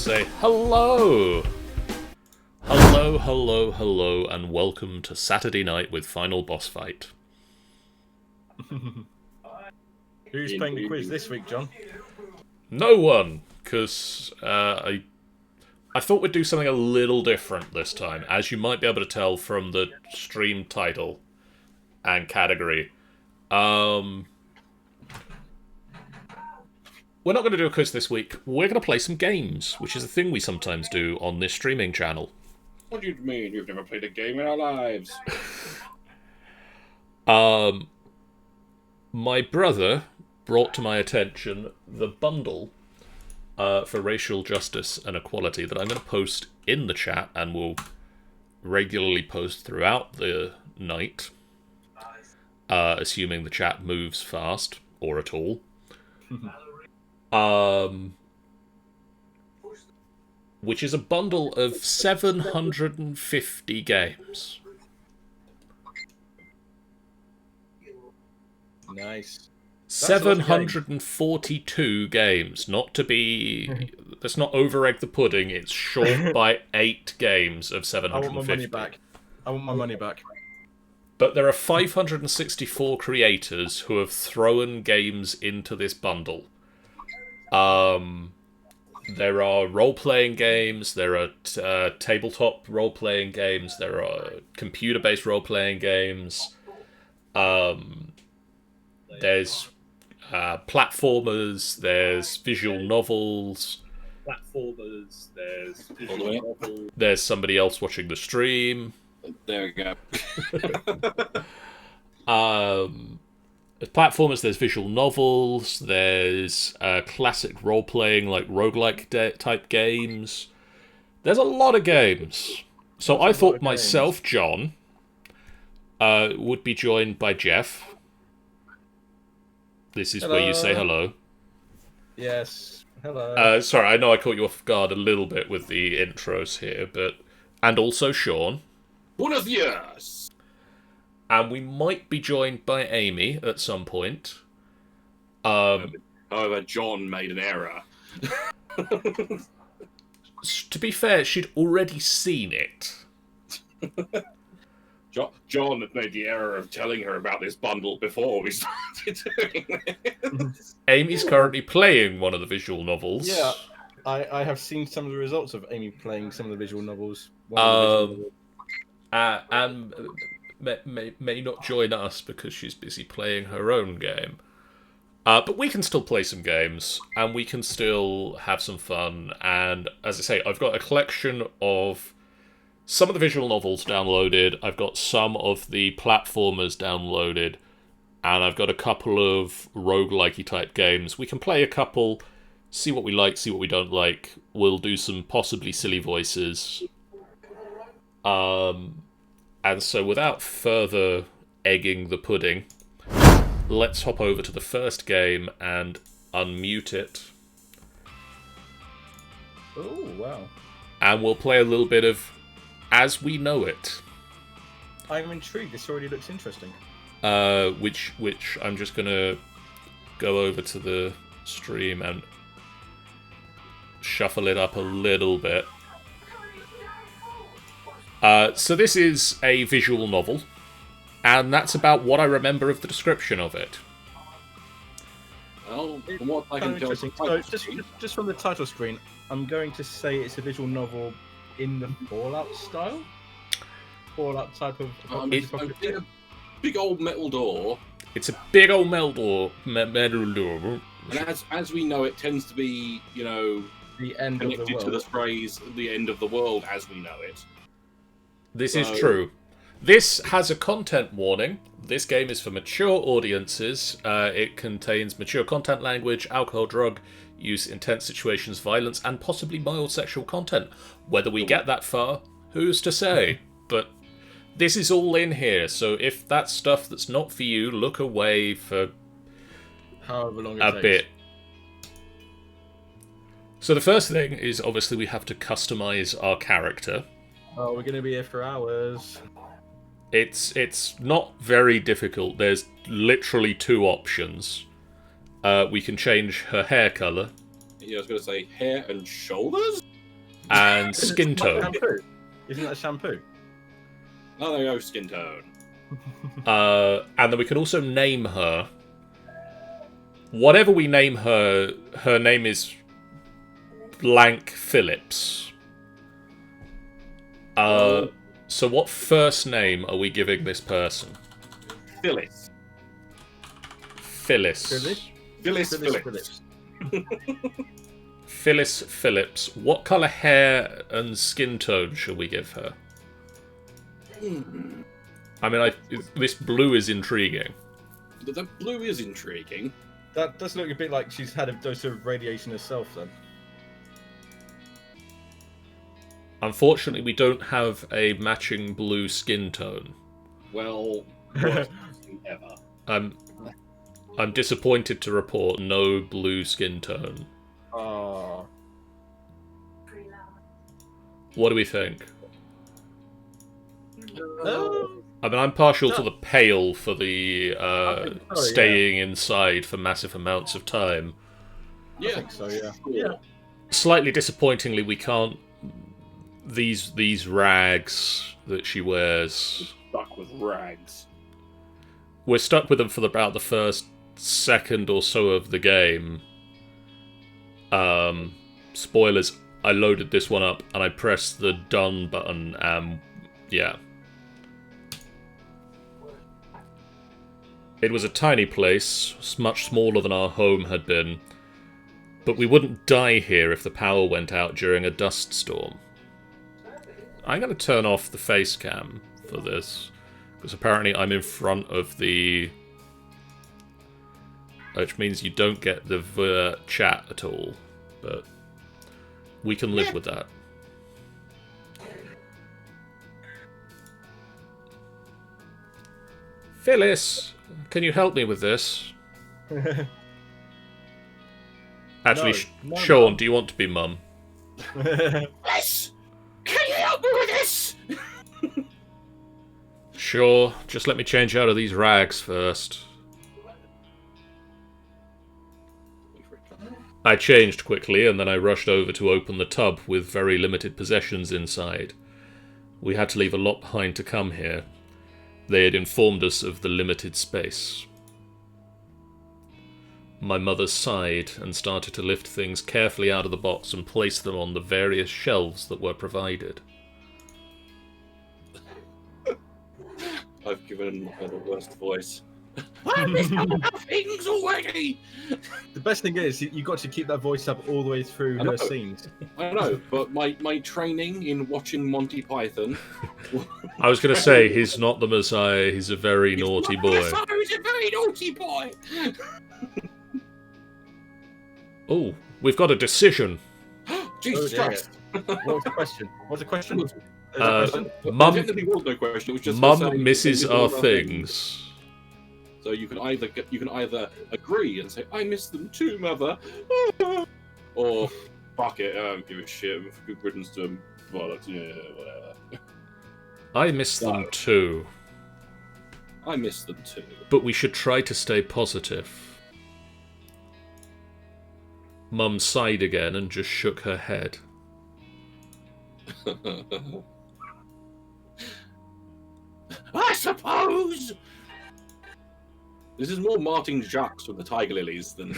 say hello! Hello, hello, hello, and welcome to Saturday night with Final Boss Fight. Who's playing the quiz this week, John? No one, because I thought we'd do something a little different this time, as you might be able to tell from the stream title and category. We're not going to do a quiz this week. We're going to play some games, which is a thing we sometimes do on this streaming channel. What do you mean? You've never played a game in our lives? My brother brought to my attention the bundle for racial justice and equality that I'm going to post in the chat and will regularly post throughout the night, assuming the chat moves fast or at all. Which is a bundle of 750 games. Nice. 742 games. Not to be... Let's not over-egg the pudding. It's short by 8 games of 750. I want my money back. I want my money back. But there are 564 creators who have thrown games into this bundle. There are role-playing games, there are tabletop role-playing games, there are computer-based role-playing games, there's platformers, there's visual novels, there's somebody else watching the stream. There we go. There's platformers, there's visual novels, there's classic role-playing, like roguelike type games. There's a lot of games. So I thought myself, John, would be joined by Jeff. This is Hello. where you say hello. Yes. Hello. Sorry, I know I caught you off guard a little bit with the intros here, but... And also Sean. Buenos dias! And we might be joined by Amy at some point. However, John made an error. To be fair, she'd already seen it. John had made the error of telling her about this bundle before we started doing it. Amy's currently playing one of the visual novels. Yeah, I have seen some of the results of Amy playing some of the visual novels. And may not join us because she's busy playing her own game. But we can still play some games, and we can still have some fun. And as I say, I've got a collection of some of the visual novels downloaded, I've got some of the platformers downloaded, and I've got a couple of roguelikey type games. We can play a couple, see what we like, see what we don't like. We'll do some possibly silly voices. And so without further egging the pudding, let's hop over to the first game and unmute it. Oh, wow. And we'll play a little bit of As We Know It. I'm intrigued. This already looks interesting. Which I'm just going to go over to the stream and shuffle it up a little bit. So this is a visual novel, and that's about what I remember of the description of it. Well, from what I can tell, Interesting. So just from the title screen, I'm going to say it's a visual novel in the Fallout style? Fallout type of... It's a big old metal door. It's a big old metal door. And as we know, it tends to be, the end of the connected world. to the phrase, the end of the world as we know it. This is true. This has a content warning. This game is for mature audiences. It contains mature content, language, alcohol, drug use, intense situations, violence, and possibly mild sexual content. Whether we get that far, who's to say? But this is all in here, so if that's stuff that's not for you, look away for However long it a takes. bit. So the first thing is, obviously, we have to customize our character. Oh, we're going to be here for hours. It's not very difficult. There's literally 2 options. We can change her hair colour. Yeah, I was going to say hair and shoulders? and skin tone. Shampoo? Isn't that a shampoo? Oh, there you go, skin tone. And then we can also name her. Whatever we name her, her name is blank Phillips. So what first name are we giving this person? Phyllis. Phyllis. Phyllis? Phyllis Phillips. Phillips. Phyllis Phillips. What colour hair and skin tone should we give her? I mean, this blue is intriguing. The blue is intriguing. That does look a bit like she's had a dose of radiation herself, then. Unfortunately, we don't have a matching blue skin tone. Well, worst thing ever. I'm disappointed to report no blue skin tone. Oh. What do we think? No. I mean, I'm partial to the pale for the staying yeah. inside for massive amounts of time. Yeah, I think so, yeah. Sure. Yeah. Slightly disappointingly, we can't... These rags that she wears... Stuck with rags. We're stuck with them for about the first second or so of the game. Spoilers, I loaded this one up and I pressed the done button and... yeah. It was a tiny place, much smaller than our home had been, but we wouldn't die here if the power went out during a dust storm. I'm going to turn off the face cam for this, because apparently I'm in front of the... which means you don't get the chat at all, but we can live with that. Phyllis! Can you help me with this? Actually, No, Sean, no. do you want to be mum? Yes! Can you help me with this? Sure, just let me change out of these rags first. I changed quickly, and then I rushed over to open the tub with very limited possessions inside. We had to leave a lot behind to come here. They had informed us of the limited space. My mother sighed and started to lift things carefully out of the box and place them on the various shelves that were provided. I've given her the worst voice. I missed enough things already! The best thing is, you got to keep that voice up all the way through I know. her scenes. I know, but my training in watching Monty Python... I was going to say, he's not the Messiah, he's a very naughty boy. He's a very naughty boy! Oh, we've got a decision. Jesus Oh, dear. Christ. What was the question? What's the question? Is there a Uh, question? Mum- There definitely was no question. It was just Mum misses our things. So you can either agree and say, "I miss them too, mother," or "Fuck it, I don't give a shit. Good riddance to them." Bollocks, yeah, whatever. I miss them too, I miss them too. but we should try to stay positive. Mum sighed again and just shook her head. I suppose. This is more Martin Jacques from the Tiger Lilies than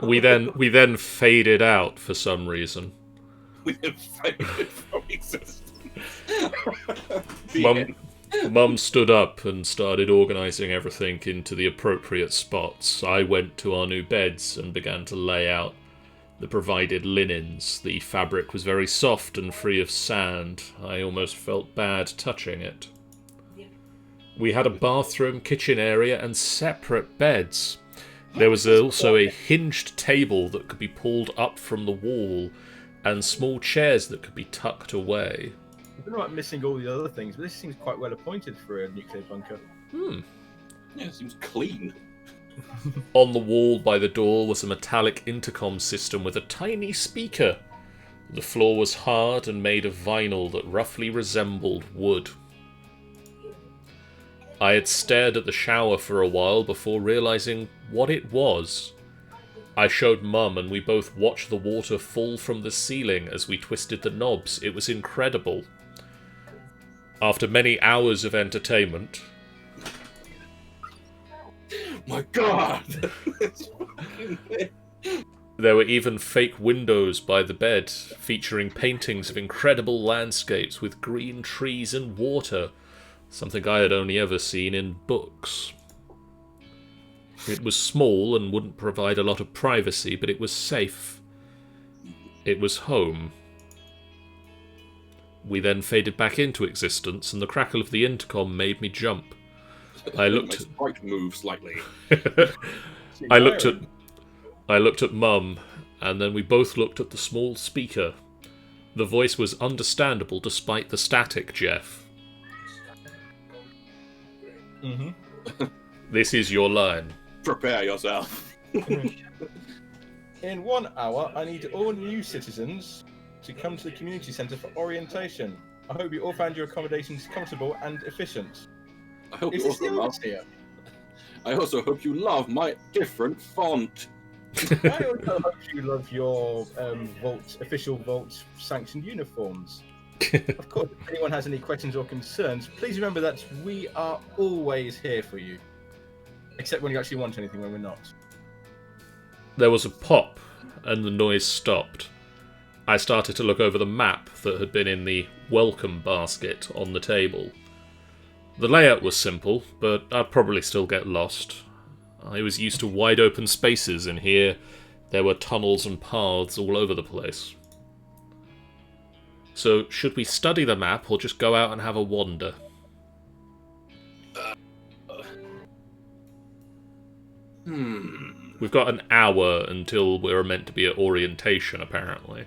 We then faded out for some reason. we've faded from existence. The Mum, end. Mum stood up and started organising everything into the appropriate spots. I went to our new beds and began to lay out the provided linens. The fabric was very soft and free of sand. I almost felt bad touching it. We had a bathroom, kitchen area, and separate beds. There was also a hinged table that could be pulled up from the wall, and small chairs that could be tucked away. I don't know about missing all the other things, but this seems quite well appointed for a nuclear bunker. Yeah, it seems clean. On the wall by the door was a metallic intercom system with a tiny speaker. The floor was hard and made of vinyl that roughly resembled wood. I had stared at the shower for a while before realizing what it was. I showed Mum, and we both watched the water fall from the ceiling as we twisted the knobs. It was incredible. After many hours of entertainment... My God! There were even fake windows by the bed, featuring paintings of incredible landscapes with green trees and water, something I had only ever seen in books. It was small and wouldn't provide a lot of privacy, but it was safe. It was home. We then faded back into existence, and the crackle of the intercom made me jump. I looked. My sprite moved slightly. I looked at Mum, and then we both looked at the small speaker. The voice was understandable despite the static, Jeff. Mm-hmm. This is your line. Prepare yourself. In 1 hour, I need all new citizens to come to the community centre for orientation. I hope you all found your accommodations comfortable and efficient. I hope Is you this also the love. office here? I also hope you love my different font. I also hope you love your official Vault sanctioned uniforms. Of course, if anyone has any questions or concerns, please remember that we are always here for you. Except when you actually want anything, when we're not. There was a pop, and the noise stopped. I started to look over the map that had been in the welcome basket on the table. The layout was simple, but I'd probably still get lost. I was used to wide open spaces, and here there were tunnels and paths all over the place. So, should we study the map, or just go out and have a wander? We've got an hour until we're meant to be at orientation, apparently.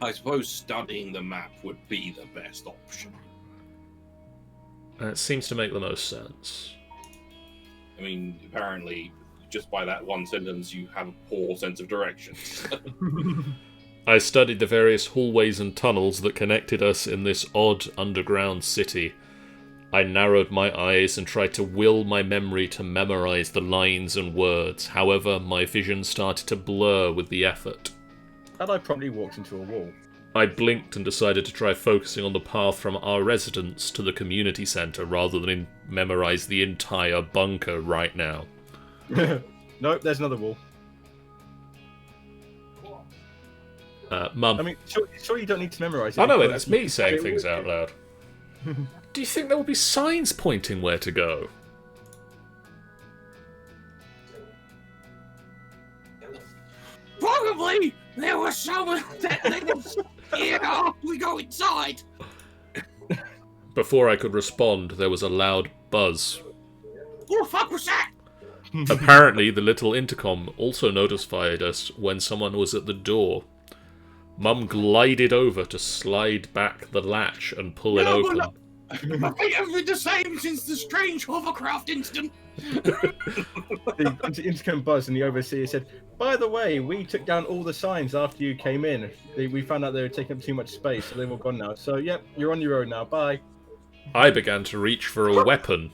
I suppose studying the map would be the best option. It seems to make the most sense. I mean, apparently, just by that one sentence, you have a poor sense of direction. I studied the various hallways and tunnels that connected us in this odd underground city. I narrowed my eyes and tried to will my memory to memorize the lines and words. However, my vision started to blur with the effort. Had I probably walked into a wall? I blinked and decided to try focusing on the path from our residence to the community centre rather than memorize the entire bunker right now. Nope, there's another wall. Mum. I mean, sure you don't need to memorize it. Oh no, because that's me saying things out loud. Do you think there will be signs pointing where to go? Probably there was someone here after we go inside. Before I could respond, there was a loud buzz. What the fuck was that? Apparently, the little intercom also notified us when someone was at the door. Mum glided over to slide back the latch and pull it open. I think it's been the same since the strange hovercraft incident. The intercom buzzed and the overseer said, "By the way, we took down all the signs after you came in. We found out they were taking up too much space, so they've all gone now. So, yep, you're on your own now. Bye." I began to reach for a weapon,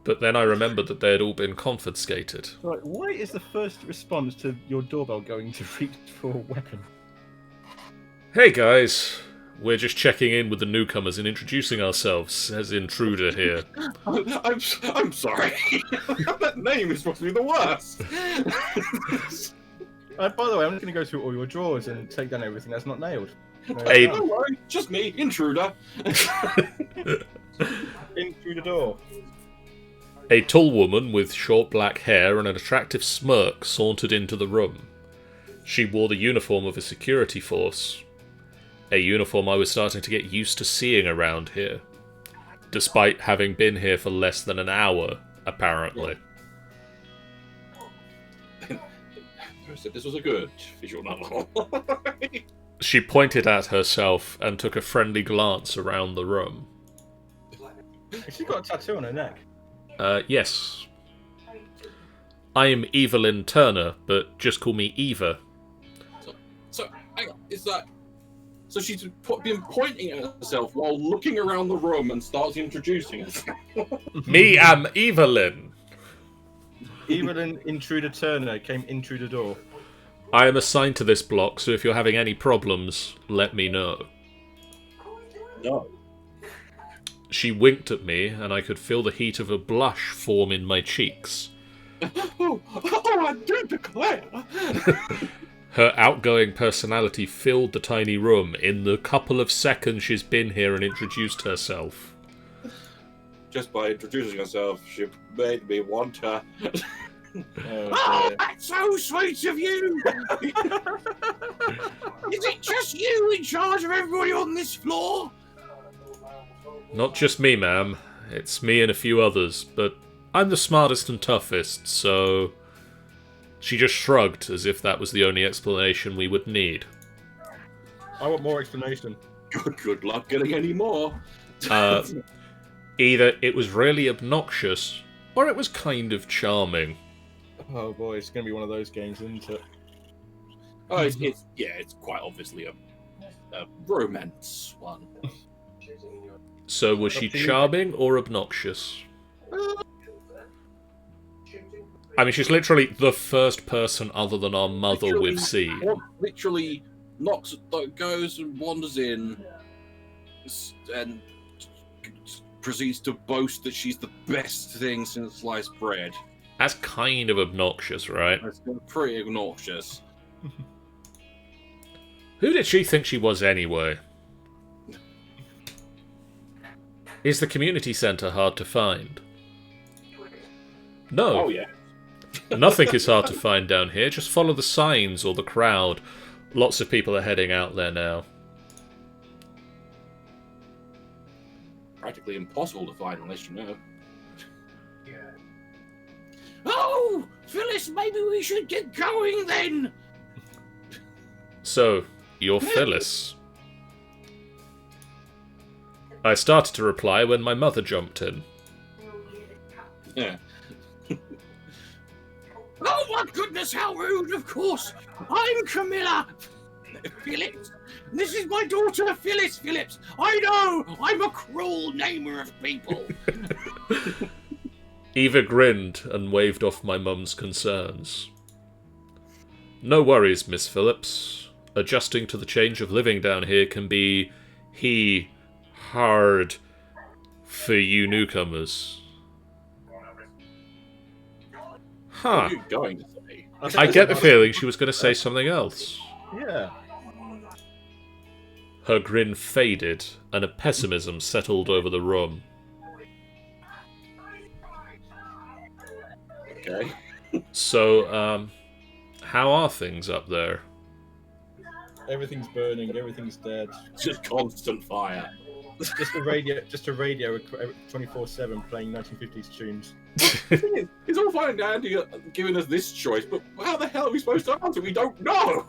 but then I remembered that they had all been confiscated. Right, why is the first response to your doorbell going to reach for a weapon? Hey guys, we're just checking in with the newcomers and introducing ourselves as intruder here. I'm sorry. That name is supposed to be the worst. By the way, I'm just going to go through all your drawers and take down everything that's not nailed. Hey. Don't worry, just me, intruder. In through the door. A tall woman with short black hair and an attractive smirk sauntered into the room. She wore the uniform of a security force. A uniform I was starting to get used to seeing around here, despite having been here for less than an hour, apparently. I said this was a good visual novel. She pointed at herself and took a friendly glance around the room. She's got a tattoo on her neck. Yes. I am Evelyn Turner, but just call me Eva. So hang on, is that... So she's been pointing at herself while looking around the room and starts introducing herself. Me am Evelyn. Evelyn Intruder Turner came in through the door. I am assigned to this block, so if you're having any problems, let me know. No. She winked at me, and I could feel the heat of a blush form in my cheeks. Oh, I do declare. Her outgoing personality filled the tiny room in the couple of seconds she's been here and introduced herself. Just by introducing herself, she made me want her. Oh, That's so sweet of you! Is it just you in charge of everybody on this floor? Not just me, ma'am. It's me and a few others, but I'm the smartest and toughest, so... She just shrugged, as if that was the only explanation we would need. I want more explanation. Good luck getting any more. Either it was really obnoxious, or it was kind of charming. Oh boy, it's going to be one of those games, isn't it? Oh, it's quite obviously a romance one. So was she charming or obnoxious? I mean, she's literally the first person other than our mother we've seen. Literally goes and wanders in and proceeds to boast that she's the best thing since sliced bread. That's kind of obnoxious, right? That's pretty obnoxious. Who did she think she was anyway? Is the community centre hard to find? No. Oh, yeah. Nothing is hard to find down here. Just follow the signs or the crowd. Lots of people are heading out there now. Practically impossible to find unless you know. Oh, Phyllis, maybe we should get going then. So, you're Phyllis. I started to reply when my mother jumped in. Yeah. Oh my goodness, how rude, of course. I'm Camilla Phillips. This is my daughter, Phyllis Phillips. I know, I'm a cruel namer of people. Eva grinned and waved off my mum's concerns. No worries, Miss Phillips. Adjusting to the change of living down here can be hard for you newcomers. What Huh. are you going to say? I get the feeling she was going to say something else. Yeah. Her grin faded, and a pessimism settled over the room. Okay. So, how are things up there? Everything's burning, everything's dead. Just constant fire. Just a radio 24/7 playing 1950s tunes. The thing is, it's all fine and dandy giving us this choice, but how the hell are we supposed to answer? We don't know.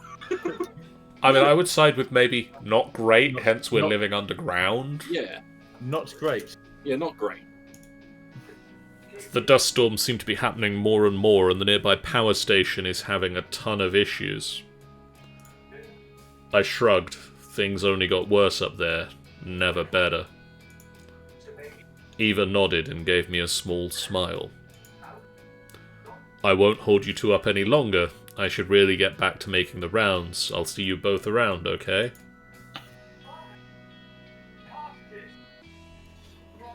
I mean, I would side with maybe not great, hence we're not- living underground. Yeah. Not great. Yeah, not great. The dust storms seem to be happening more and more, and the nearby power station is having a ton of issues. I shrugged. Things only got worse up there, never better. Eva nodded and gave me a small smile. I won't hold you two up any longer. I should really get back to making the rounds. I'll see you both around, okay?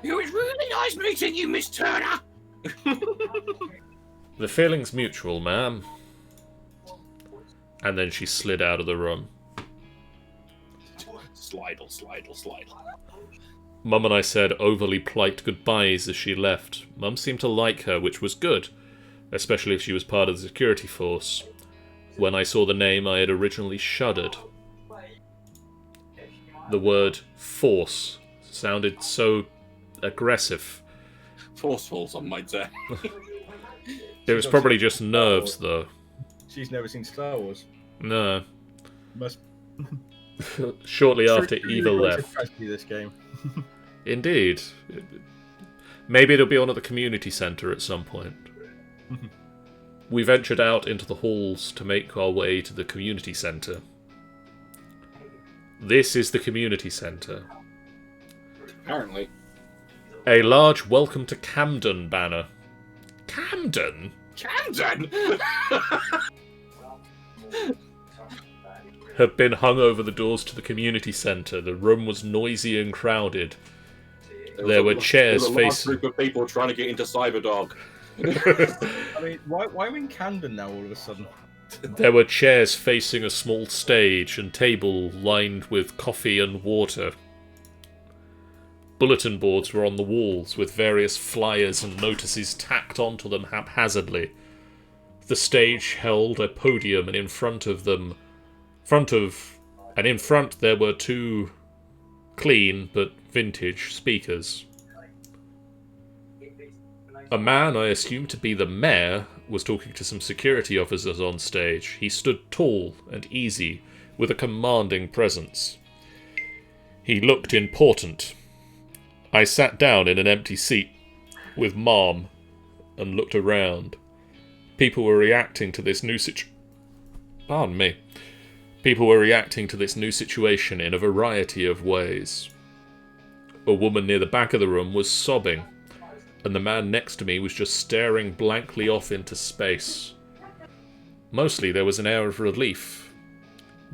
It was really nice meeting you, Miss Turner. The feeling's mutual, ma'am. And then she slid out of the room. Slide. Mum and I said overly polite goodbyes as she left. Mum seemed to like her, which was good, especially if she was part of the security force. When I saw the name, I had originally shuddered. The word force sounded so aggressive. Forceful, some might say. It was probably just nerves, though. She's never seen Star Wars. No. Must Shortly after Truly Eva was a left. tragedy, this game. Indeed. Maybe it'll be on at the community centre at some point. We ventured out into the halls to make our way to the community centre. This is the community centre. Apparently. A large Welcome to Camden banner. Camden? Camden! had been hung over the doors to the community centre. The room was noisy and crowded. There were chairs There was a large facing... group of people trying to get into Cyberdog. I mean, why are we in Camden now all of a sudden? There were chairs facing a small stage and table lined with coffee and water. Bulletin boards were on the walls with various flyers and notices tacked onto them haphazardly. The stage held a podium, and in front there were two clean but vintage speakers. A man I assumed to be the mayor was talking to some security officers on stage. He stood tall and easy, with a commanding presence. He looked important. I sat down in an empty seat with Mom and looked around. People were reacting to this new People were reacting to this new situation in a variety of ways. A woman near the back of the room was sobbing, and the man next to me was just staring blankly off into space. Mostly there was an air of relief.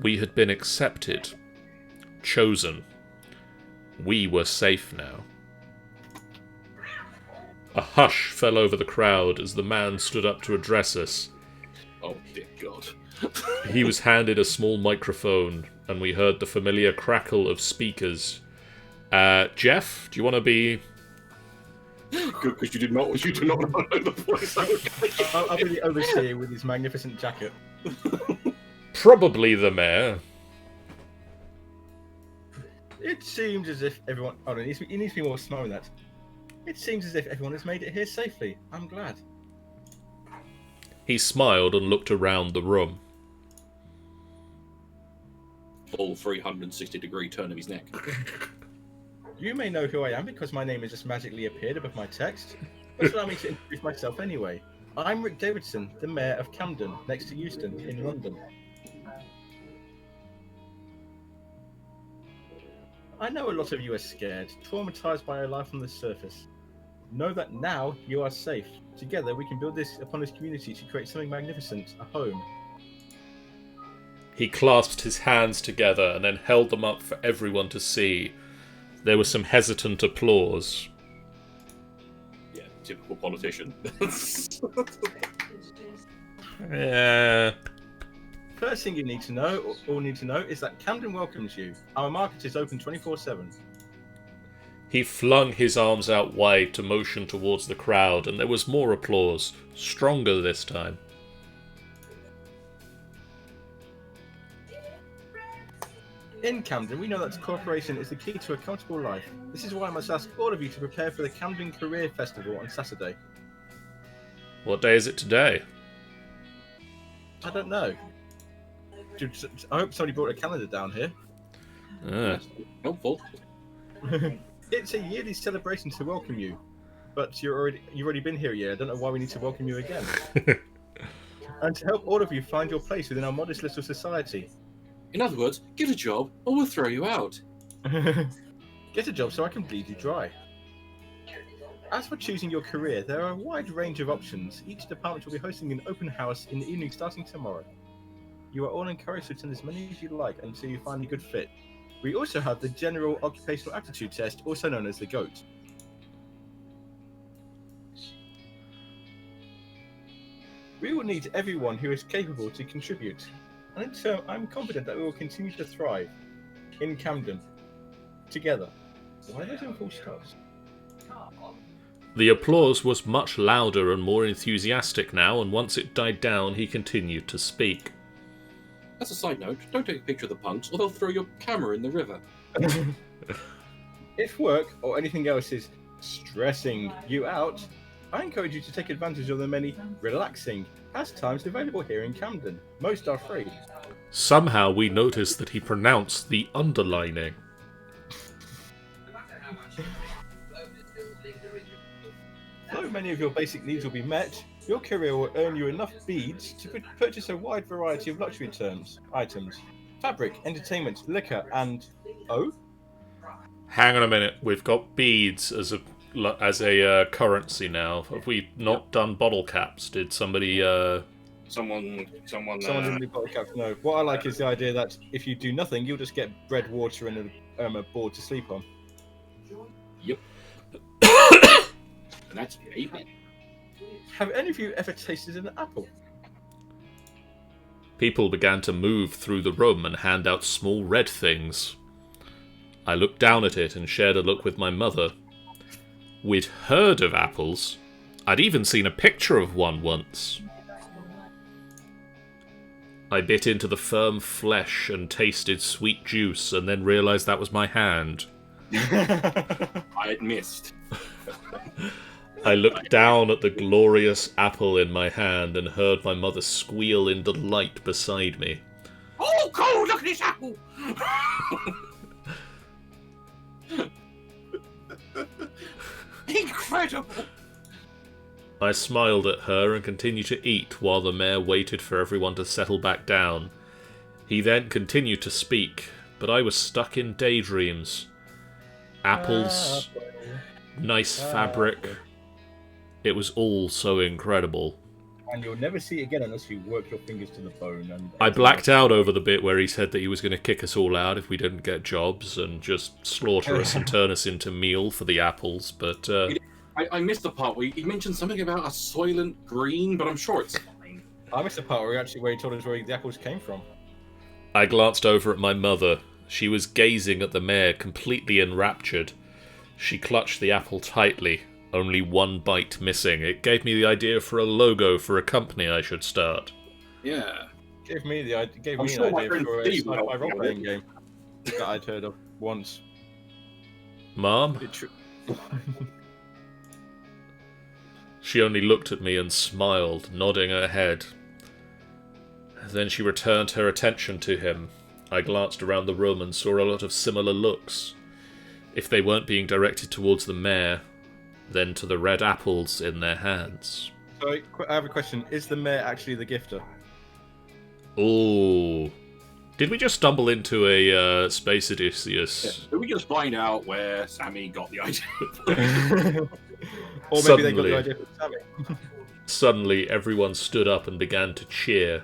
We had been accepted. Chosen. We were safe now. A hush fell over the crowd as the man stood up to address us. Oh, dear God. He was handed a small microphone, and we heard the familiar crackle of speakers. Jeff, do you want to be... Good, because you do not know the voice. I'll be the overseer with his magnificent jacket. Probably the mayor. It seems as if everyone... Oh, no, he needs to be more smart than that. It seems as if everyone has made it here safely. I'm glad. He smiled and looked around the room. Full 360-degree turn of his neck. You may know who I am because my name has just magically appeared above my text, but allow me to introduce myself anyway. I'm Rick Davidson, the Mayor of Camden, next to Euston, in London. I know a lot of you are scared, traumatized by our life on the surface. Know that now you are safe. Together we can build upon this community to create something magnificent, a home. He clasped his hands together and then held them up for everyone to see. There was some hesitant applause. Yeah, typical politician. Yeah. First thing you need to know, or all need to know, is that Camden welcomes you. Our market is open 24/7. He flung his arms out wide to motion towards the crowd, and there was more applause, stronger this time. In Camden, we know that cooperation is the key to a comfortable life. This is why I must ask all of you to prepare for the Camden Career Festival on Saturday. What day is it today? I don't know. I hope somebody brought a calendar down here. Helpful. It's a yearly celebration to welcome you, but you've already been here a year. I don't know why we need to welcome you again. And to help all of you find your place within our modest little society. In other words, get a job or we'll throw you out. Get a job so I can bleed you dry. As for choosing your career, there are a wide range of options. Each department will be hosting an open house in the evening starting tomorrow. You are all encouraged to attend as many as you like until you find a good fit. We also have the General Occupational Aptitude Test, also known as the GOAT. We will need everyone who is capable to contribute, and in turn, I'm confident that we will continue to thrive in Camden together. Why are those in full stops? The applause was much louder and more enthusiastic now, and once it died down, he continued to speak. As a side note, don't take a picture of the punks or they'll throw your camera in the river. If work or anything else is stressing you out, I encourage you to take advantage of the many relaxing pastimes available here in Camden. Most are free. Somehow we noticed that he pronounced the underlining. Though many of your basic needs will be met, your career will earn you enough beads to purchase a wide variety of luxury items. Fabric, entertainment, liquor, and... Oh? Hang on a minute, we've got beads as a as a currency now? Have we not done bottle caps? Did somebody? Someone. Someone in the bottle cap. No. What I like is the idea that if you do nothing, you'll just get bread, water, and a board to sleep on. Yep. And that's amen. Have any of you ever tasted an apple? People began to move through the room and hand out small red things. I looked down at it and shared a look with my mother. We'd heard of apples. I'd even seen a picture of one once. I bit into the firm flesh and tasted sweet juice and then realised that was my hand. I had missed. I looked down at the glorious apple in my hand and heard my mother squeal in delight beside me. Oh, cool! Look at this apple! Incredible! I smiled at her and continued to eat while the mayor waited for everyone to settle back down. He then continued to speak, but I was stuck in daydreams. Apples, nice fabric. It was all so incredible. And you'll never see it again unless you work your fingers to the bone. And I blacked out over the bit where he said that he was going to kick us all out if we didn't get jobs and just slaughter us and turn us into meal for the apples, but... I missed the part where he mentioned something about a Soylent Green, but I'm sure it's fine. I missed the part where he told us where the apples came from. I glanced over at my mother. She was gazing at the mayor, completely enraptured. She clutched the apple tightly, only one bite missing. It gave me the idea for a logo for a company I should start. Yeah. Gave me an idea my friend for a Steve will help sci-fi me role-playing game that I'd heard of once. Mom? She only looked at me and smiled, nodding her head. Then she returned her attention to him. I glanced around the room and saw a lot of similar looks. If they weren't being directed towards the mayor, then to the red apples in their hands. So I have a question. Is the mayor actually the gifter? Ooh. Did we just stumble into a Space Odysseus? Yeah. Did we just find out where Sammy got the idea? Or maybe they got the idea from Sammy. Suddenly, everyone stood up and began to cheer.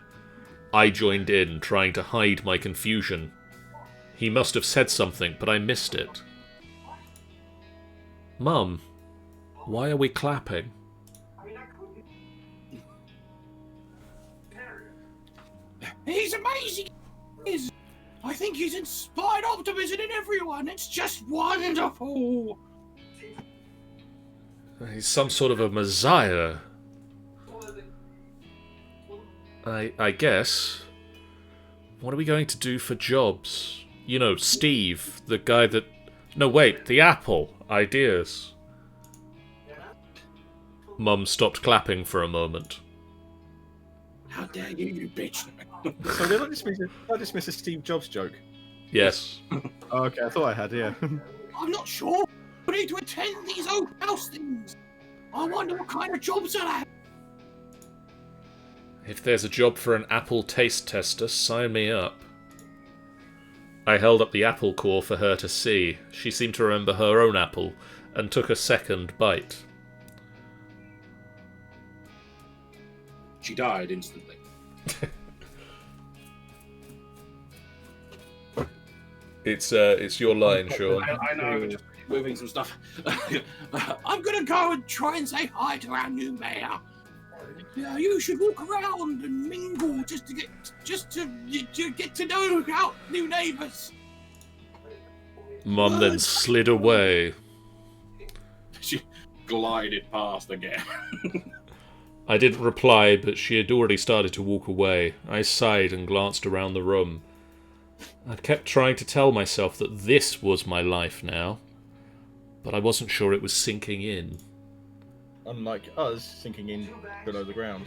I joined in, trying to hide my confusion. He must have said something, but I missed it. Mum, why are we clapping? He's amazing! I think he's inspired optimism in everyone. It's just wonderful! He's some sort of a messiah. I guess. What are we going to do for jobs? You know, Steve, the guy that... No, wait, the apple. Ideas. Mum stopped clapping for a moment. How dare you, you bitch! So did I dismiss a Steve Jobs joke? Yes. Oh, okay, I thought I had, yeah. I'm not sure. I need to attend these open house things. I wonder what kind of jobs are there. If there's a job for an apple taste tester, sign me up. I held up the apple core for her to see. She seemed to remember her own apple, and took a second bite. She died instantly. It's your line, Sean. I know, just moving some stuff. I'm gonna go and try and say hi to our new mayor. You should walk around and mingle just to get to know our new neighbours. Mum then slid away. She glided past again. I didn't reply, but she had already started to walk away. I sighed and glanced around the room. I'd kept trying to tell myself that this was my life now, but I wasn't sure it was sinking in. Unlike us, sinking in below the ground.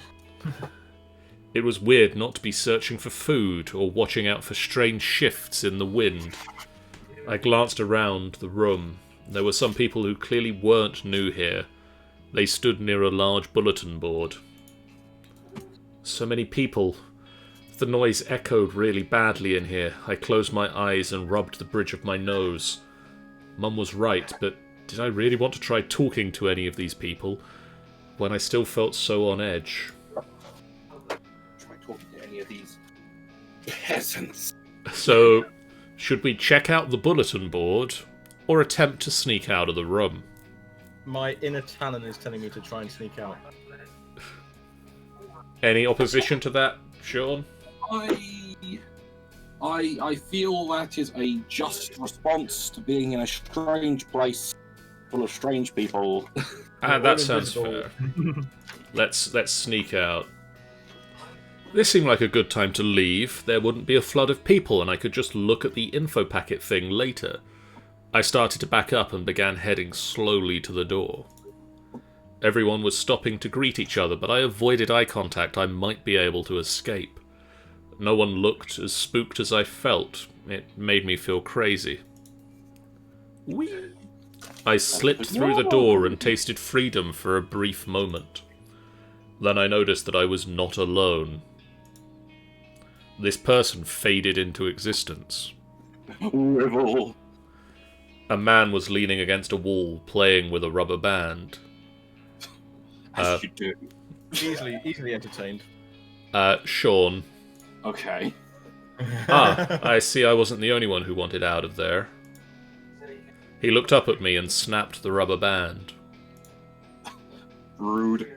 It was weird not to be searching for food or watching out for strange shifts in the wind. I glanced around the room. There were some people who clearly weren't new here. They stood near a large bulletin board. So many people. The noise echoed really badly in here. I closed my eyes and rubbed the bridge of my nose. Mum was right, but Did I really want to try talking to any of these people when I still felt so on edge? Try talking to any of these peasants. So, should we check out the bulletin board or attempt to sneak out of the room? My inner talon is telling me to try and sneak out. Any opposition to that, Sean? I feel that is a just response to being in a strange place full of strange people. That sounds fair. Let's sneak out. This seemed like a good time to leave. There wouldn't be a flood of people, and I could just look at the info packet thing later. I started to back up and began heading slowly to the door. Everyone was stopping to greet each other, but I avoided eye contact. I might be able to escape. No one looked as spooked as I felt. It made me feel crazy. Whee! I slipped through the door and tasted freedom for a brief moment. Then I noticed that I was not alone. This person faded into existence. Rivel. A man was leaning against a wall, playing with a rubber band. As you do. Easily entertained. Sean. Okay. I see I wasn't the only one who wanted out of there. He looked up at me and snapped the rubber band. Rude.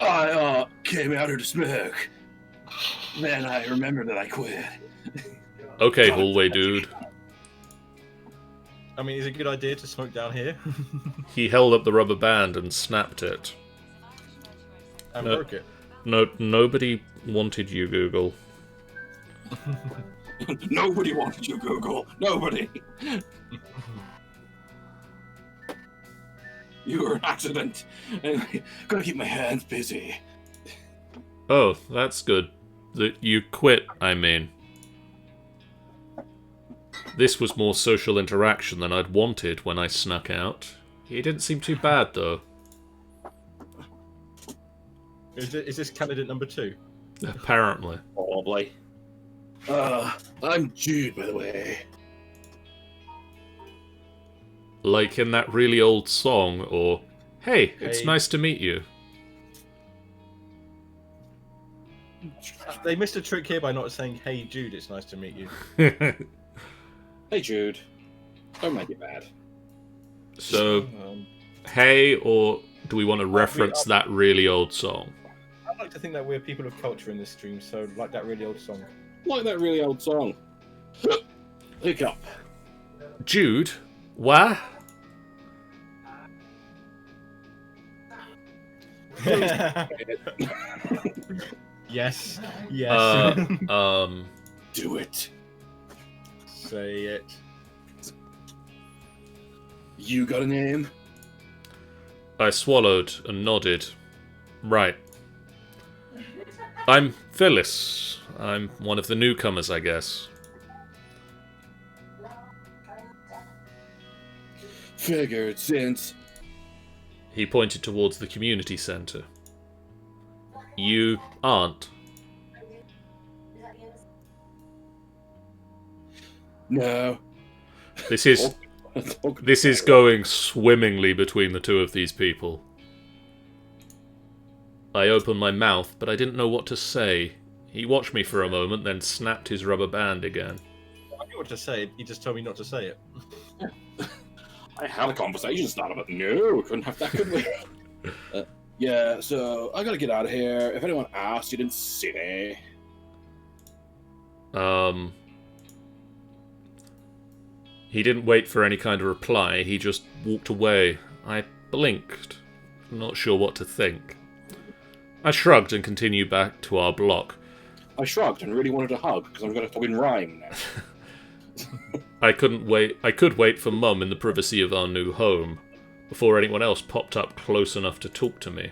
I came out here to smoke. Then I remembered that I quit. Okay, hallway dude. I mean, is it a good idea to smoke down here? He held up the rubber band and snapped it. And broke it. No, nobody wanted you, Google. Nobody wanted you, Google. Nobody. You were an accident. Anyway, gotta keep my hands busy. Oh, that's good. That you quit, I mean. This was more social interaction than I'd wanted when I snuck out. He didn't seem too bad, though. Is this candidate number 2? Apparently. Probably. I'm Jude, by the way. Like in that really old song, or, hey, it's Hey. nice to meet you. They missed a trick here by not saying, "Hey Jude, it's nice to meet you." Hey, Jude. Don't make it bad. So, Um, hey, or do we want to reference that really old song? I'd like to think that we're people of culture in this stream, so like that really old song. Like that really old song. Hiccup. Jude? Wah? Yes. Yes. Do it. Say it. You got a name? I swallowed and nodded. Right. I'm Phyllis. I'm one of the newcomers, I guess. Figured since. He pointed towards the community centre. You aren't. No. This is going swimmingly between the two of these people. I opened my mouth, but I didn't know what to say. He watched me for a moment, then snapped his rubber band again. I knew what to say. He just told me not to say it. I had a conversation started, but no, we couldn't have that, could we? Yeah, so I gotta get out of here. If anyone asks, you didn't see me. He didn't wait for any kind of reply, he just walked away. I blinked, not sure what to think. I shrugged and continued back to our block. I shrugged and really wanted a hug, because I'm gonna fucking rhyme now. I could wait for Mum in the privacy of our new home, before anyone else popped up close enough to talk to me.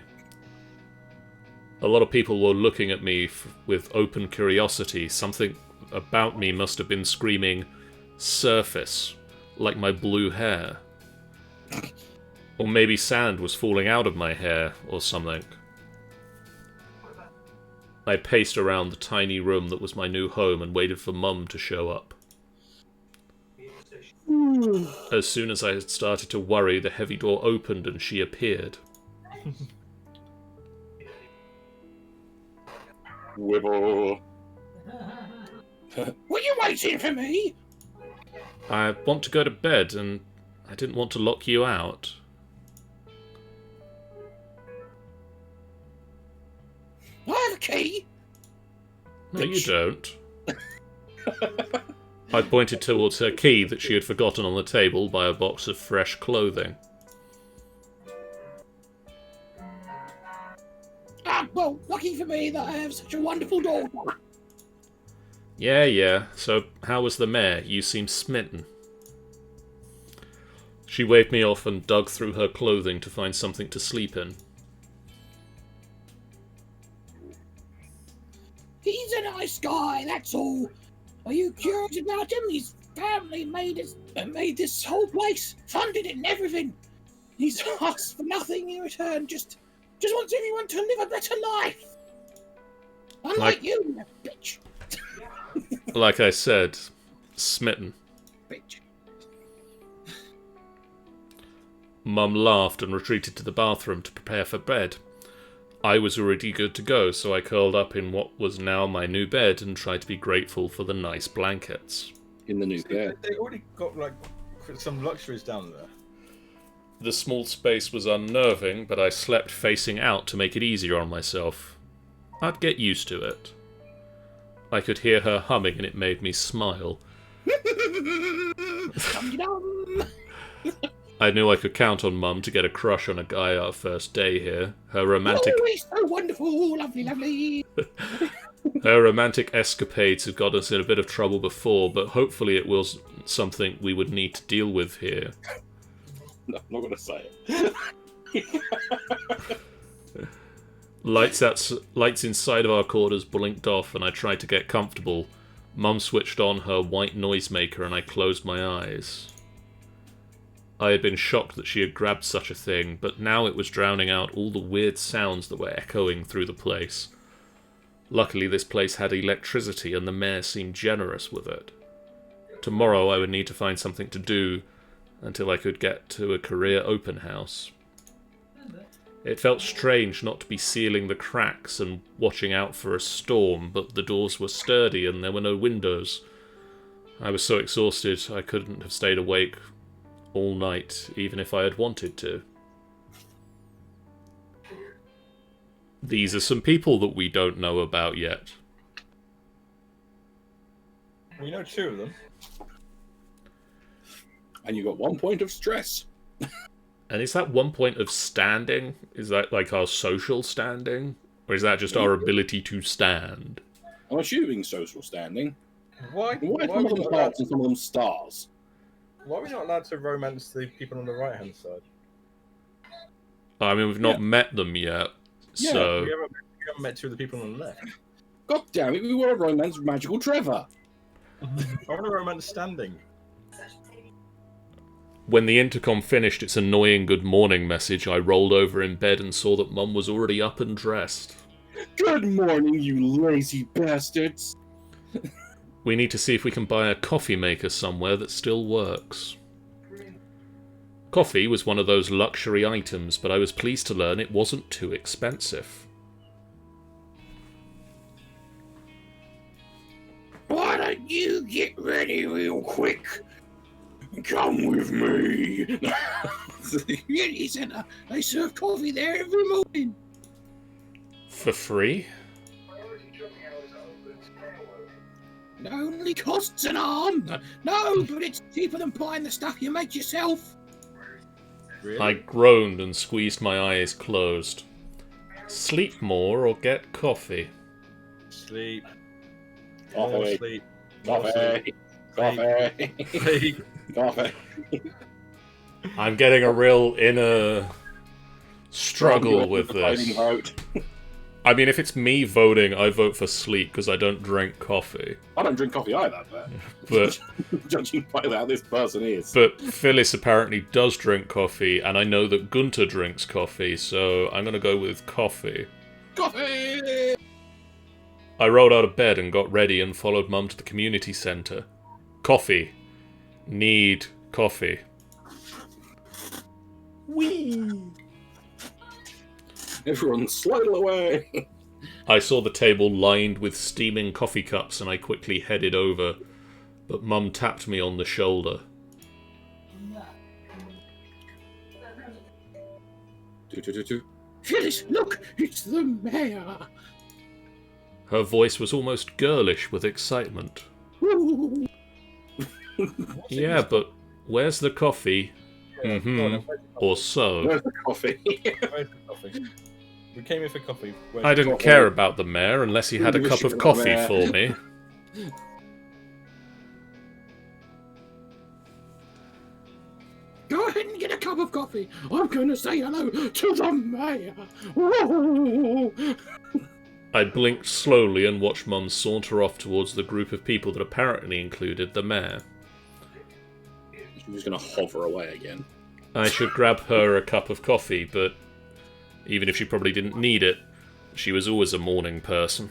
A lot of people were looking at me with open curiosity. Something about me must have been screaming, "Surface," like my blue hair. Or maybe sand was falling out of my hair, or something. I paced around the tiny room that was my new home and waited for Mum to show up. As soon as I had started to worry, the heavy door opened and she appeared. Wibble. Were you waiting for me? I want to go to bed, and I didn't want to lock you out. I have a key. No, you don't. I pointed towards her key that she had forgotten on the table by a box of fresh clothing. Well, lucky for me that I have such a wonderful daughter. Yeah. So, how was the mare? You seem smitten. She waved me off and dug through her clothing to find something to sleep in. He's a nice guy, that's all. Are you curious about him? His family made this whole place, funded it and everything. He's asked for nothing in return, just wants everyone to live a better life. Unlike you bitch. Like I said, smitten. Bitch. Mum laughed and retreated to the bathroom to prepare for bed. I was already good to go, so I curled up in what was now my new bed and tried to be grateful for the nice blankets. In the new bed. They already got like some luxuries down there. The small space was unnerving, but I slept facing out to make it easier on myself. I'd get used to it. I could hear her humming and it made me smile. I knew I could count on Mum to get a crush on a guy our first day here. Her romantic... Oh, he's so wonderful, lovely. Her romantic escapades have got us in a bit of trouble before, but hopefully it will something we would need to deal with here. No, I'm not going to say it. Lights inside of our quarters blinked off and I tried to get comfortable. Mum switched on her white noisemaker and I closed my eyes. I had been shocked that she had grabbed such a thing, but now it was drowning out all the weird sounds that were echoing through the place. Luckily this place had electricity and the mayor seemed generous with it. Tomorrow I would need to find something to do until I could get to a career open house. It felt strange not to be sealing the cracks and watching out for a storm, but the doors were sturdy and there were no windows. I was so exhausted I couldn't have stayed awake all night, even if I had wanted to. These are some people that we don't know about yet. We know two of them. And you got 1 point of stress. And is that 1 point of standing? Is that like our social standing? Or is that just our ability to stand? I'm assuming social standing. Why Why are are some we of them not allowed hearts and some of them stars? why are we not allowed to romance the people on the right hand side? I mean, we've not met them yet, Yeah, so... We haven't met two of the people on the left. God damn it, we want to romance Magical Trevor. I want to romance standing. When the intercom finished its annoying good morning message, I rolled over in bed and saw that Mum was already up and dressed. Good morning, you lazy bastards. We need to see if we can buy a coffee maker somewhere that still works. Coffee was one of those luxury items, but I was pleased to learn it wasn't too expensive. Why don't you get ready real quick? Come with me. The community centre. They serve coffee there every morning. For free? It only costs an arm. No, but it's cheaper than buying the stuff you make yourself. Really? I groaned and squeezed my eyes closed. Sleep more or get coffee? Sleep. Coffee. More sleep. More sleep. Coffee. Coffee. Sleep. Coffee. I'm getting a real inner struggle with this. Vote. I mean, if it's me voting, I vote for sleep because I don't drink coffee. I don't drink coffee either, But judging by how this person is. but Phyllis apparently does drink coffee, and I know that Gunter drinks coffee, so I'm gonna go with coffee. Coffee! I rolled out of bed and got ready and followed Mum to the community centre. Coffee. Need coffee. Whee! Everyone slidle away. I saw the table lined with steaming coffee cups and I quickly headed over, but Mum tapped me on the shoulder. Phyllis, look, it's the mayor. Her voice was almost girlish with excitement. Yeah, but where's the coffee? Yeah, go on, then, where's the Or so. Where's the coffee? Where's the coffee? We came here for coffee. Where's I the didn't coffee? care about the mayor unless he had a Wish cup you of were coffee there. for me. Go ahead and get a cup of coffee. I'm going to say hello to the mayor. Whoa. I blinked slowly and watched Mum saunter off towards the group of people that apparently included the mayor. She was going to hover away again. I should grab her a cup of coffee, but even if she probably didn't need it, she was always a morning person.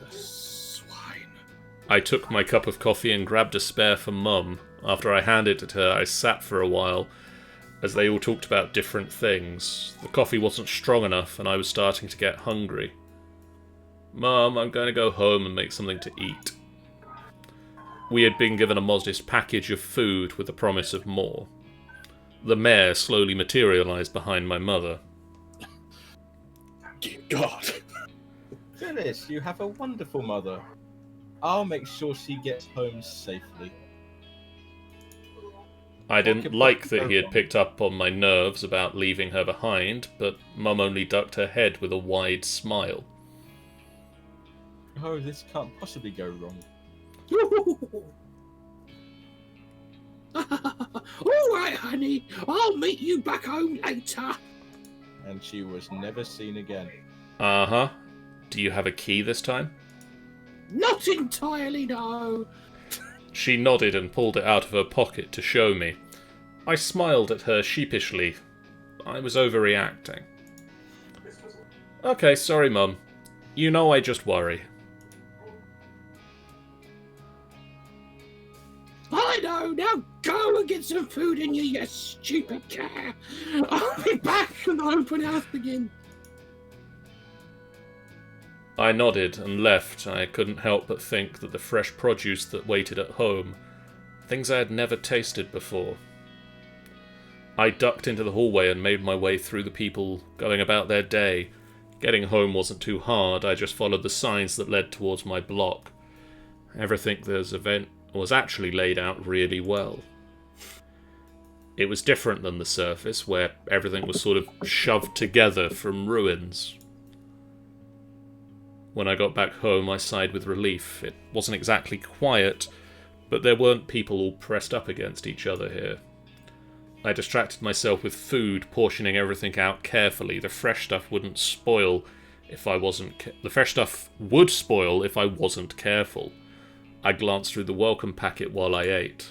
The swine. I took my cup of coffee and grabbed a spare for Mum. After I handed it to her, I sat for a while, as they all talked about different things. The coffee wasn't strong enough, and I was starting to get hungry. Mum, I'm going to go home and make something to eat. We had been given a modest package of food with the promise of more. The mayor slowly materialised behind my mother. Dear God. Phyllis, you have a wonderful mother. I'll make sure she gets home safely. I didn't like that he had picked up on my nerves about leaving her behind, but Mum only ducked her head with a wide smile. Oh, this can't possibly go wrong. All right, honey. I'll meet you back home later. And she was never seen again. Uh-huh. Do you have a key this time? Not entirely, no. She nodded and pulled it out of her pocket to show me. I smiled at her sheepishly. I was overreacting. Okay, sorry, Mum. You know I just worry. I know. Now go and get some food in you, you stupid cat. I'll be back when the open house begins. I nodded and left. I couldn't help but think that the fresh produce that waited at home, things I had never tasted before. I ducked into the hallway and made my way through the people going about their day. Getting home wasn't too hard, I just followed the signs that led towards my block. Everything this event was actually laid out really well. It was different than the surface, where everything was sort of shoved together from ruins. When I got back home, I sighed with relief. It wasn't exactly quiet, but there weren't people all pressed up against each other here. I distracted myself with food, portioning everything out carefully. The fresh stuff wouldn't spoil if I wasn't... The fresh stuff would spoil if I wasn't careful. I glanced through the welcome packet while I ate.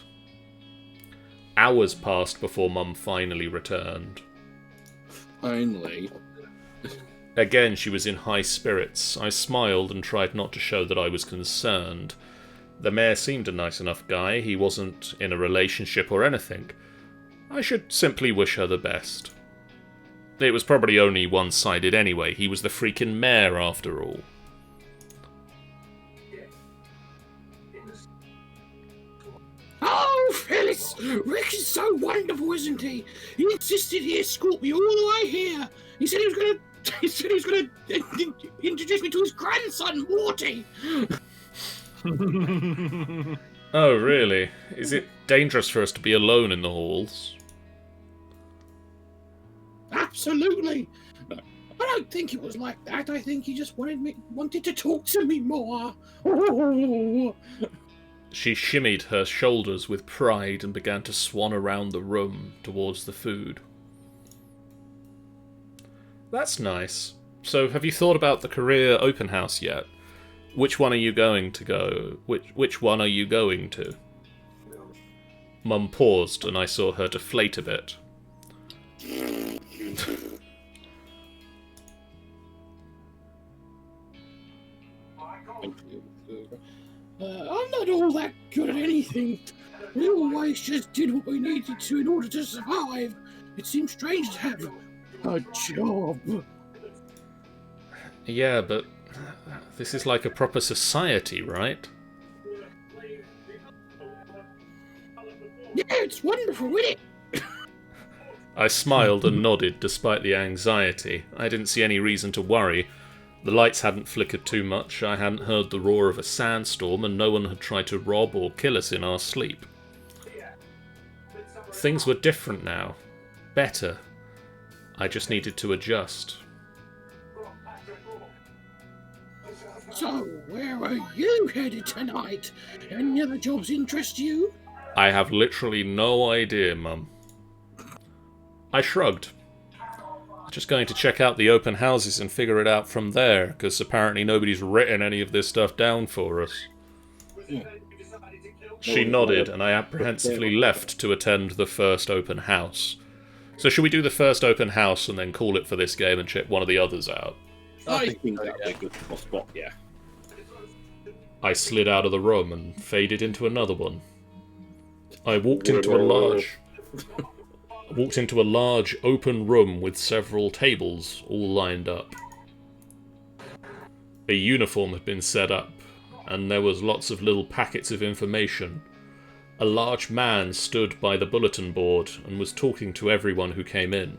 Hours passed before Mum finally returned. Finally. Again, she was in high spirits. I smiled and tried not to show that I was concerned. The mayor seemed a nice enough guy. He wasn't in a relationship or anything. I should simply wish her the best. It was probably only one-sided anyway. He was the freaking mayor, after all. Oh, Phyllis! Rick is so wonderful, isn't he? He insisted he escort me all the way here. He said he was going to introduce me to his grandson, Morty. Oh, really? Is it dangerous for us to be alone in the halls? Absolutely. I don't think it was like that. I think he just wanted to talk to me more. She shimmied her shoulders with pride and began to swan around the room towards the food. That's nice. So, have you thought about the career open house yet? Which one are you going to go? Which one are you going to? Mum paused, and I saw her deflate a bit. I'm not all that good at anything. We always just did what we needed to in order to survive. It seems strange to have a job. Yeah, but this is like a proper society, right? Yeah, it's wonderful, isn't it? I smiled and nodded despite the anxiety. I didn't see any reason to worry. The lights hadn't flickered too much, I hadn't heard the roar of a sandstorm, and no one had tried to rob or kill us in our sleep. Things were different now. Better. I just needed to adjust. So, where are you headed tonight? Any other jobs interest you? I have literally no idea, Mum. I shrugged. Just going to check out the open houses and figure it out from there, because apparently nobody's written any of this stuff down for us. She nodded, and I apprehensively left to attend the first open house. So should we do the first open house and then call it for this game and check one of the others out? I think that'd be a good spot, yeah. I slid out of the room and faded into another one. I walked into a large open room with several tables all lined up. A uniform had been set up, and there was lots of little packets of information. A large man stood by the bulletin board and was talking to everyone who came in.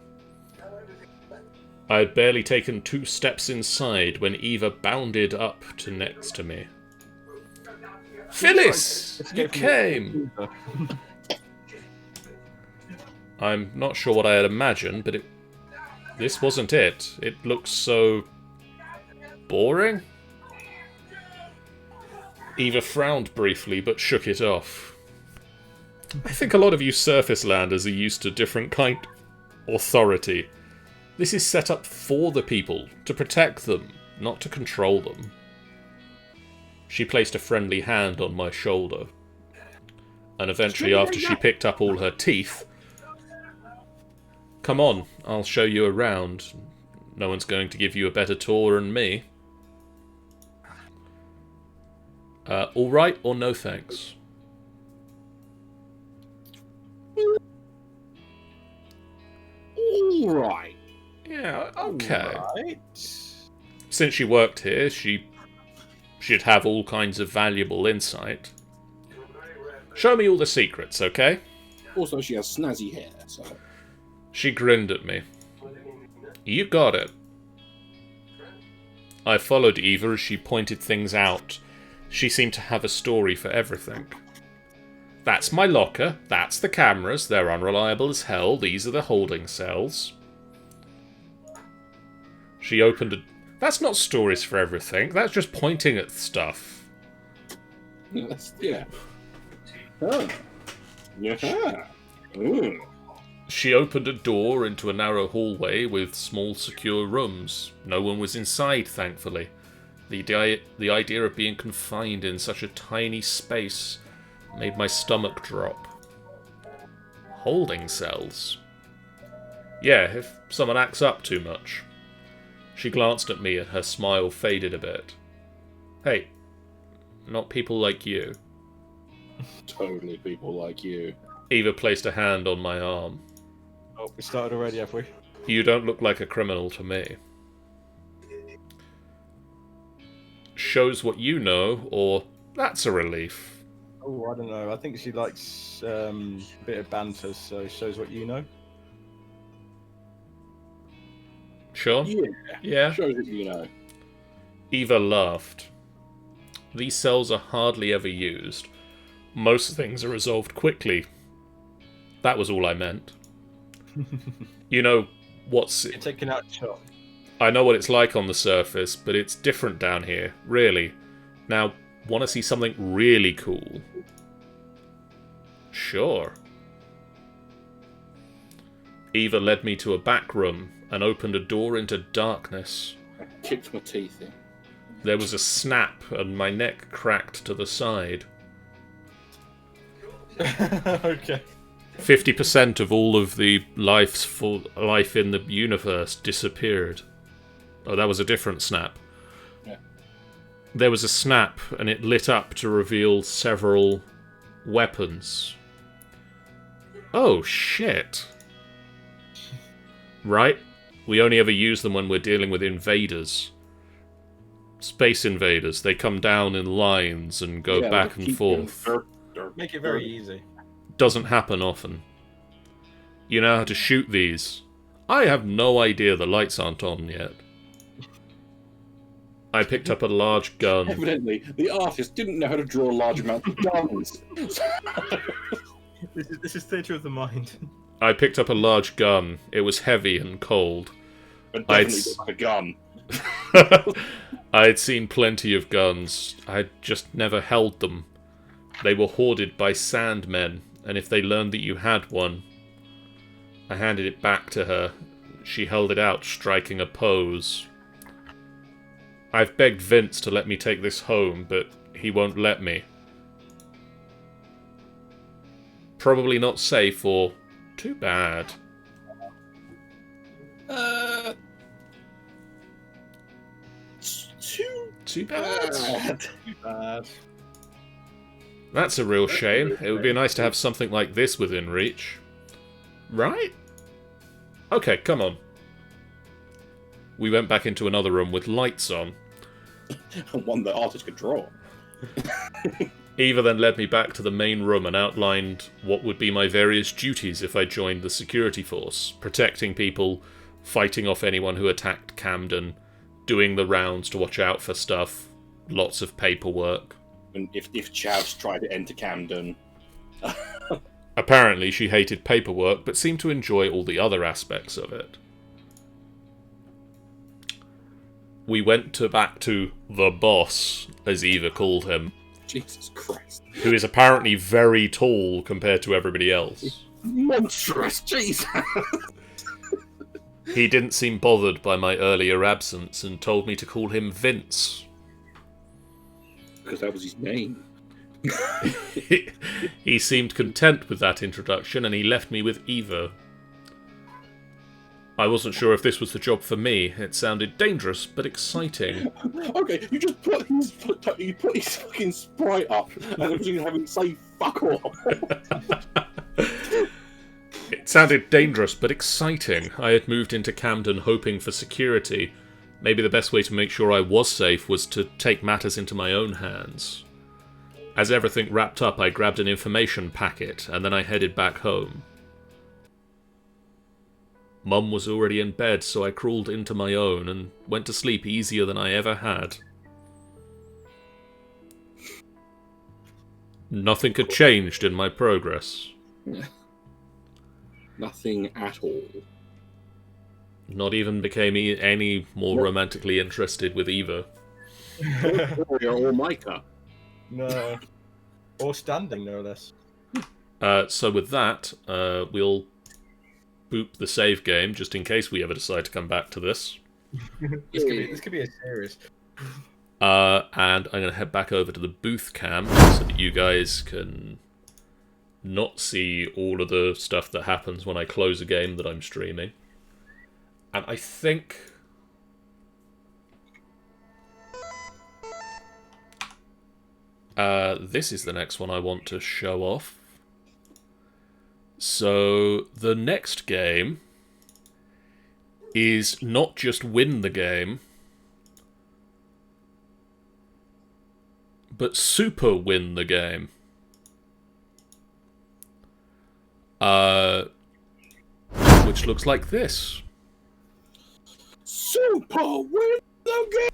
I had barely taken 2 steps inside when Eva bounded up to next to me. Phyllis! You came! I'm not sure what I had imagined, but this wasn't it. It looked so boring. Eva frowned briefly, but shook it off. I think a lot of you surface landers are used to different kind of authority. This is set up for the people, to protect them, not to control them. She placed a friendly hand on my shoulder. And eventually, after she picked up all her teeth, "Come on, I'll show you around. No one's going to give you a better tour than me." All right or no thanks? All right. Yeah, okay. Right. Since she worked here, she'd have all kinds of valuable insight. Show me all the secrets, okay? Also, she has snazzy hair, so... She grinned at me. You got it. I followed Eva as she pointed things out. She seemed to have a story for everything. That's my locker. That's the cameras. They're unreliable as hell. These are the holding cells. She opened a... That's not stories for everything. That's just pointing at stuff. Yeah. Oh. Yeah. Ooh. She opened a door into a narrow hallway with small, secure rooms. No one was inside, thankfully. The idea of being confined in such a tiny space made my stomach drop. Holding cells. Yeah, if someone acts up too much. She glanced at me and her smile faded a bit. Hey, not people like you. Totally people like you. Eva placed a hand on my arm. Oh, we started already, have we? You don't look like a criminal to me. Shows what you know, or that's a relief. Oh, I don't know. I think she likes a bit of banter, so shows what you know. Sure? Yeah. Yeah? Shows what you know. Eva laughed. These cells are hardly ever used. Most things are resolved quickly. That was all I meant. You know, what's... You're taking out shot. I know what it's like on the surface, but it's different down here, really. Now, want to see something really cool? Sure. Eva led me to a back room and opened a door into darkness. I kicked my teeth in. There was a snap and my neck cracked to the side. Okay. 50% of all of the life in the universe disappeared. Oh, that was a different snap. Yeah. There was a snap, and it lit up to reveal several weapons. Oh, shit. Right. We only ever use them when we're dealing with invaders. Space invaders. They come down in lines and go back and forth. Make it very easy. Doesn't happen often. You know how to shoot these. I have no idea the lights aren't on yet. I picked up a large gun. Evidently, the artist didn't know how to draw large amounts of guns. This is theatre of the mind. I picked up a large gun. It was heavy and cold. But definitely looked like a gun. I had seen plenty of guns. I had just never held them. They were hoarded by Sandmen, and if they learned that you had one... I handed it back to her. She held it out, striking a pose. I've begged Vince to let me take this home, but he won't let me. Probably not safe, or too bad. Too bad. Too bad. That's a real shame. It would be nice to have something like this within reach. Right? Okay, come on. We went back into another room with lights on. One that artists could draw. Eva then led me back to the main room and outlined what would be my various duties if I joined the security force. Protecting people, fighting off anyone who attacked Camden, doing the rounds to watch out for stuff, lots of paperwork. And if Chavs tried to enter Camden... Apparently she hated paperwork, but seemed to enjoy all the other aspects of it. We went back to the boss, as Eva called him. Jesus Christ. Who is apparently very tall compared to everybody else. Monstrous, Jesus! He didn't seem bothered by my earlier absence and told me to call him Vince. Because that was his name. He seemed content with that introduction and he left me with Eva. I wasn't sure if this was the job for me. It sounded dangerous, but exciting. Okay, you just put his fucking sprite up and then have him say fuck off. It sounded dangerous, but exciting. I had moved into Camden hoping for security. Maybe the best way to make sure I was safe was to take matters into my own hands. As everything wrapped up, I grabbed an information packet, and then I headed back home. Mum was already in bed, so I crawled into my own and went to sleep easier than I ever had. Nothing had changed in my progress. Nothing at all. Not even became any more romantically interested with Eva. Or Micah. No. Or standing, no less. So with that, we'll boop the save game, just in case we ever decide to come back to this. This could be a series. And I'm going to head back over to the booth cam, so that you guys can not see all of the stuff that happens when I close a game that I'm streaming. And I think... this is the next one I want to show off. So, the next game is not just win the game, but super win the game. Which looks like this. Super win the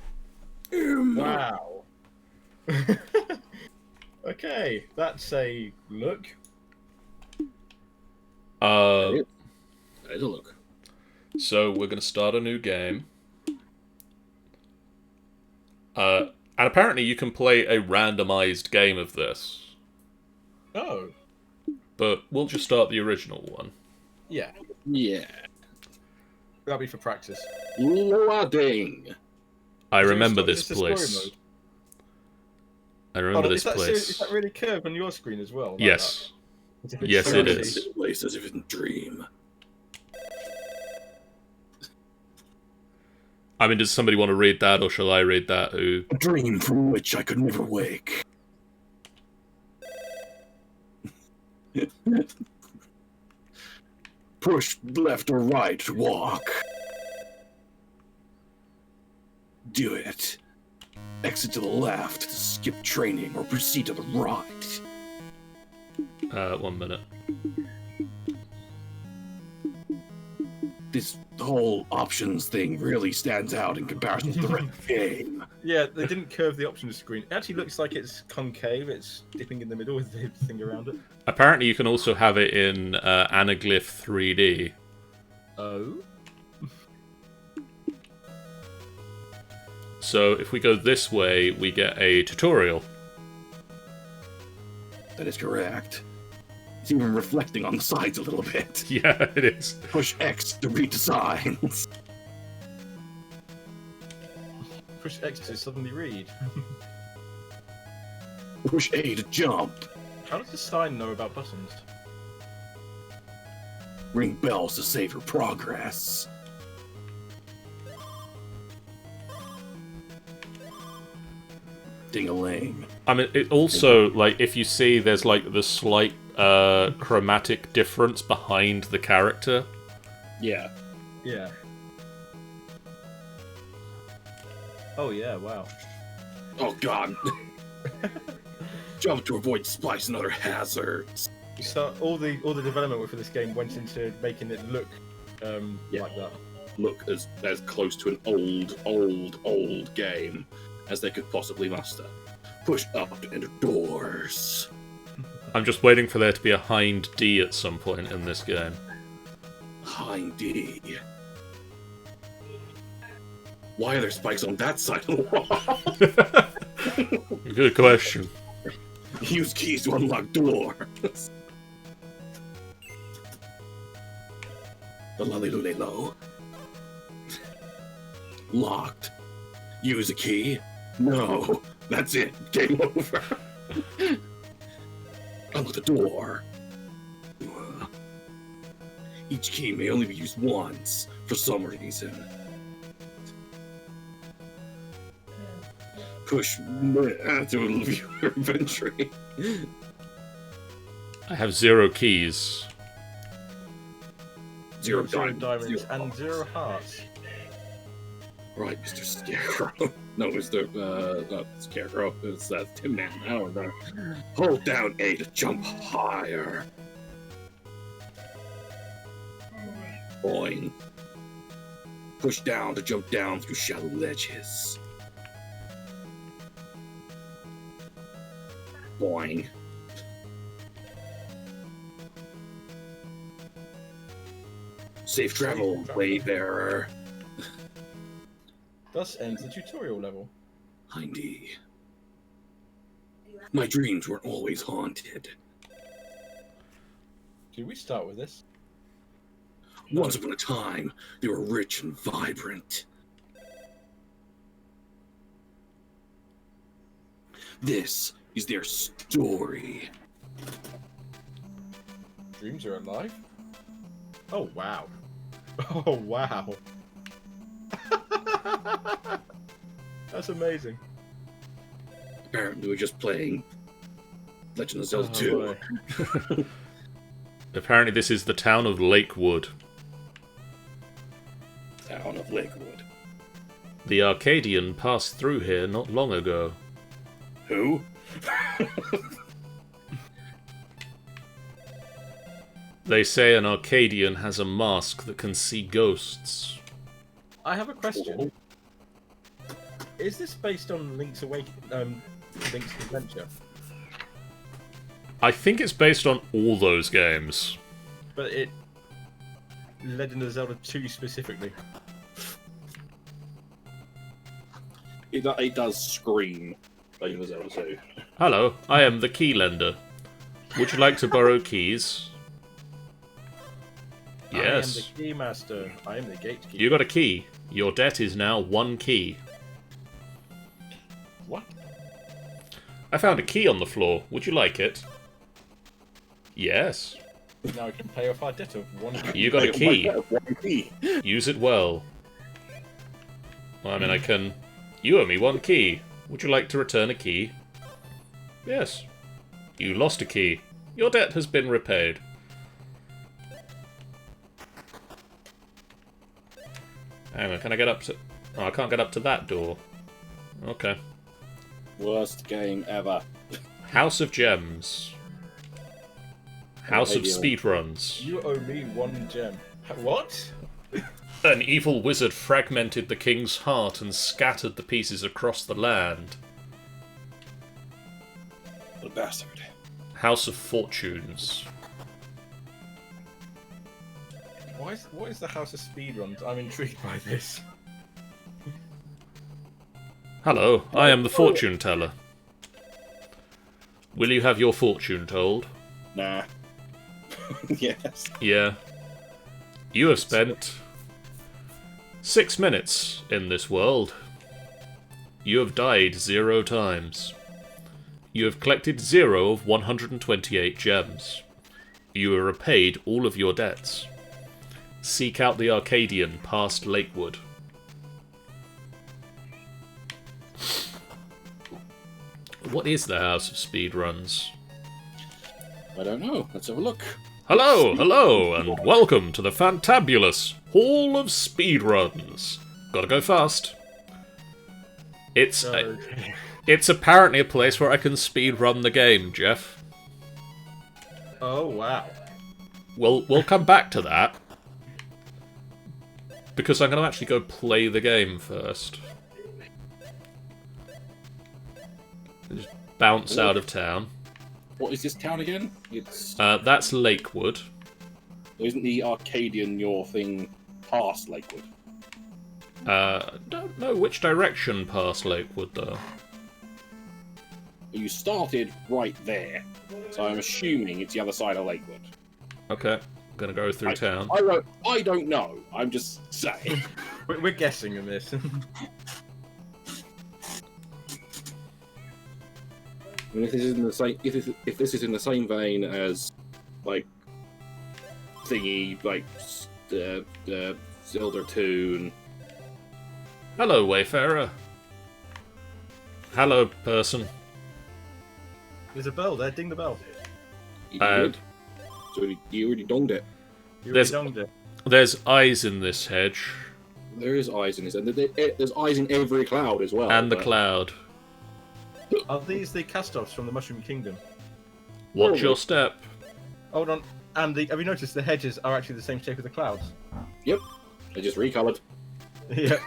game! Wow. Okay, that's a look. There's a look. So we're going to start a new game. And apparently you can play a randomized game of this. Oh. But we'll just start the original one. Yeah. Yeah. That'll be for practice. Loading. I Is remember there a this story place. mode? I remember this is place. that really curved on your screen as well? Like Yes. that? Yes, it is. This place as if it's a dream. I mean, does somebody want to read that, or shall I read that? Who? A dream from which I could never wake. Push left or right to walk. Do it. Exit to the left to skip training or proceed to the right. 1 minute. This whole options thing really stands out in comparison to the rest of the game. Yeah, they didn't curve the options screen. It actually looks like it's concave. It's dipping in the middle with the thing around it. Apparently, you can also have it in Anaglyph 3D. Oh. So if we go this way, we get a tutorial. That is correct. It's even reflecting on the sides a little bit. Yeah, it is. Push X to read the signs. Push X to suddenly read. Push A to jump. How does the sign know about buttons? Ring bells to save your progress. Ding-a-ling. I mean, it also, like, if you see there's, like, the slight chromatic difference behind the character. Yeah. Yeah. Oh yeah, wow. Oh god. Jump to avoid splice and other hazards. So all the development for this game went into making it look Yeah. like that. Look as close to an old game as they could possibly muster. Push up to enter doors. I'm just waiting for there to be a hind D at some point in this game. Hind D. Why are there spikes on that side of the wall? Good question. Use keys to unlock doors. The Lalilulelo. Locked. Use a key. No. That's it. Game over. Unlock the door. Each key may only be used once, for some reason. Push to view your inventory. I have 0 keys. Zero Zero diamonds. and 0 hearts. Right, Mr. Scarecrow. No, Mr. Not Scarecrow. It's Tin Man. I don't know. Hold down A to jump higher. Boing. Push down to jump down through shallow ledges. Boing. Safe travel, wayfarer. Thus ends the tutorial level. Hindy. My dreams weren't always haunted. Did we start with this? Once upon a time, they were rich and vibrant. This is their story. Dreams are alive? Oh wow. Oh wow. That's amazing. Apparently, we're just playing Legend of Zelda Oh, 2. boy. Apparently this is the town of Lakewood. Town of Lakewood. The Arcadian passed through here not long ago. Who? They say an Arcadian has a mask that can see ghosts. I have a question. Is this based on Link's Link's Adventure? I think it's based on all those games. But it Legend of Zelda 2 specifically. It does scream Legend of Zelda 2. Hello, I am the key lender. Would you like to borrow keys? Yes. I am the key master. I am the gatekeeper. You got a key. Your debt is now 1 key. What? I found a key on the floor. Would you like it? Yes. Now I can pay off our debt of 1 key. You got a key. One key. Use it well. Well, I mean, I can... You owe me 1 key. Would you like to return a key? Yes. You lost a key. Your debt has been repaid. Hang on, can I get up to... Oh, I can't get up to that door. Okay. Worst game ever. House of Gems. House of Speedruns. You owe me 1 gem. What? An evil wizard fragmented the king's heart and scattered the pieces across the land. What a bastard. House of Fortunes. What is the House of Speedruns? I'm intrigued by this. Hello, I am the fortune teller. Will you have your fortune told? Nah. Yes. Yeah. You have spent 6 minutes in this world. You have died 0 times. You have collected 0 of 128 gems. You have repaid all of your debts. Seek out the Arcadian past Lakewood. What is the House of Speedruns? I don't know. Let's have a look. Hello, and welcome to the fantabulous Hall of Speedruns. Gotta go fast. It's apparently a place where I can speedrun the game, Jeff. Oh wow. We'll come back to that. Because I'm going to actually go play the game first. Just bounce out of town. What is this town again? It's That's Lakewood. isn't the Arcadian your thing past Lakewood? Don't know which direction past Lakewood, though. You started right there, so I'm assuming it's the other side of Lakewood. Okay, gonna go through town. I don't know. I'm just saying. We're guessing in this. And if this is in the same, if this is in the same vein as like thingy, like Zelda 2 and Hello, Wayfarer. Hello, person. There's a bell there. Ding the bell. you did. So you already donged it. You There's- already donged it. There's eyes in this hedge. There is eyes in this, and there's eyes in every cloud as well. And the but- cloud. Are these the cast-offs from the Mushroom Kingdom? Watch your step. Hold on. And have you noticed the hedges are actually the same shape as the clouds? Yep, they just recoloured. Yeah.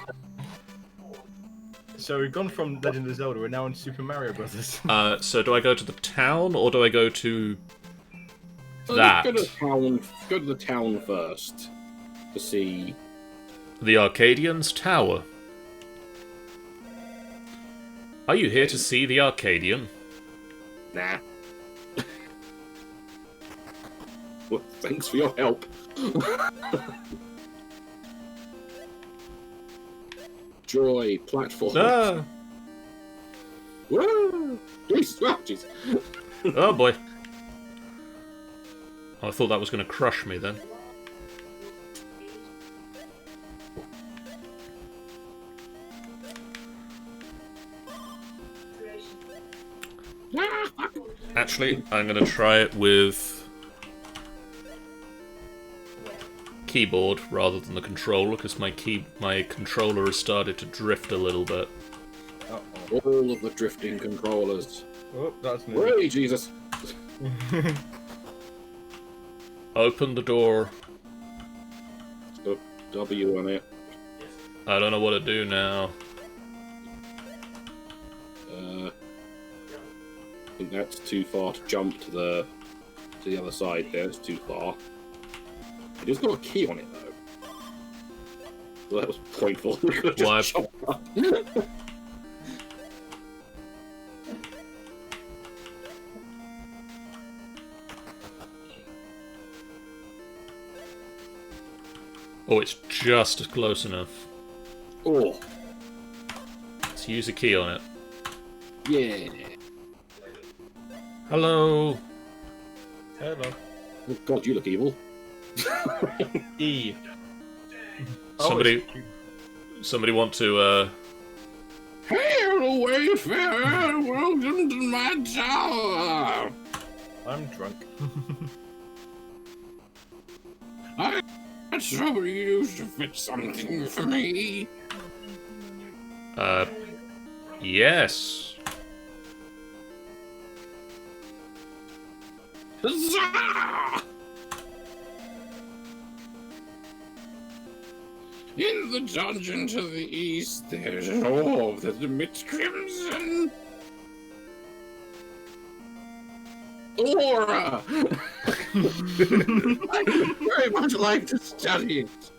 So we've gone from Legend of Zelda. We're now in Super Mario Brothers. So do I go to the town, or do I go to So that? Go to the town first to see. The Arcadian's Tower? Are you here to see the Arcadian? Nah. Well, thanks for your help. Joy platform. Ah! Woo! Jeez. Oh boy. Oh, I thought that was going to crush me then. Actually, I'm going to try it with keyboard rather than the controller, because my controller has started to drift a little bit. Uh-oh. All of the drifting controllers. Oh, that's me. Way, Jesus. Open the door. Got W on it. I don't know what to do now. I think that's too far to jump to the other side there. It's too far. It has got a key on it though. Well, that was pointful. We could have Why? just jumped up. Oh, it's just close enough. Oh, Let's use a key on it. yeah. Hello. Hello. Oh, God, you look evil. E. Somebody- Somebody want to, Hail, Wayfarer! Welcome to my tower! I'm drunk. Somebody used to fit something for me. Yes. Huzzah! In the dungeon to the east, there's an orb that emits crimson aura. I would very much like to study it.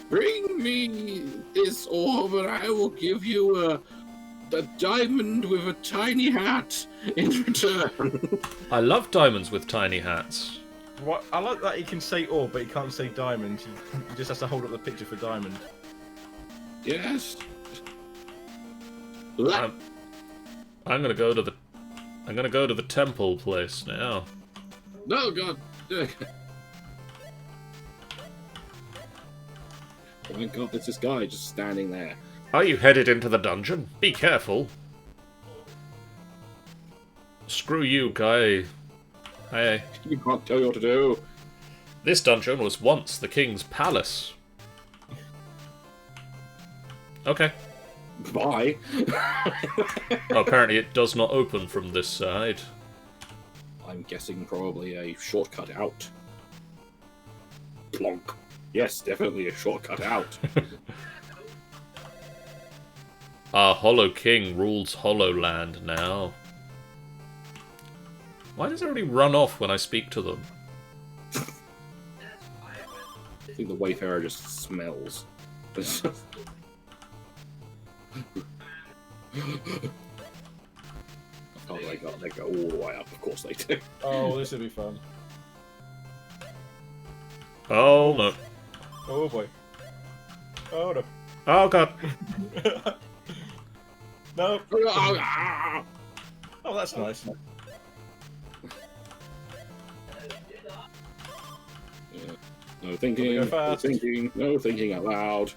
Bring me this orb, and I will give you a diamond with a tiny hat in return. I love diamonds with tiny hats. What? I like that he can say orb, but he can't say diamond. He just has to hold up the picture for diamond. Yes. I'm gonna go to the temple place now. No, God. Oh my God, there's this guy just standing there. Are you headed into the dungeon? Be careful. Screw you, guy. Hey. You can't tell me what to do. This dungeon was once the king's palace. Okay. Bye. Oh, apparently it does not open from this side. I'm guessing probably a shortcut out. Plonk. Yes, definitely a shortcut out. Our Hollow King rules Hollow Land now. Why does everybody run off when I speak to them? I think the Wayfarer just smells. Oh, they go all the way up. Of course they do. Oh, this will be fun. Oh no. Oh boy. Oh no. Oh god. No. Oh, Oh, that's nice. no thinking. Go No fast. thinking. No thinking out loud.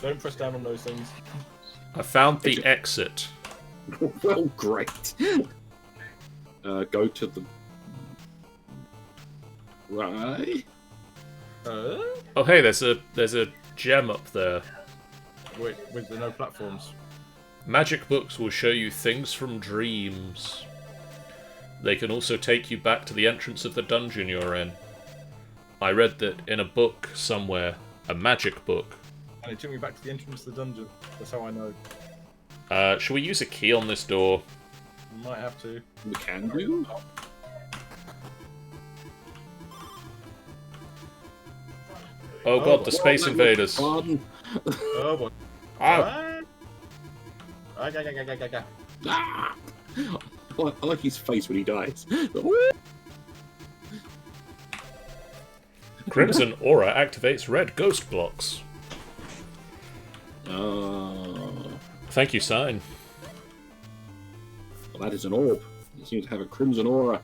Don't press down on those things. I found the exit. Well, great. Go to the right. Oh hey, there's a gem up there. With the no platforms. Magic books will show you things from dreams. They can also take you back to the entrance of the dungeon you're in. I read that in a book somewhere, a magic book. And it took me back to the entrance to the dungeon. That's how I know. Shall we use a key on this door? Might have to. We can do. Oh god, the Space Invaders. Fun. Oh boy. Ah, Ah! I like his face when he dies. Crimson Aura activates red ghost blocks. Thank you, Sign. Well, that is an orb. It seems to have a crimson aura.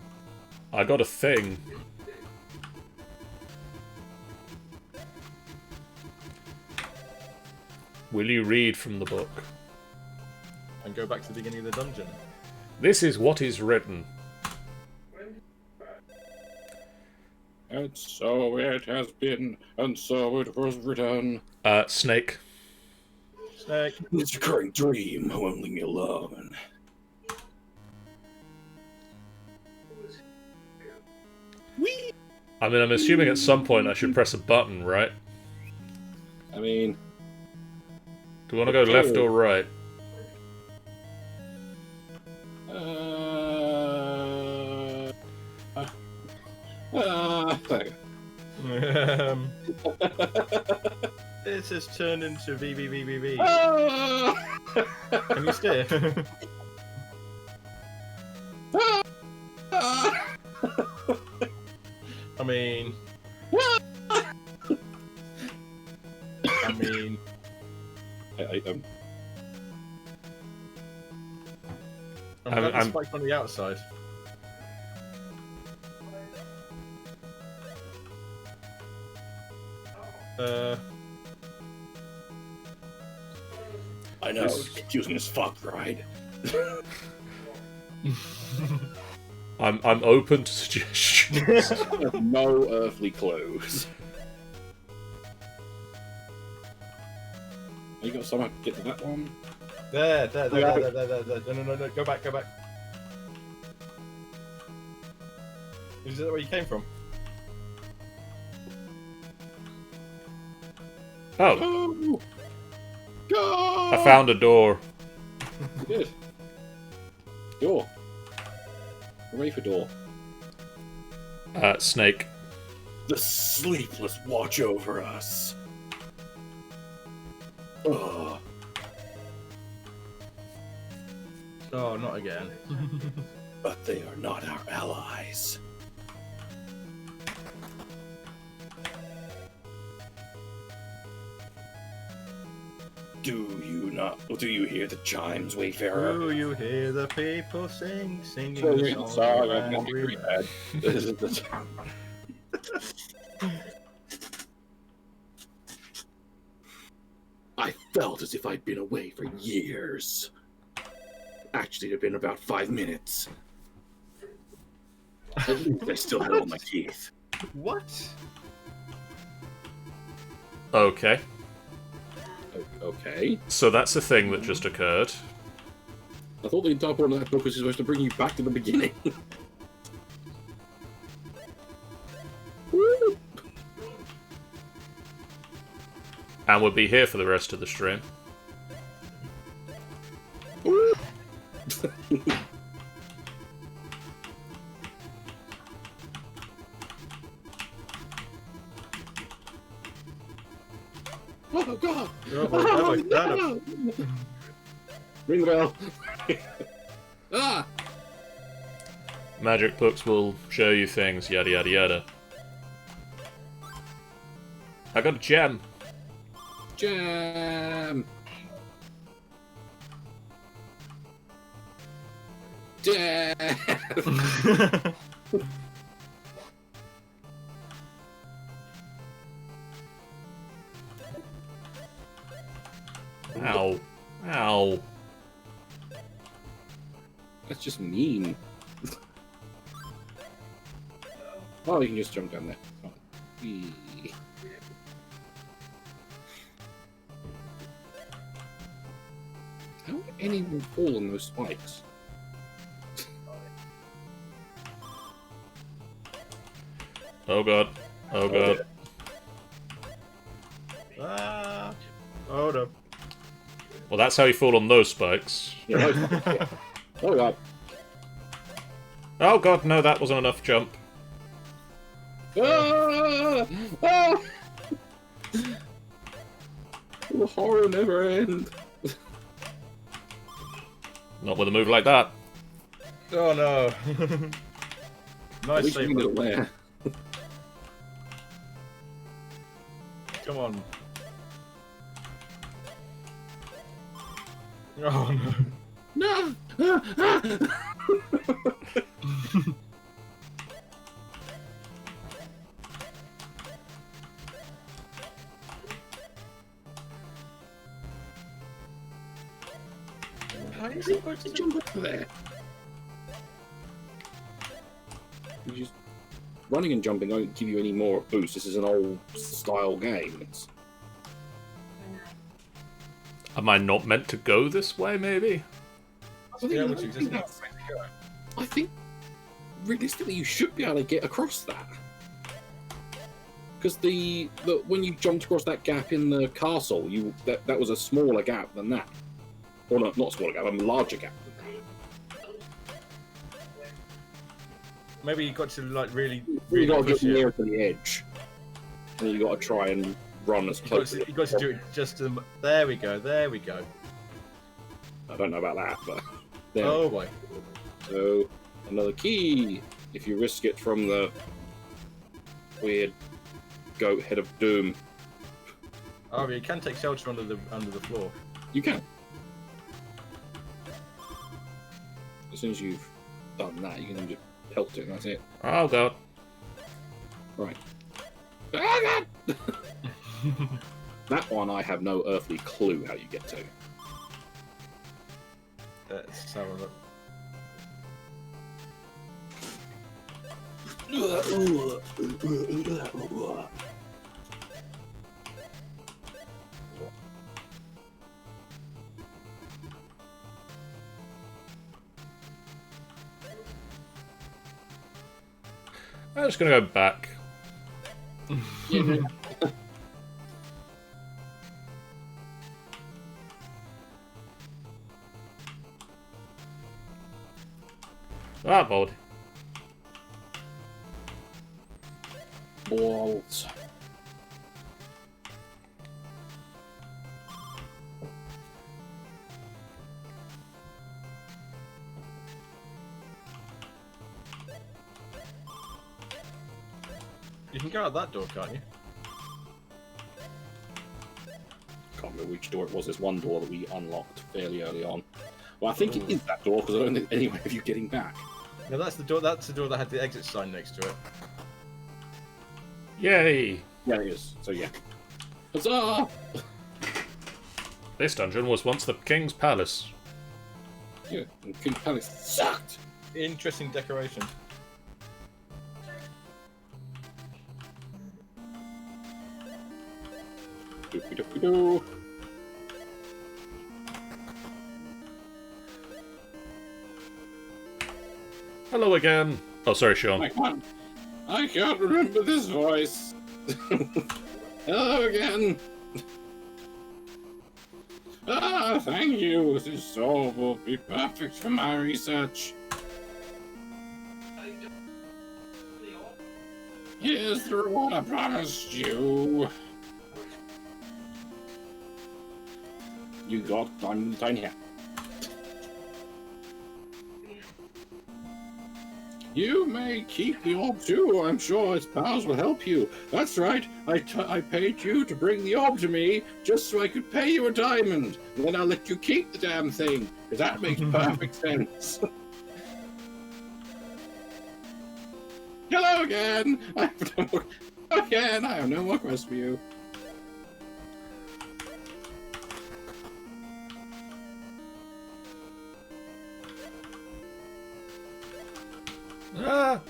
I got a thing. Will you read from the book? And go back to the beginning of the dungeon. This is what is written. And so it has been, and so it was written. Snake. Snake. It's a recurring dream, only me alone. Whee! I mean, I'm assuming at some point I should press a button, right? I mean, Do you want to go left or right? This has turned into VVVVV. Can you steer? I mean... I'm glad it's spiked on the outside. I know, it's confusing as fuck, right? I'm open to suggestions. No earthly clues. You got someone to get to that one? There. No. Go back. Is that where you came from? Oh, Go! I found a door. Good. Door. Hooray for door. Snake. The sleepless watch over us. Ugh. Oh, not again. But they are not our allies. Do you hear the chimes, Wayfarer? Do you hear the people singing Singing a song song? of Angry Man. This is the I felt as if I'd been away for years. Actually, it had been about 5 minutes. At least I still had all my teeth. What? Okay. Okay. So that's a thing that just occurred. I thought the entire point of that book was supposed to bring you back to the beginning. And we'll be here for the rest of the stream. Oh god! Oh, No! Ring the bell. Ah! Magic books will show you things, yada yada yada. I got a gem. Jam! Jam! Ow. Ow. That's just mean. Oh, you can just jump down there. Fine. Whee. How would anyone fall on those spikes? Oh god. Oh god. Ah. Oh no. Well, that's how you fall on those spikes. Yeah. Oh god. Oh god, no, that wasn't enough jump. Ah! Ah! The horror never ends. Not with a move like that. Oh no. At Nice least save. you know where. Come on. Oh no. No! Ah! How is it supposed to Jump up there. You just running and jumping don't give you any more boost. This is an old style game. It's Am I not meant to go this way, maybe? I think realistically you should be able to get across that. Because the when you jumped across that gap in the castle, that was a smaller gap than that. Or not smaller gap, a larger gap than that. Maybe you got to like really You got to push get it. near to the edge. And you got to try and run as close as You got to do it just to. There we go. There we go. I don't know about that, but there. Oh boy. So another key. If you risk it from the weird goat head of doom, Oh, you can take shelter under the floor. you can. As soon as you've done that, you can then just pelt it, and that's it. Oh god. Right. Ah, God! That one I have no earthly clue how you get to. Let's have a look. I'm just gonna go back. Yeah. Ah, bold. Balls. You can go out that door, can't you? Can't remember which door it was. There's one door that we unlocked fairly early on. Well, I think it is that door because I don't think any way of you getting back. No, that's the door. That's the door that had the exit sign next to it. Yay! Yeah, it is. So yeah. Huzzah! This dungeon was once the king's palace. Yeah, and King Palace sucked. Interesting decoration. Doopy-doopy-doo. Hello again. Oh, sorry, Sean. I can't remember this voice. Hello again. Ah, thank you. This all will be perfect for my research. Here's the reward I promised you. You got down here. You may keep the orb too. I'm sure its powers will help you. That's right. I paid you to bring the orb to me just so I could pay you a diamond. And then I'll let you keep the damn thing. Because that makes perfect sense. Hello again. I have no more quests for you. Ah!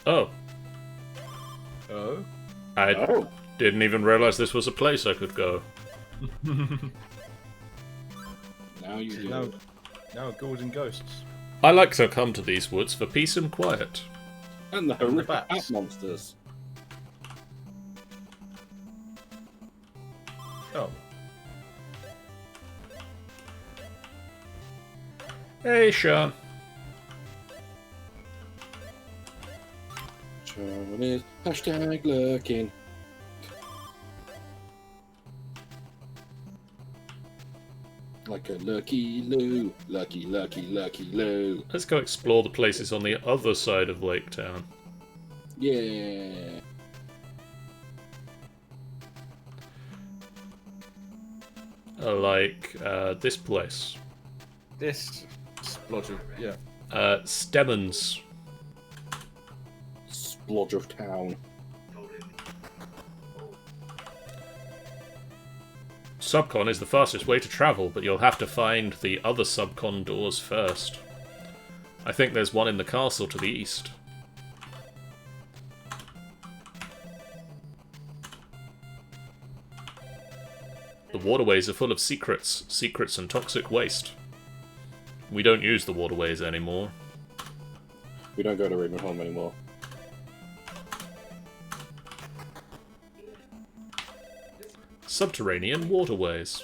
Oh. Oh. I Oh. didn't even realize this was a place I could go. Now you do. Now ghouls and ghosts. I like to come to these woods for peace and quiet. And the horrific bats. bat monsters. Oh. Hey, Sean. Sean is hashtag lurking. Like a lurky loo. Lurky, lurky, lurky loo. Let's go explore the places on the other side of Lake Town. Yeah. Like, this place. This splodge of yeah. Stemmons. Splodge of town. Subcon is the fastest way to travel, but you'll have to find the other subcon doors first. I think there's one in the castle to the east. The waterways are full of secrets and toxic waste. We don't use the waterways anymore. We don't go to Ravenholm anymore. Subterranean waterways.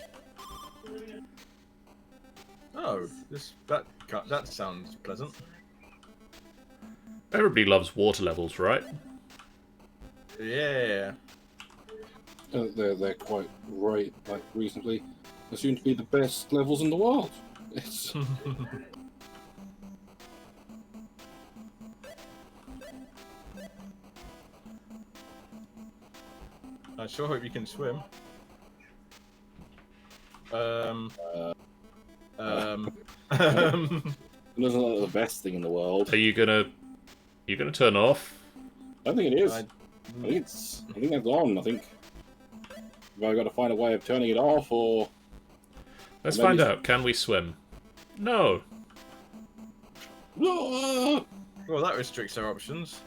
Oh, that sounds pleasant. Everybody loves water levels, right? Yeah. They're quite right, like reasonably. They seem to be the best levels in the world. It's I sure hope you can swim. it doesn't look like the best thing in the world. Are you gonna You gonna turn off? I don't think it is. I- I think that's on. I think I've got to find a way of turning it off, or Let's Maybe find it's- out. Can we swim? No. Ah! Well, that restricts our options.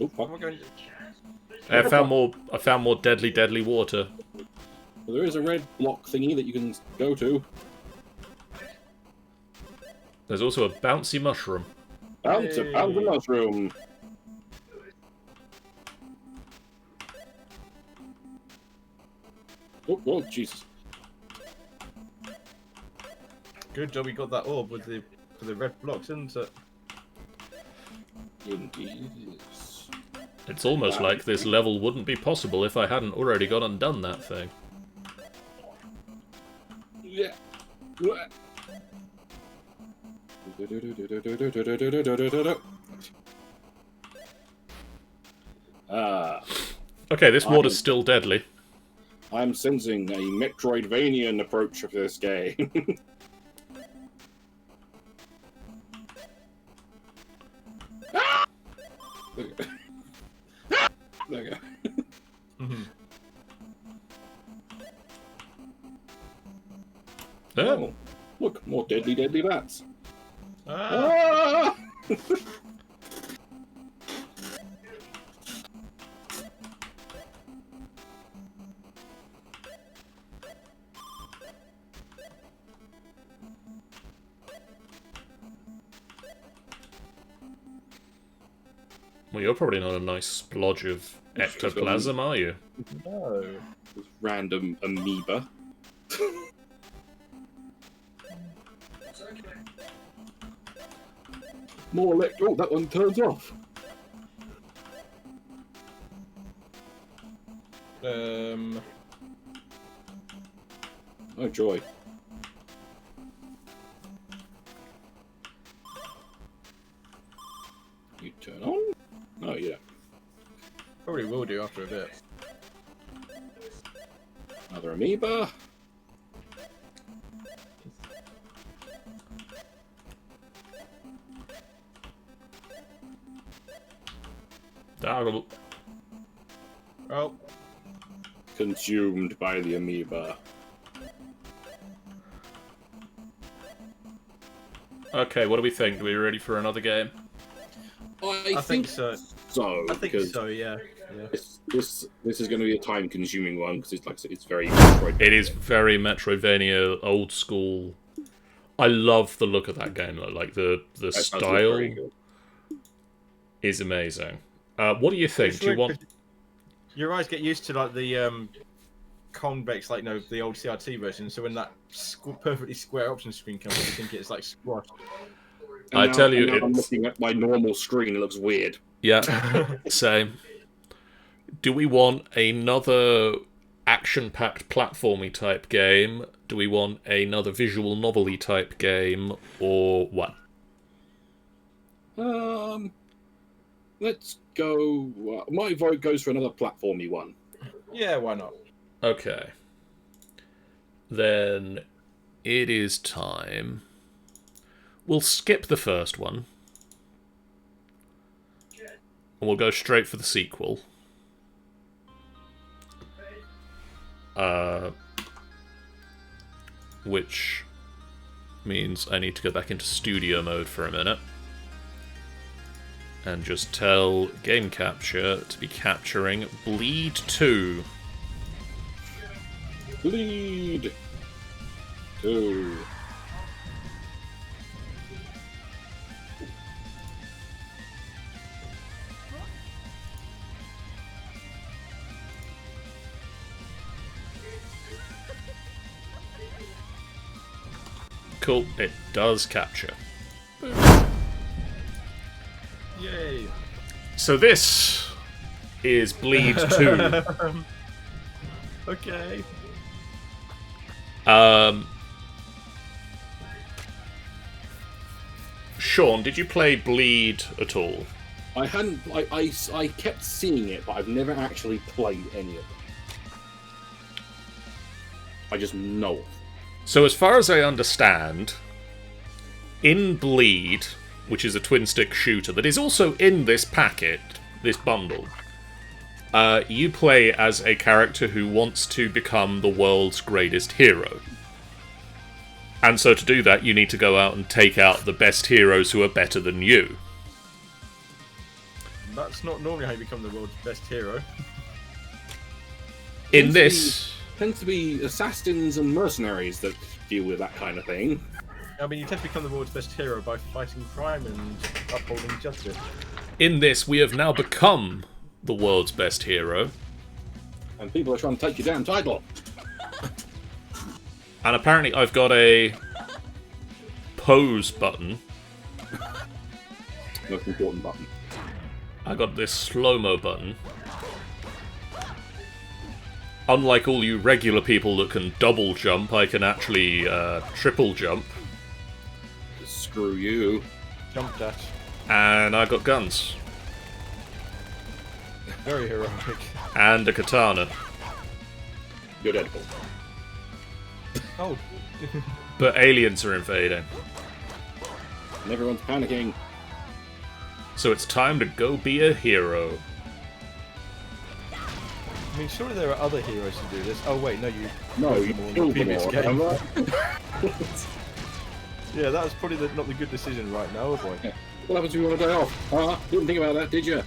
Oh, fuck. Am I going? I found more deadly water. Well, there is a red block thingy that you can go to. There's also a bouncy mushroom. Bounce Hey. the mushroom. Oh, Jesus. Good job we got that orb with the red blocks, isn't it? Indeed. It's almost like this level wouldn't be possible if I hadn't already gone and done that thing. Yeah. Ah, Okay, this water's still deadly. I'm sensing a Metroidvanian approach of this game. Ah! There you go. There you go. Yeah. Oh, look, more deadly bats. Ah! Ah! Well, you're probably not a nice splodge of ectoplasm, are you? No. This random amoeba. More electro. Oh, that one turns off. Oh joy. You turn on? Oh yeah. Probably will do after a bit. Another amoeba. Oh, Consumed by the amoeba. Okay, what do we think? Are we ready for another game? I think so. So. I think because so. Yeah. This is going to be a time-consuming one because it's like I said, it's very. It is very Metroidvania, old school. I love the look of that game, though. Like, the That does look style very good. is amazing. What do you think? It's Do you weird want... 'cause your eyes get used to like the convex, like the old CRT version. So when that perfectly square option screen comes, up, you think it's like squashed. And I now- tell you, and now I'm it's- looking at my normal screen. It looks weird. Yeah, same. Do we want another action-packed platformy type game? Do we want another visual novelty type game? Or what? Let's go. My vote goes for another platformy one. Yeah, why not? Okay. Then it is time. We'll skip the first one. And we'll go straight for the sequel. Which means I need to go back into studio mode for a minute. And just tell Game Capture to be capturing Bleed 2. Bleed 2. Cool, it does capture. Yay! So this is Bleed 2. Okay. Sean, did you play Bleed at all? I hadn't. I kept seeing it, but I've never actually played any of them. I just know it. So as far as I understand, in Bleed, which is a twin-stick shooter that is also in this packet, this bundle. You play as a character who wants to become the world's greatest hero. And so to do that, you need to go out and take out the best heroes who are better than you. That's not normally how you become the world's best hero. In this... Tends to be assassins and mercenaries that deal with that kind of thing. I mean, you tend to become the world's best hero by fighting crime and upholding justice. In this, we have now become the world's best hero. And people are trying to take your damn title. And apparently I've got a pose button. Most important button. I got this slow-mo button. Unlike all you regular people that can double jump, I can actually triple jump. Screw you. Jump dash. And I got guns. Very heroic. And a katana. Good edible. Oh. But aliens are invading. And everyone's panicking. So it's time to go be a hero. I mean, surely there are other heroes who do this. Oh wait, no, you. No, you them all in killed the them previous all. game. Right? Yeah, that was probably not the good decision right now, oh boy. What happens if you want to die off? Didn't think about that, did you?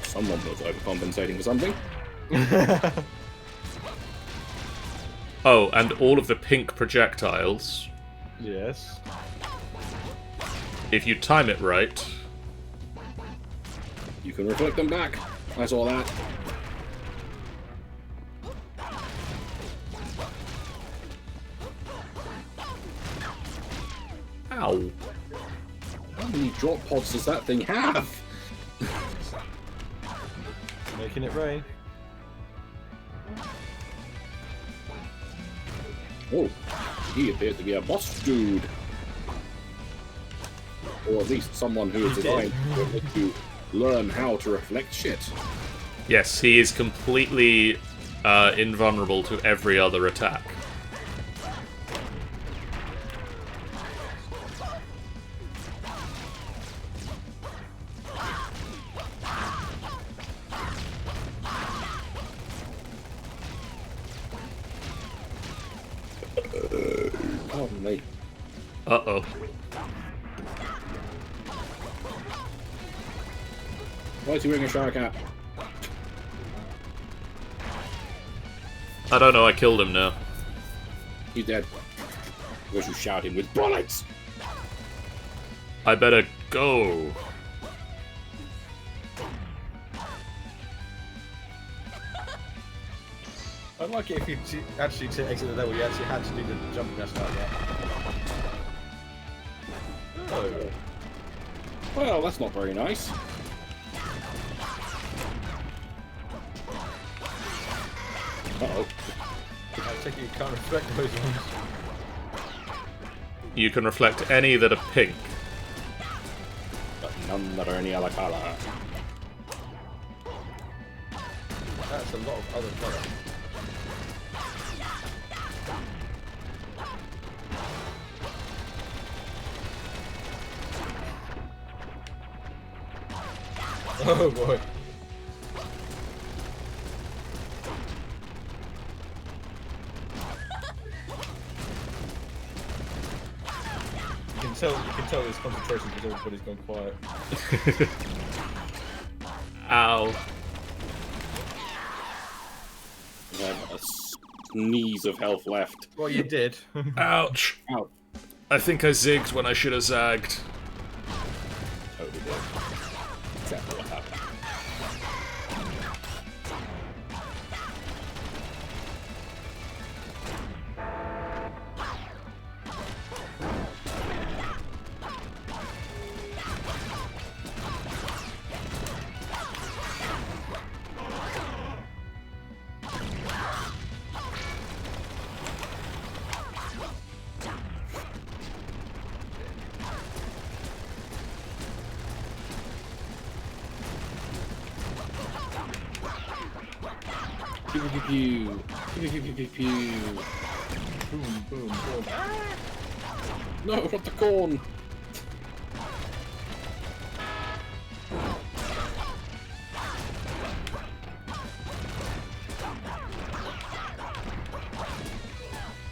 Someone was overcompensating for something. Oh, and all of the pink projectiles, Yes. if you time it right, You can reflect them back. I saw that. ow, How many drop pods does that thing have? Making it rain. Oh, he appears to be a boss dude. Or at least someone who is designed to learn how to reflect shit. yes, he is completely invulnerable to every other attack. Pardon me. Uh-oh. Why is he wearing a shower cap? I don't know, I killed him now. He's dead. Because you shot him with bullets! I better go. I'd like it if you actually to exit the level, you actually had to do the jump dash like that. Oh. Well, that's not very nice. Uh-oh. I take it you can't reflect those ones. You can reflect any that are pink. But none that are any other colour. That's a lot of other colour. Oh boy. You can tell his concentration because everybody's gone quiet. Ow. I have a sneeze of health left. Well, you did. Ouch. Ow. I think I zigged when I should have zagged. Totally did. Exactly what happened. Pew pew pew pew pew pew pew pew. Boom, boom, boom. No, not the corn.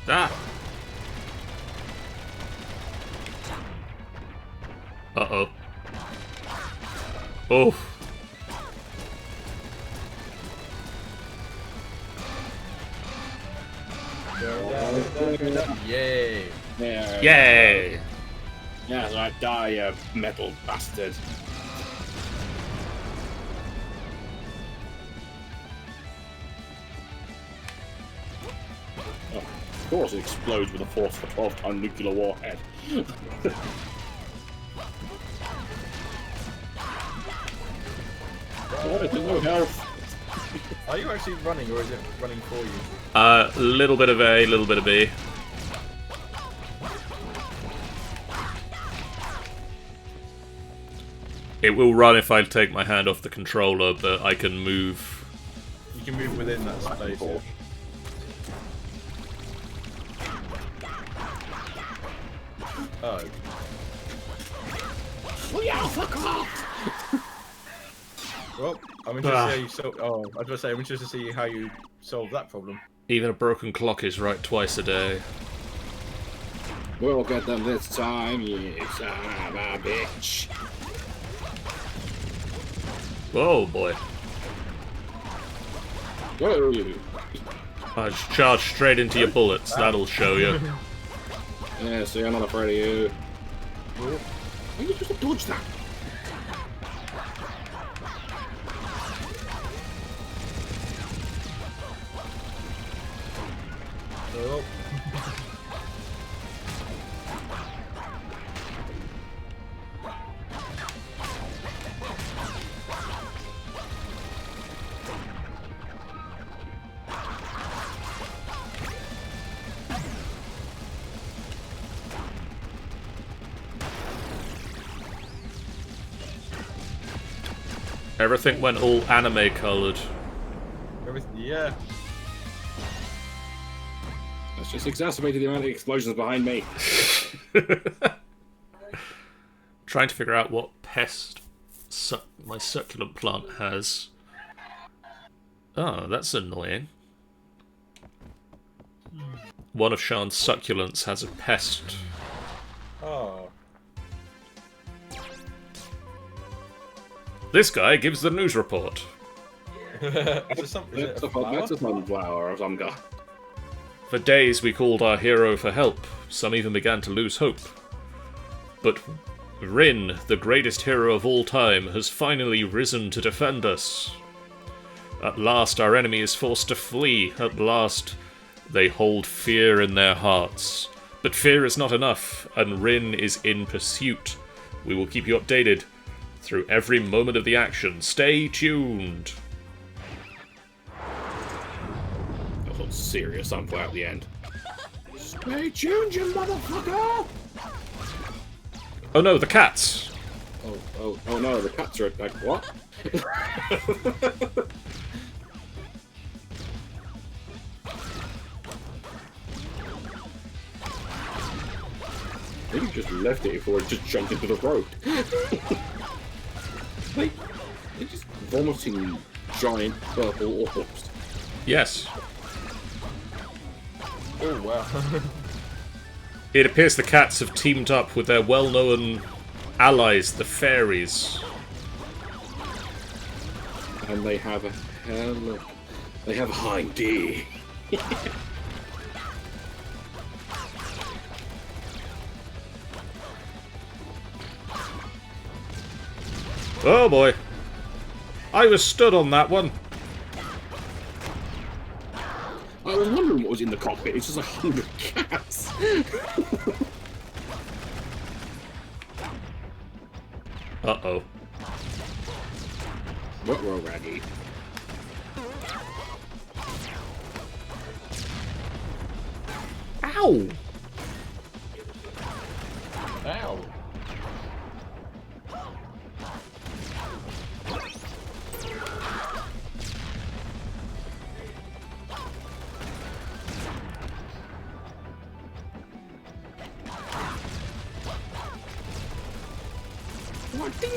Ah! Uh-oh. Oh. Yay! Yeah. Yay! Yeah, so I die, you metal bastard. Oh, of course it explodes with the force of a 12-ton nuclear warhead. What? It has no health. Are you actually running, or is it running for you? Little bit of A, little bit of B. It will run if I take my hand off the controller, but I can move. You can move within that space. Yeah. Oh. Oh yeah, fuck off! Well, I'm interested to see how you I was going to say, I'm interested to see how you solve that problem. Even a broken clock is right twice a day. We'll get them this time, you son of a bitch. Oh boy. Whoa! I just charge straight into your bullets, that'll show you. Yeah, see, I'm not afraid of you. Why are you supposed to dodge that? Oh. Everything went all anime coloured. Yeah. That's just exacerbated the amount of explosions behind me. Trying to figure out what pest my succulent plant has. Oh, that's annoying. One of Sean's succulents has a pest. Oh. This guy gives the news report. Is it That's a flower? a sunflower of some guy. For days we called our hero for help. Some even began to lose hope. But Rin, the greatest hero of all time, has finally risen to defend us. At last our enemy is forced to flee. At last they hold fear in their hearts. But fear is not enough, and Rin is in pursuit. We will keep you updated through every moment of the action. Stay tuned. That was serious sunflower at the end. Stay tuned, you motherfucker! Oh no, the cats! Oh no, the cats are like, what? Maybe you just left it before it just jumped into the road. They're just vomiting giant purple orbs. Yes. Oh, wow. It appears the cats have teamed up with their well-known allies, the fairies. And they have a hell of... They have high D. Oh boy. I was stood on that one. I was wondering what was in the cockpit. It's just 100 cats. Uh-oh. We're ready. Ow! Ow. What? Ding!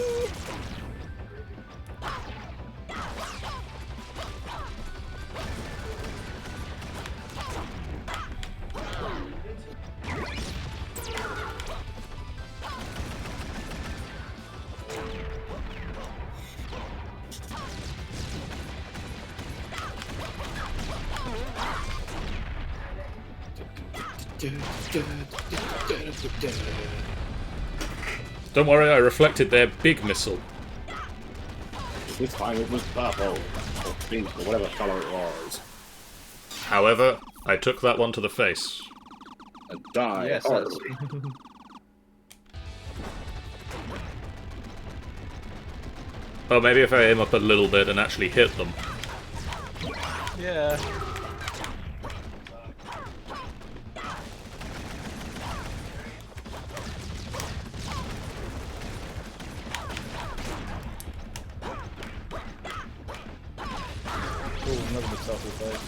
Don't worry, I reflected their big missile. This time it was purple, or pink, or whatever colour it was. However, I took that one to the face. And die. Yes, horribly. that's... Oh, maybe if I aim up a little bit and actually hit them. yeah. Oh, another missile face.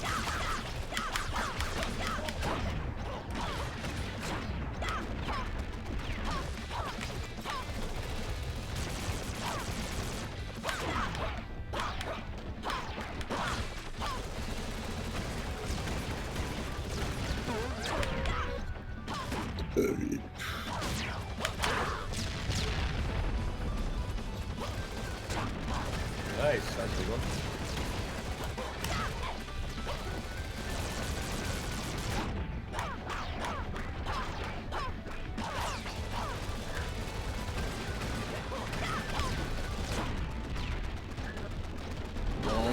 Nice, that's a good one.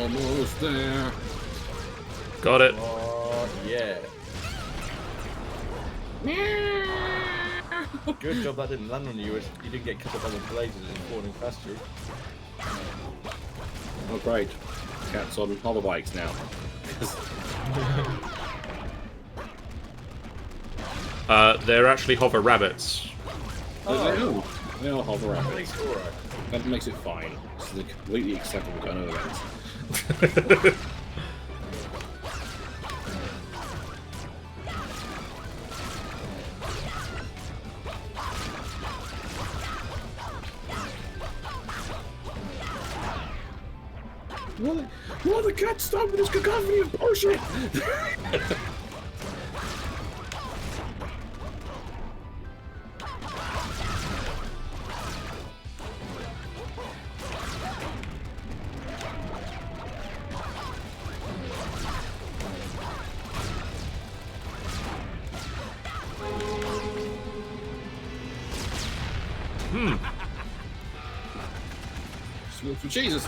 Almost there. Got it. Oh, yeah. Good job that didn't land on you. You didn't get cut up by the blazes and falling past you. Oh great. Cats on hoverbikes now. They're actually hover rabbits. Oh. They are hover rabbits. It's alright. That makes it fine. This is a completely acceptable kind of event. Will the cat stop with this cacophony of bullshit? Smoke for Jesus.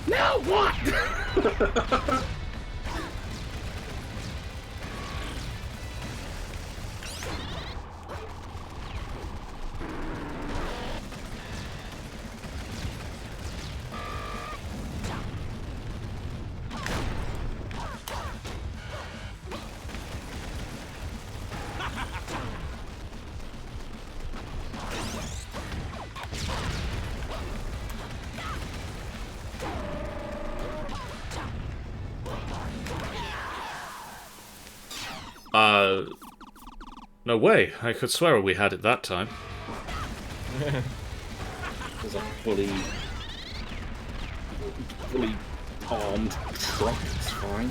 Now what? No way. I could swear we had it that time. There's a fully armed truck. It's fine.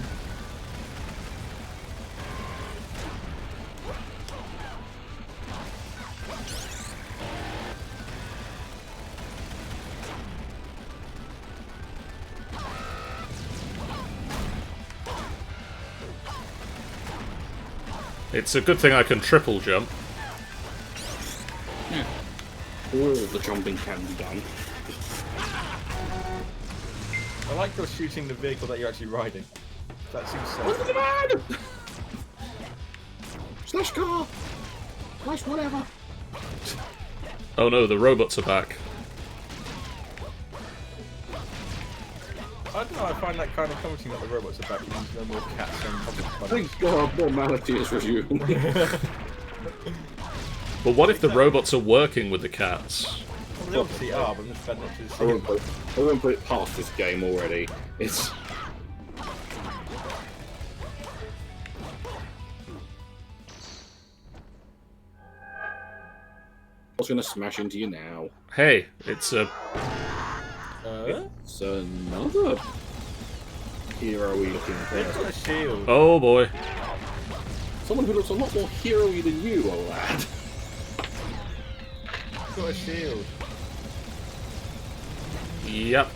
It's a good thing I can triple jump. Yeah. All the jumping can be done. I like you're shooting the vehicle that you're actually riding. That seems so. Look at the man! Slash car! Slash whatever. Oh no, the robots are back. I don't know, I find that kind of comforting that the robots are back. It means no more cats and public Thank God normality is resumed. But what if the robots are working with the cats? Well, they obviously are, but I'm just fed not to I see won't put it past this game already. It's... was gonna smash into you now. Hey, it's a... It's another hero-y looking They've person. got a shield. Oh boy. Someone who looks a lot more hero-y than you, old lad. They've got a shield. Yep.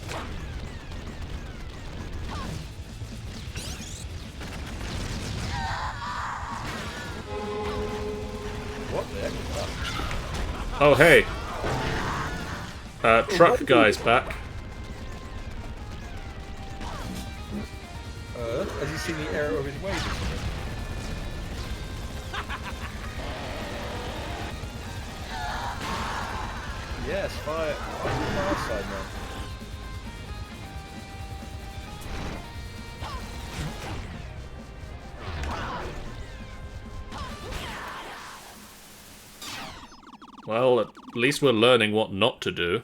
What the heck is that? Oh, hey. Truck guy's back. Has he seen the error of his ways or something? Yes, fire. I'm on our side now. Well, at least we're learning what not to do.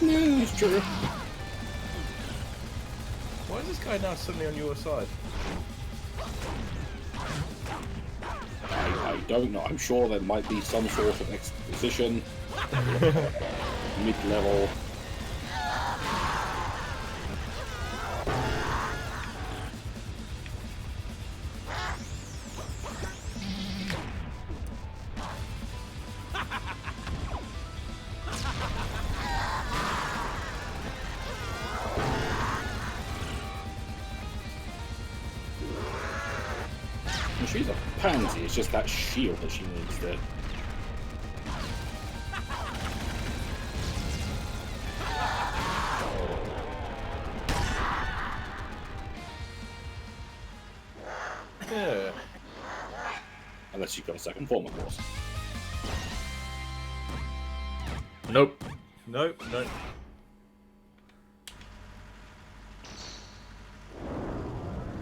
Yeah, that's true. Why is this guy now suddenly on your side? I don't know. I'm sure there might be some sort of exposition. Mid-level. And she's a pansy, it's just that shield that she needs there. Yeah. Unless you've got a second form, of course. Nope. Nope, nope.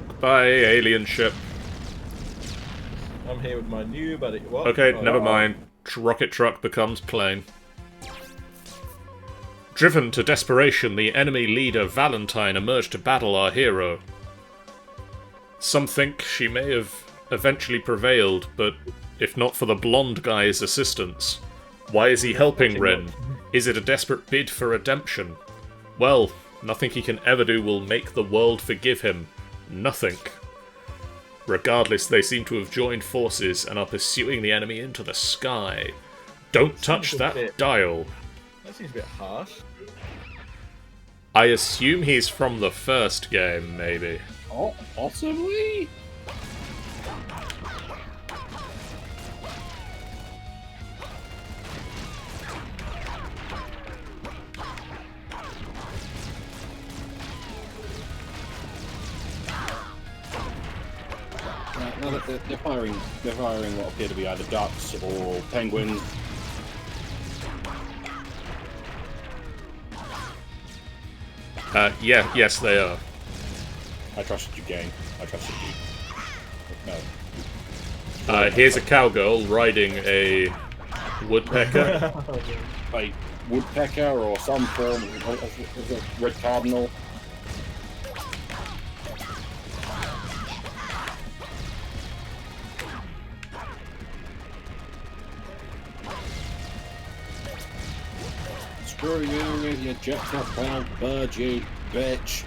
Goodbye, alien ship. I'm here with my new buddy. What? Okay, Oh, never mind. Rocket truck becomes plane. Driven to desperation, the enemy leader Valentine emerged to battle our hero. Some think she may have eventually prevailed, but if not for the blonde guy's assistance, why is he helping Ren? Is it a desperate bid for redemption? Well, nothing he can ever do will make the world forgive him. Nothing. Regardless, they seem to have joined forces and are pursuing the enemy into the sky. Don't touch that dial. That seems a bit harsh. I assume he's from the first game, maybe. Oh, possibly? Now that they're firing what appear to be either ducks or penguins. Yes, they are. I trusted you, gang. I trusted you. No. Here's a cowgirl riding a woodpecker. A woodpecker or some form of a red cardinal. Screw you with your jetpack bird, you bitch.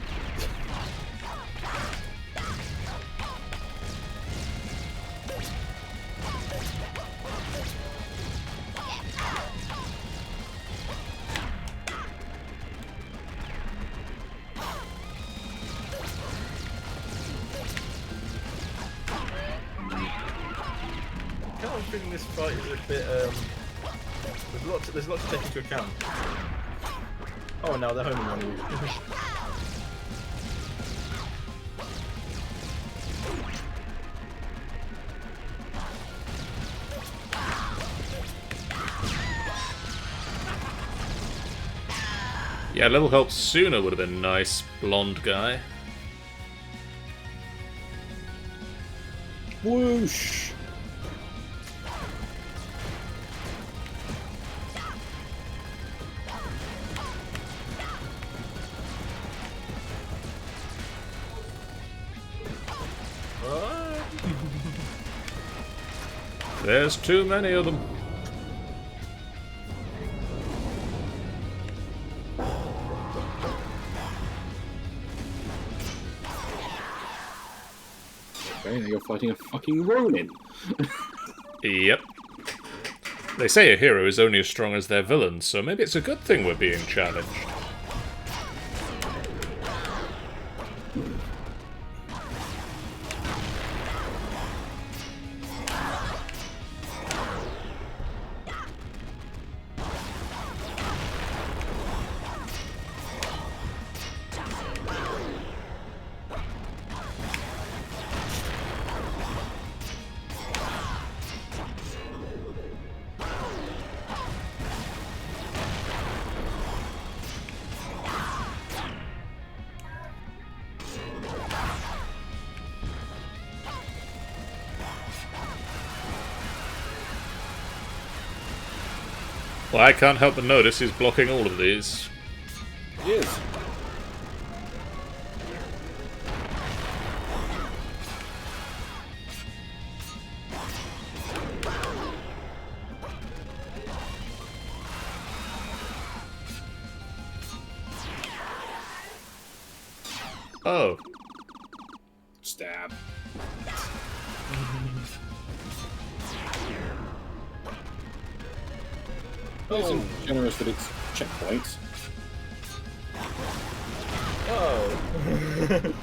I'm feeling this fight is a bit. There's lots to take into account. Oh, now they're homing on you. Yeah, a little help sooner would have been nice, blonde guy. Whoosh! There's too many of them. Okay, now you're fighting a fucking Ronin. Yep. They say a hero is only as strong as their villains, so maybe it's a good thing we're being challenged. Well, I can't help but notice he's blocking all of these. Yes. Oh. Stab. It's generous with its checkpoints. Oh.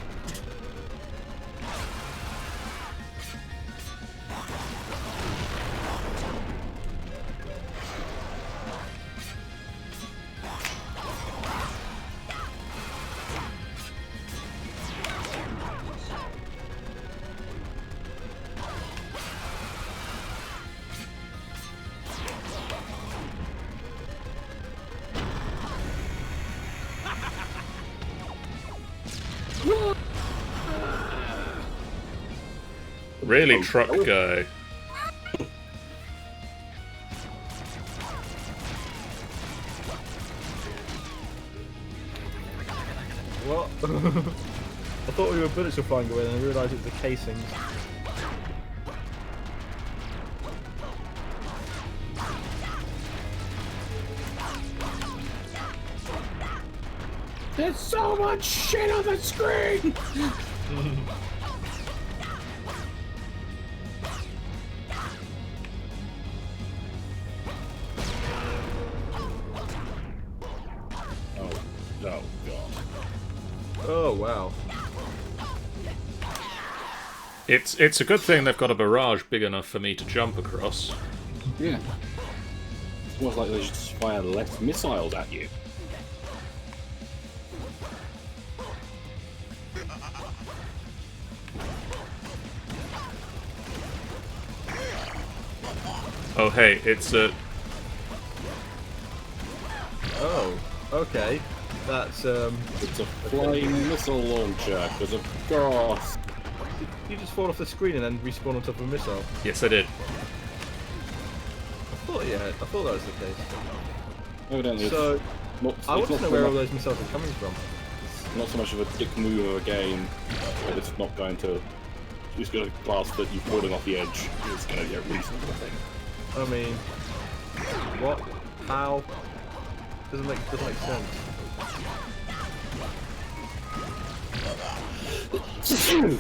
Really, truck guy. What? I thought we were bullets were flying away, and I realised it was the casings. There's so much shit on the screen! Oh, God. Oh, wow. It's a good thing they've got a barrage big enough for me to jump across. Yeah. It's almost like they just fire less missiles at you. Oh hey, it's a... Oh, okay. That's, It's a flying missile launcher, because of course. You just fall off the screen and then respawn on top of a missile. Yes, I did. I thought that was the case. Evidently, So, it's not, I want it's to not know so where all much, those missiles are coming from. not so much of a dick move of a game, but it's not going to... Just going to class that you falling off the edge is going to be a reasonable thing. I mean, what? How? Doesn't make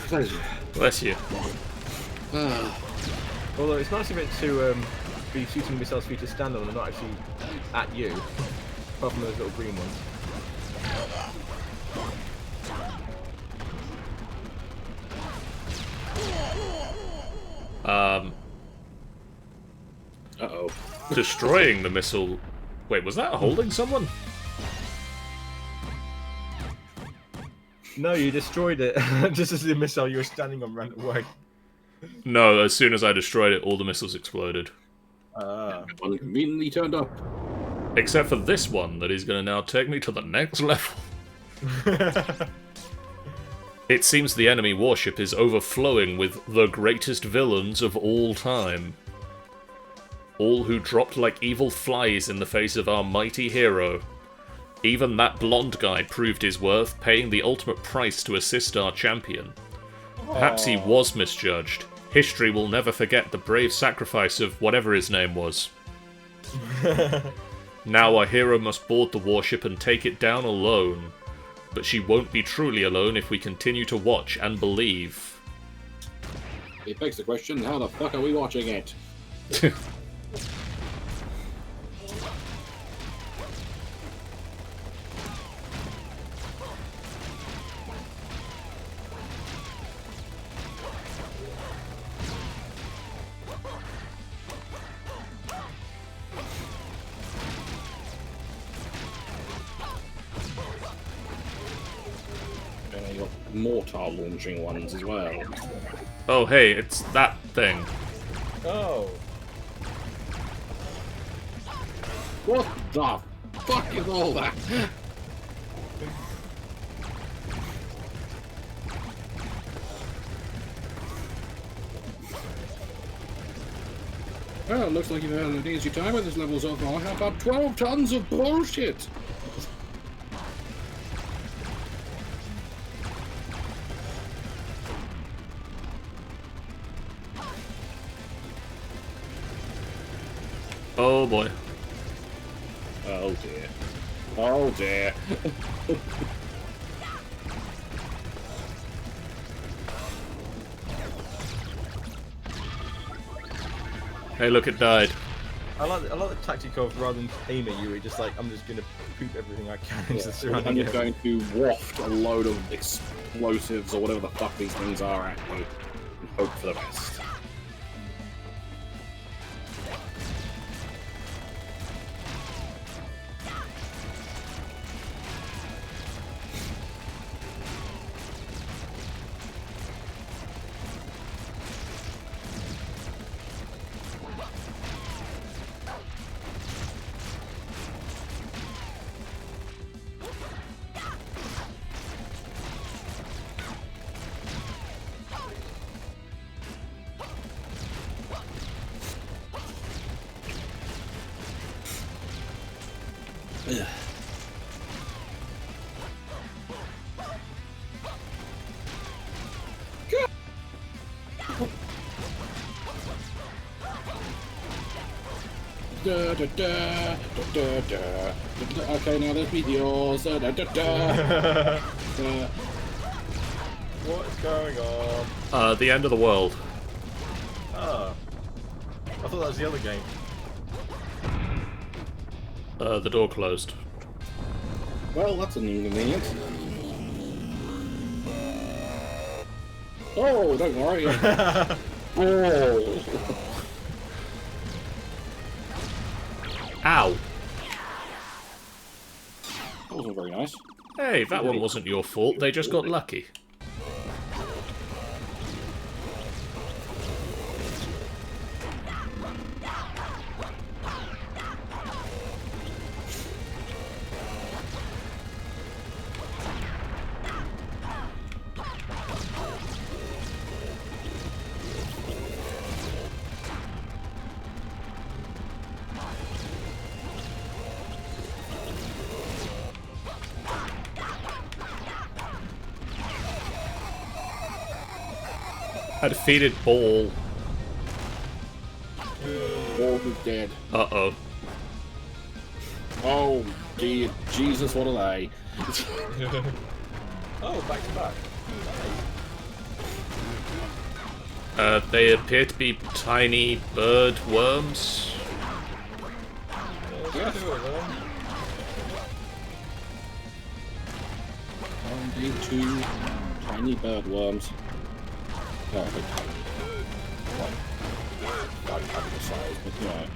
sense. Bless you. Although it's nice of it to be shooting missiles for you to stand on and not actually at you, apart from those little green ones. Uh-oh. Destroying the missile... Wait, was that holding someone? No, you destroyed it just as the missile you were standing on ran away. No, as soon as I destroyed it, all the missiles exploded. One conveniently turned up. Except for this one, that is going to now take me to the next level. It seems the enemy warship is overflowing with the greatest villains of all time. All who dropped like evil flies in the face of our mighty hero. Even that blonde guy proved his worth, paying the ultimate price to assist our champion. Perhaps he was misjudged. History will never forget the brave sacrifice of whatever his name was. Now our hero must board the warship and take it down alone. But she won't be truly alone if we continue to watch and believe. It begs the question, how the fuck are we watching it? And you got mortar launching ones as well. Oh hey, it's that thing. Oh. What the fuck is all that? Well, looks like you've had an easy time with this level so far. How about 12 tons of bullshit? Oh boy. Oh dear. Oh dear. Hey, look, it died. I like the tactic of rather than aim at you, it's just like I'm just gonna poop everything I can into the surrounding I'm just area. going to waft a load of explosives or whatever the fuck these things are at you and hope for the best. Da, da, da, da, da, da. Okay, now there's meteors. Da, da, da, da. What's going on? The end of the world. Oh. I thought that was the other game. The door closed. Well, that's an inconvenience. Oh, don't worry. Oh. Ow. That wasn't very nice. Hey, that one wasn't your fault, they just got lucky. I defeated Ball. Ball is dead. Uh-oh. Oh, dear Jesus, what are they? Oh, back to back. They appear to be tiny bird worms. There's two of them. Indeed, two tiny bird worms. No, I think tiny. Like, having the size, but yeah.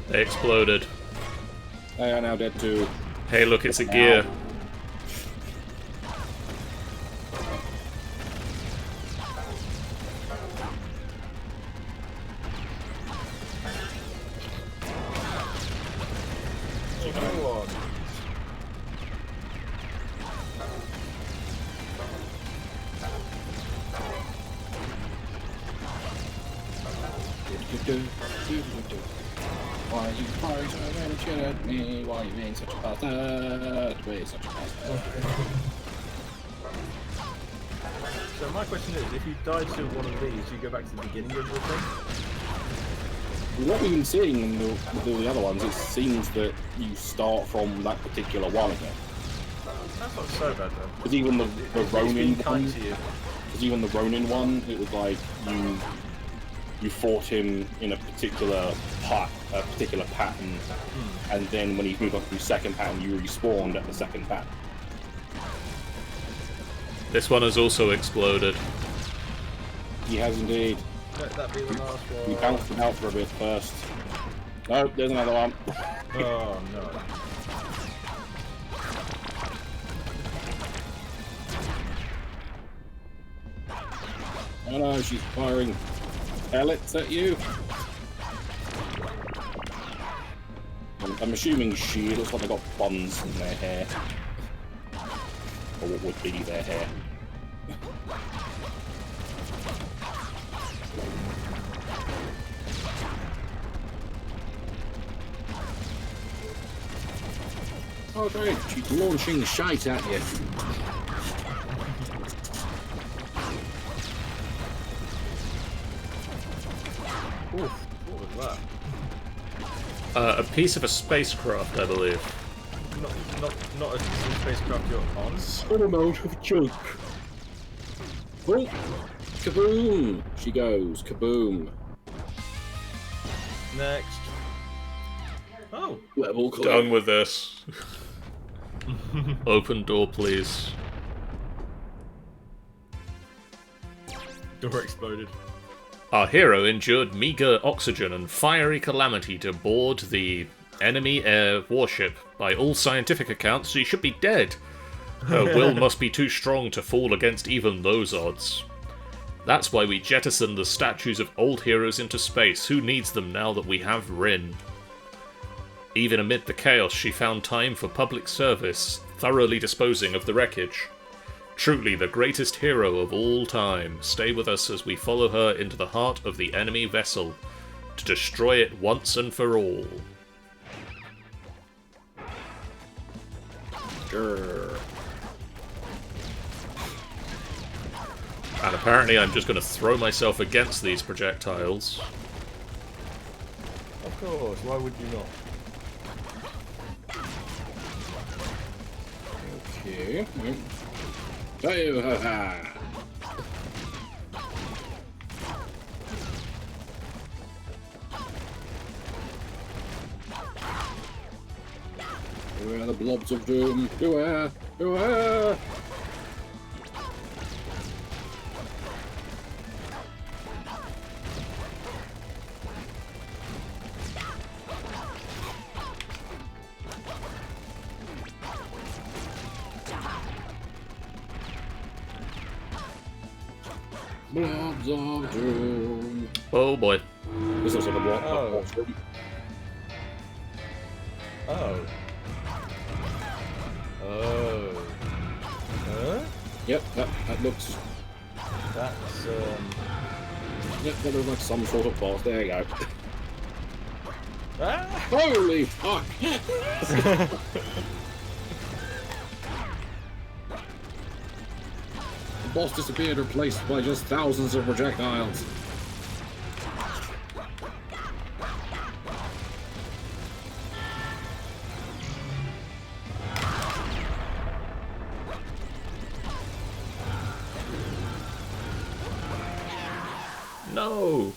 They exploded. They are now dead too. Hey, look, it's a gear. Why are you firing so many shit at me? Why are you being such a bastard? Why are you such a bastard? So my question is, if you die to one of these, do you go back to the beginning of the thing? What we've been seeing in with all the other ones, it seems that you start from that particular one again. That's not so bad though. Because even the Ronin one, to you. it was like you fought him in a particular pattern, and then when he moved on to the second pattern, you respawned at the second pattern. This one has also exploded. He has indeed. Let that be the last one. We bounced him out for a bit first. No, there's another one. Oh no. Oh no, she's firing pellets at you. I'm assuming she looks like they got buns in their hair. Or what would be their hair. Okay, she's launching shite at you. Oof, what was that? A piece of a spacecraft, I believe. Not a spacecraft you're on. Some amount of junk. Oh, kaboom! She goes, kaboom. Next. Oh. Level clear. Done with this. Open door, please. Door exploded. Our hero endured meager oxygen and fiery calamity to board the enemy air warship. By all scientific accounts, she should be dead. Her will must be too strong to fall against even those odds. That's why we jettison the statues of old heroes into space. Who needs them now that we have Rin? Even amid the chaos, she found time for public service, thoroughly disposing of the wreckage. Truly the greatest hero of all time. Stay with us as we follow her into the heart of the enemy vessel, to destroy it once and for all. Grr. And apparently I'm just going to throw myself against these projectiles. Of course, why would you not? Okay. Oh, ha, ha. Beware the blobs of doom. Beware! Beware! Blobs of doom. Oh boy. This looks like a block. Oh. Oh. Oh. Huh? Yep, that looks. That's Yep, that looks like some sort of boss. There you go. Ah! Holy fuck! The boss disappeared, replaced by just thousands of projectiles. No!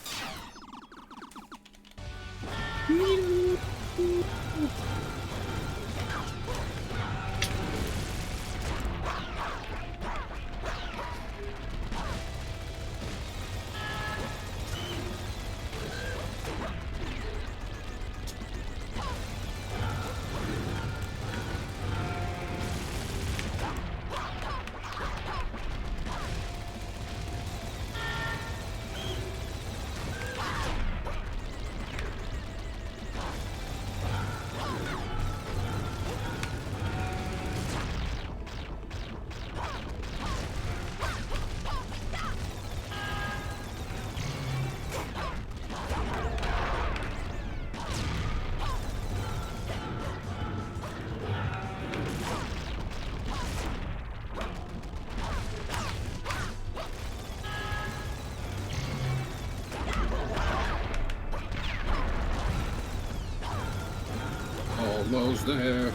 almost there.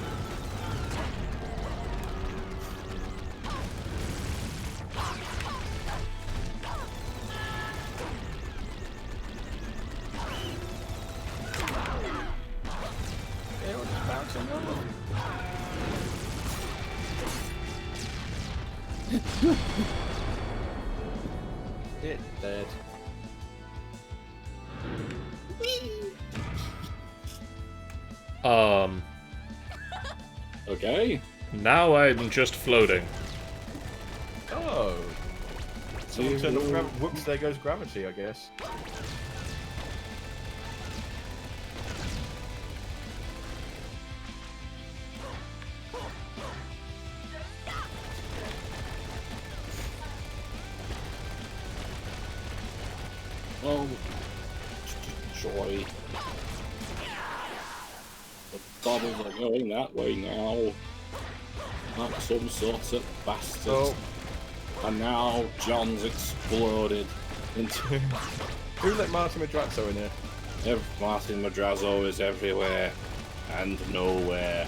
Everyone's bouncing off. It's dead. Okay. Now I'm just floating. Oh. Someone turned off gravity. Whoops, there goes gravity, I guess. Oh, joy. The bubbles are going that way now. Like some sort of bastard. Oh. And now John's exploded into... Who let Martin Madrazo in here? Martin Madrazo is everywhere and nowhere.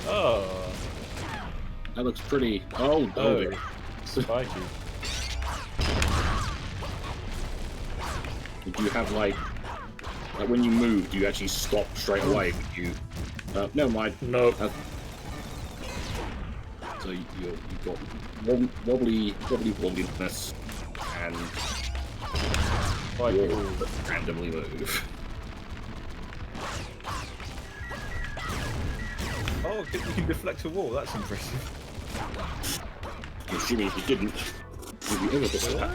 Oh. That looks pretty... Oh, no. Spiky. Do you have, like when you move, do you actually stop straight away? Would you... never mind. No. So you've got wobbliness, and you'll randomly move. Oh, you can deflect a wall. That's impressive. I'm assuming if you didn't, would you ever deflect that?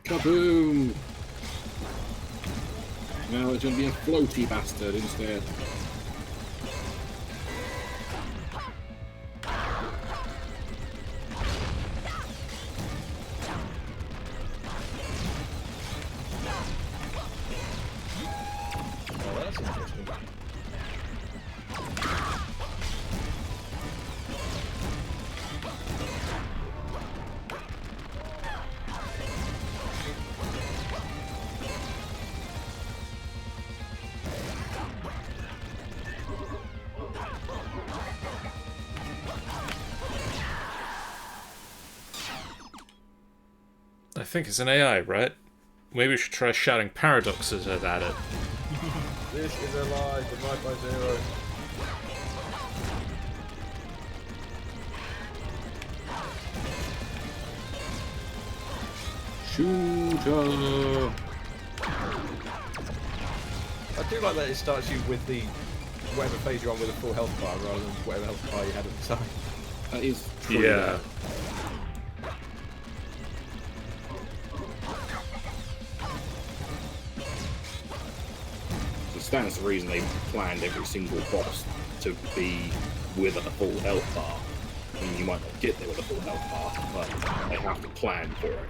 Kaboom! Now it's going to be a floaty bastard instead. Oh, that's interesting. I think it's an AI, right? Maybe we should try shouting paradoxes at it. This is a lie. Divide by 0. Shooter! I do like that it starts you with the whatever phase you're on with a full health bar rather than whatever health bar you had at the time. That is pretty Yeah. bad. So that's the reason they planned every single boss to be with a full health bar. I mean, you might not get there with a full health bar, but they have to plan for it.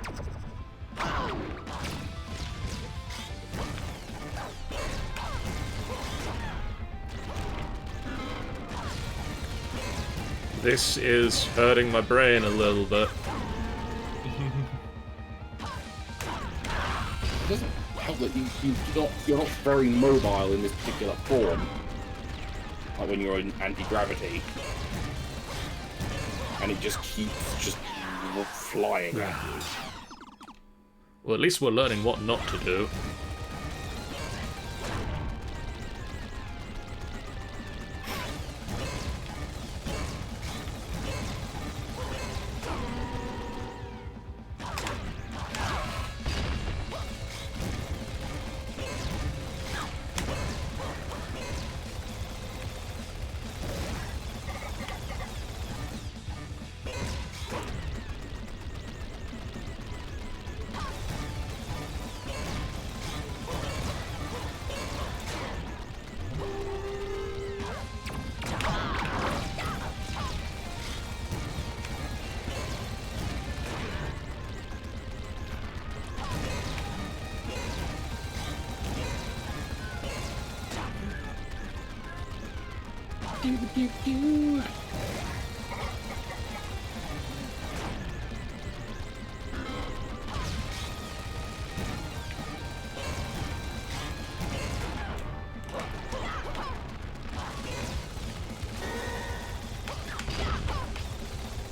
This is hurting my brain a little bit. It doesn't help that you're not very mobile in this particular form. Like when you're in anti-gravity. And it just keeps just flying at you. Well, at least we're learning what not to do.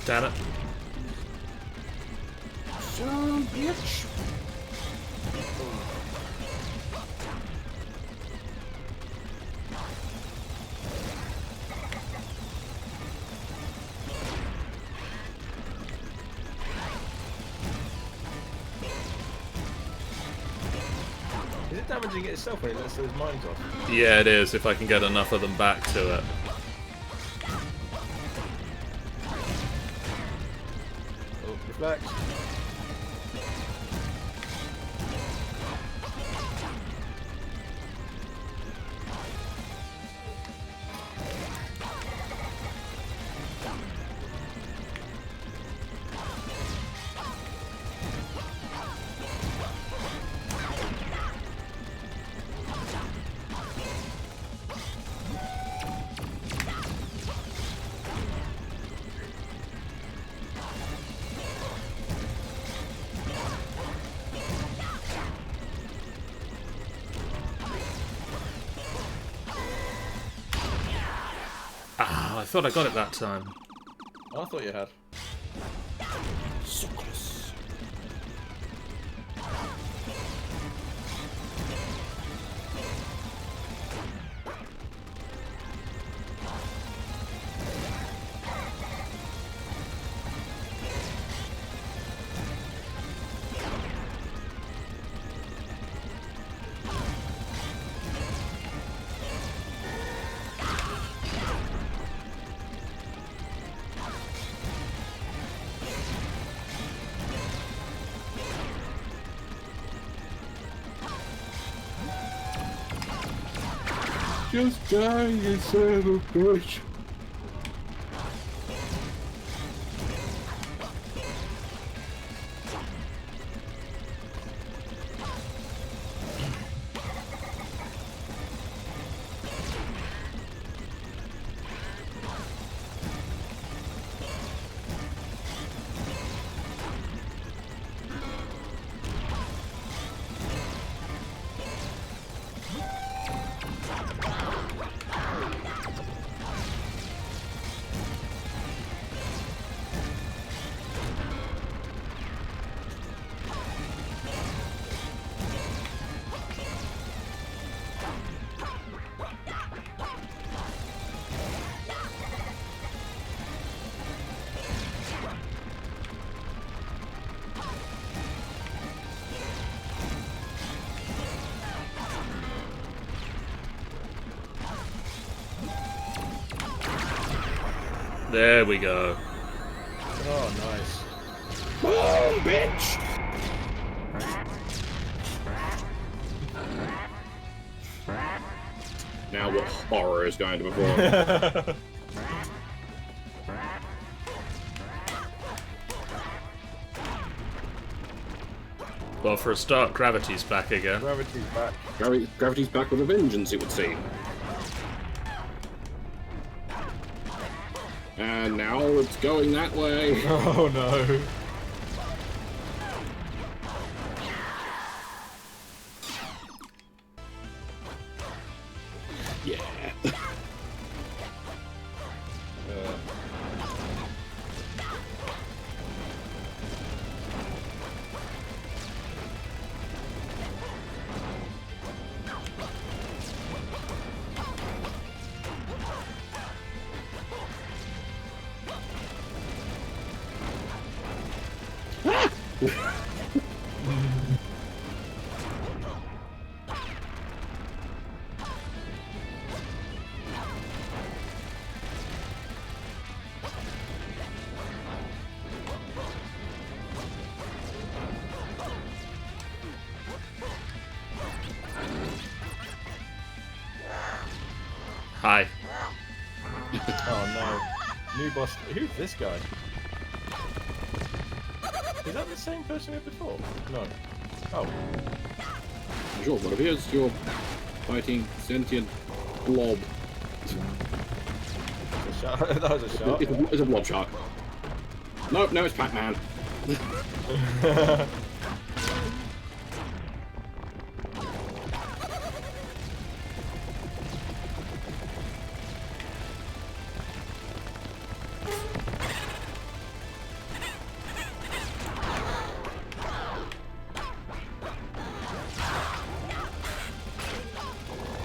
Damn it. Son bitch. Is it damaging it itself when it lets those mines off? Yeah, it is, if I can get enough of them back to it. Oh, reflect. Ah, I thought I got it that time. I thought you had. So close. Just die, you son of a bitch. There we go. Oh, nice. Oh, bitch! Now what horror is going to perform? Well, for a start, gravity's back again. Gravity's back. Gravity's back with a vengeance, it would seem. And now it's going that way. Oh no. Yeah. Hi. Oh no. New boss. Who's this guy? Is that the same person we had before? No. Oh. Sure, what appears you're fighting sentient blob. shark. That was a shark. It's a blob shark. Nope, no, it's Pac-Man.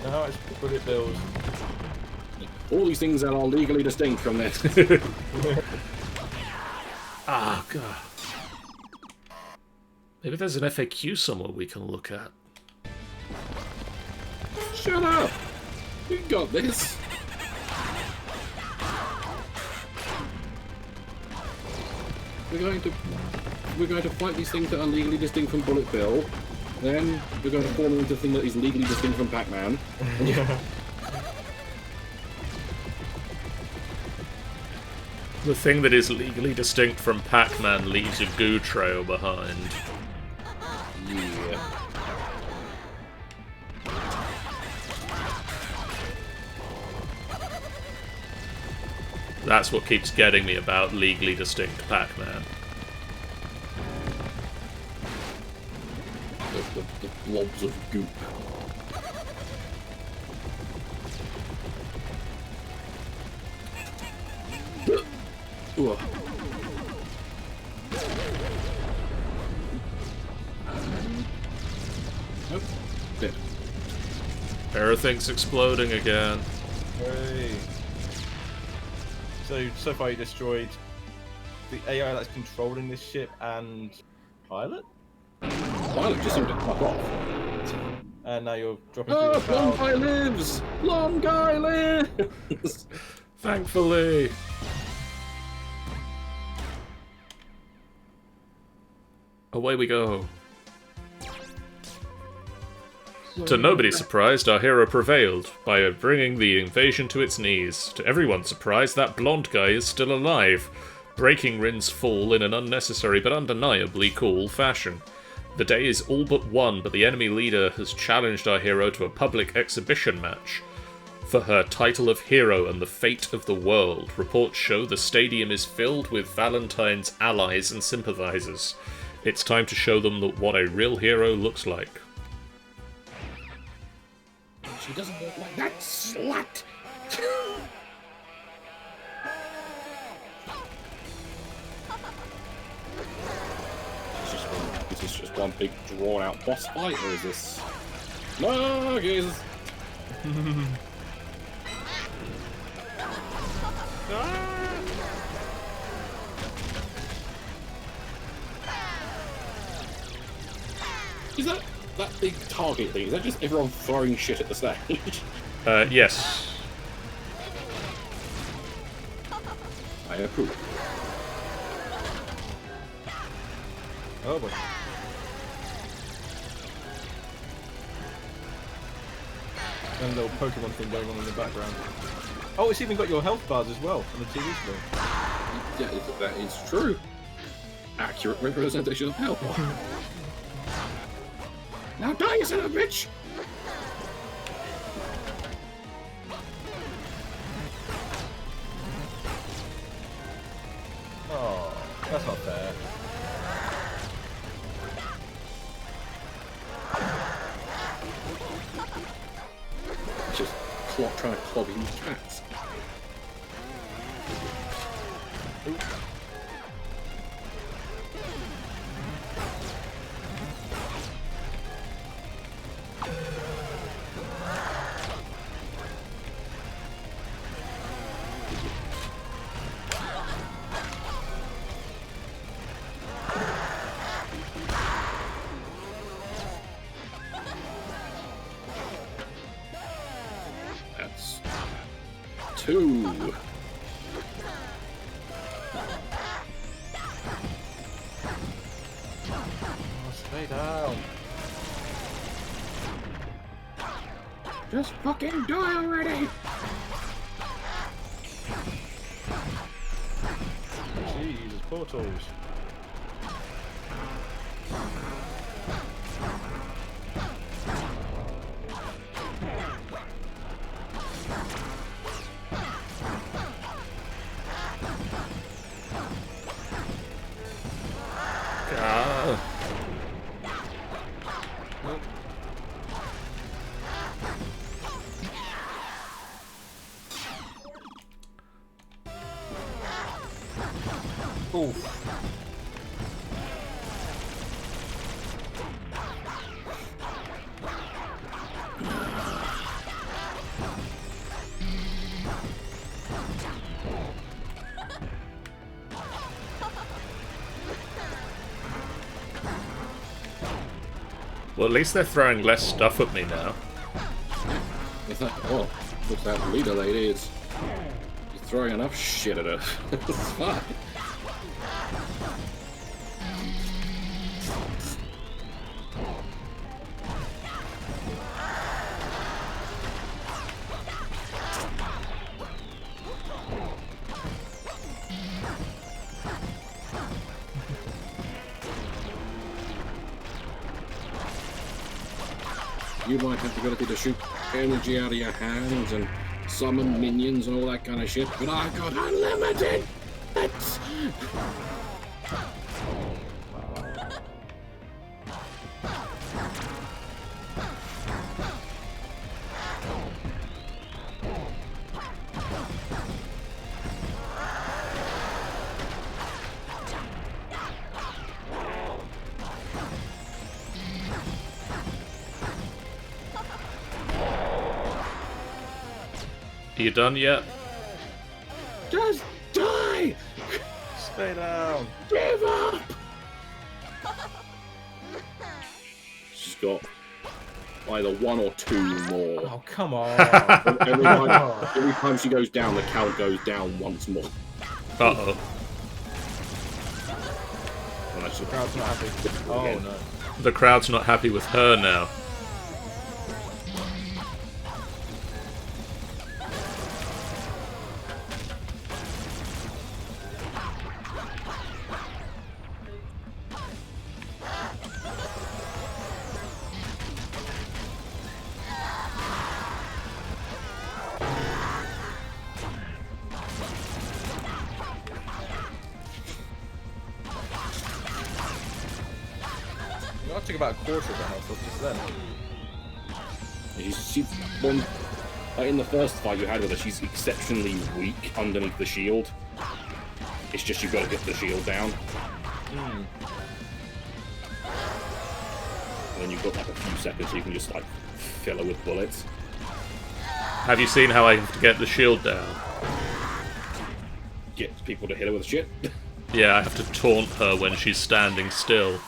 No, it's bullet bills. All these things that are legally distinct from this. Ah, God. Maybe there's an FAQ somewhere we can look at. Shut up! You got this. We're going to fight these things that are legally distinct from Bullet Bill. Then we're going to form them into a thing that is legally distinct from Pac-Man. The thing that is legally distinct from Pac-Man leaves a goo trail behind. Yeah. That's what keeps getting me about legally distinct Pac-Man. The blobs of goop. Ooh. Nope. Dead. Everything's exploding again. Hooray. So far you destroyed the AI that's controlling this ship and pilot? Pilot just seemed to fuck off. And now you're dropping Oh, through the Long cloud. Guy lives! Long Guy lives! Thankfully. Away we go. To nobody's surprise, our hero prevailed by bringing the invasion to its knees. To everyone's surprise, that blonde guy is still alive, breaking Rin's fall in an unnecessary but undeniably cool fashion. The day is all but won, but the enemy leader has challenged our hero to a public exhibition match for her title of hero and the fate of the world. Reports show the stadium is filled with Valentine's allies and sympathizers. It's time to show them what a real hero looks like. She doesn't look like that slut! Is this just one big drawn-out boss fight, or is this... No, Jesus! Is that big target thing? Is that just everyone throwing shit at the stage? Yes. I approve. Oh boy. And a little Pokemon thing going on in the background. Oh, it's even got your health bars as well on the TV screen. Yeah, that is true. Accurate representation of health. Now die, you son of a bitch! Oh, that's not fair. Just trying to clobber you with cats. That's 2. Oh, stay down. Just fucking die already! Jesus, portals. Oof. Well, at least they're throwing less stuff at me now. It's like, oh, looks like the leader lady is throwing enough shit at her. It's fine. You might have the ability to shoot energy out of your hands and summon minions and all that kind of shit, but I've got unlimited! That's... Are you done yet? Just die! Stay down. Give up! She's got either one or two more. Oh, come on. Every time she goes down, the count goes down once more. Uh-oh. Unless you- Crowd's not happy. Oh, Again. no. The crowd's not happy with her now. I took about a quarter of the health off just then. In the first fight you had with her, she's exceptionally weak underneath the shield. It's just you've got to get the shield down. And then you've got like a few seconds so you can just like fill her with bullets. Have you seen how I have to get the shield down? Get people to hit her with shit. Yeah, I have to taunt her when she's standing still.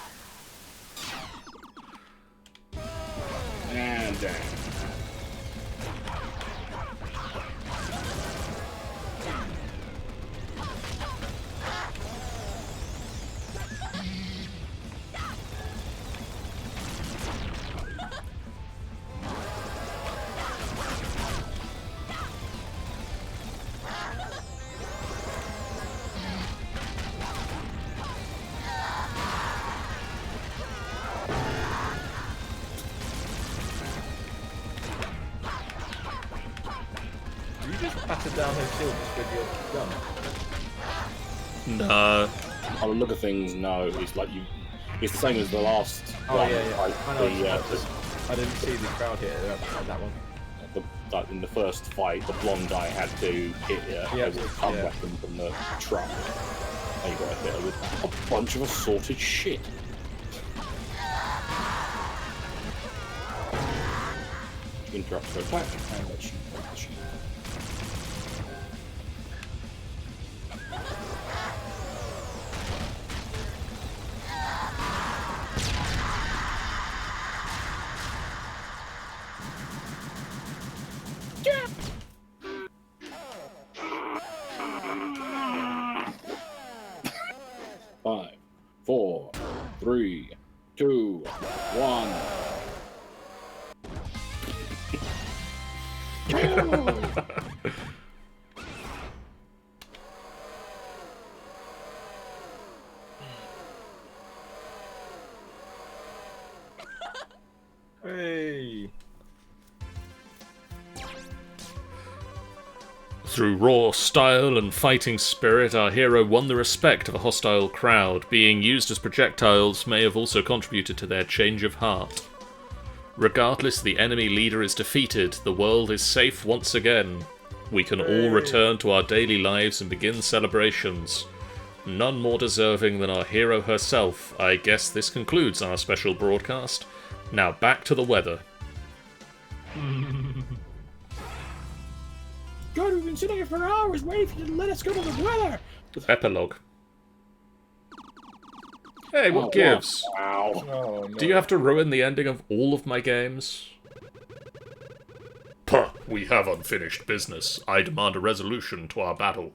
And down. Do you just batter down her shield just with your gun? No. On the look of things, no. It's like you. It's the same as the last. Oh, one, yeah, yeah. Like, I know. I didn't see the crowd hit that one. like in the first fight, the blonde guy had to hit her Yeah, with a pump yeah. weapon from the truck. And you got to hit her with a bunch of assorted shit. Interrupt her attack and let you break the shield. Five, 4, 3, 2, 1. Hey. Through raw style and fighting spirit, our hero won the respect of a hostile crowd. Being used as projectiles may have also contributed to their change of heart. Regardless, the enemy leader is defeated. The world is safe once again. We can all return to our daily lives and begin celebrations. none more deserving than our hero herself, I guess this concludes our special broadcast. Now back to the weather. God, we've been sitting here for hours waiting for you to let us go to the weather. Epilogue. Hey, what Oh, gives? Wow. Oh, no. Do you have to ruin the ending of all of my games? Puh, we have unfinished business. I demand a resolution to our battle.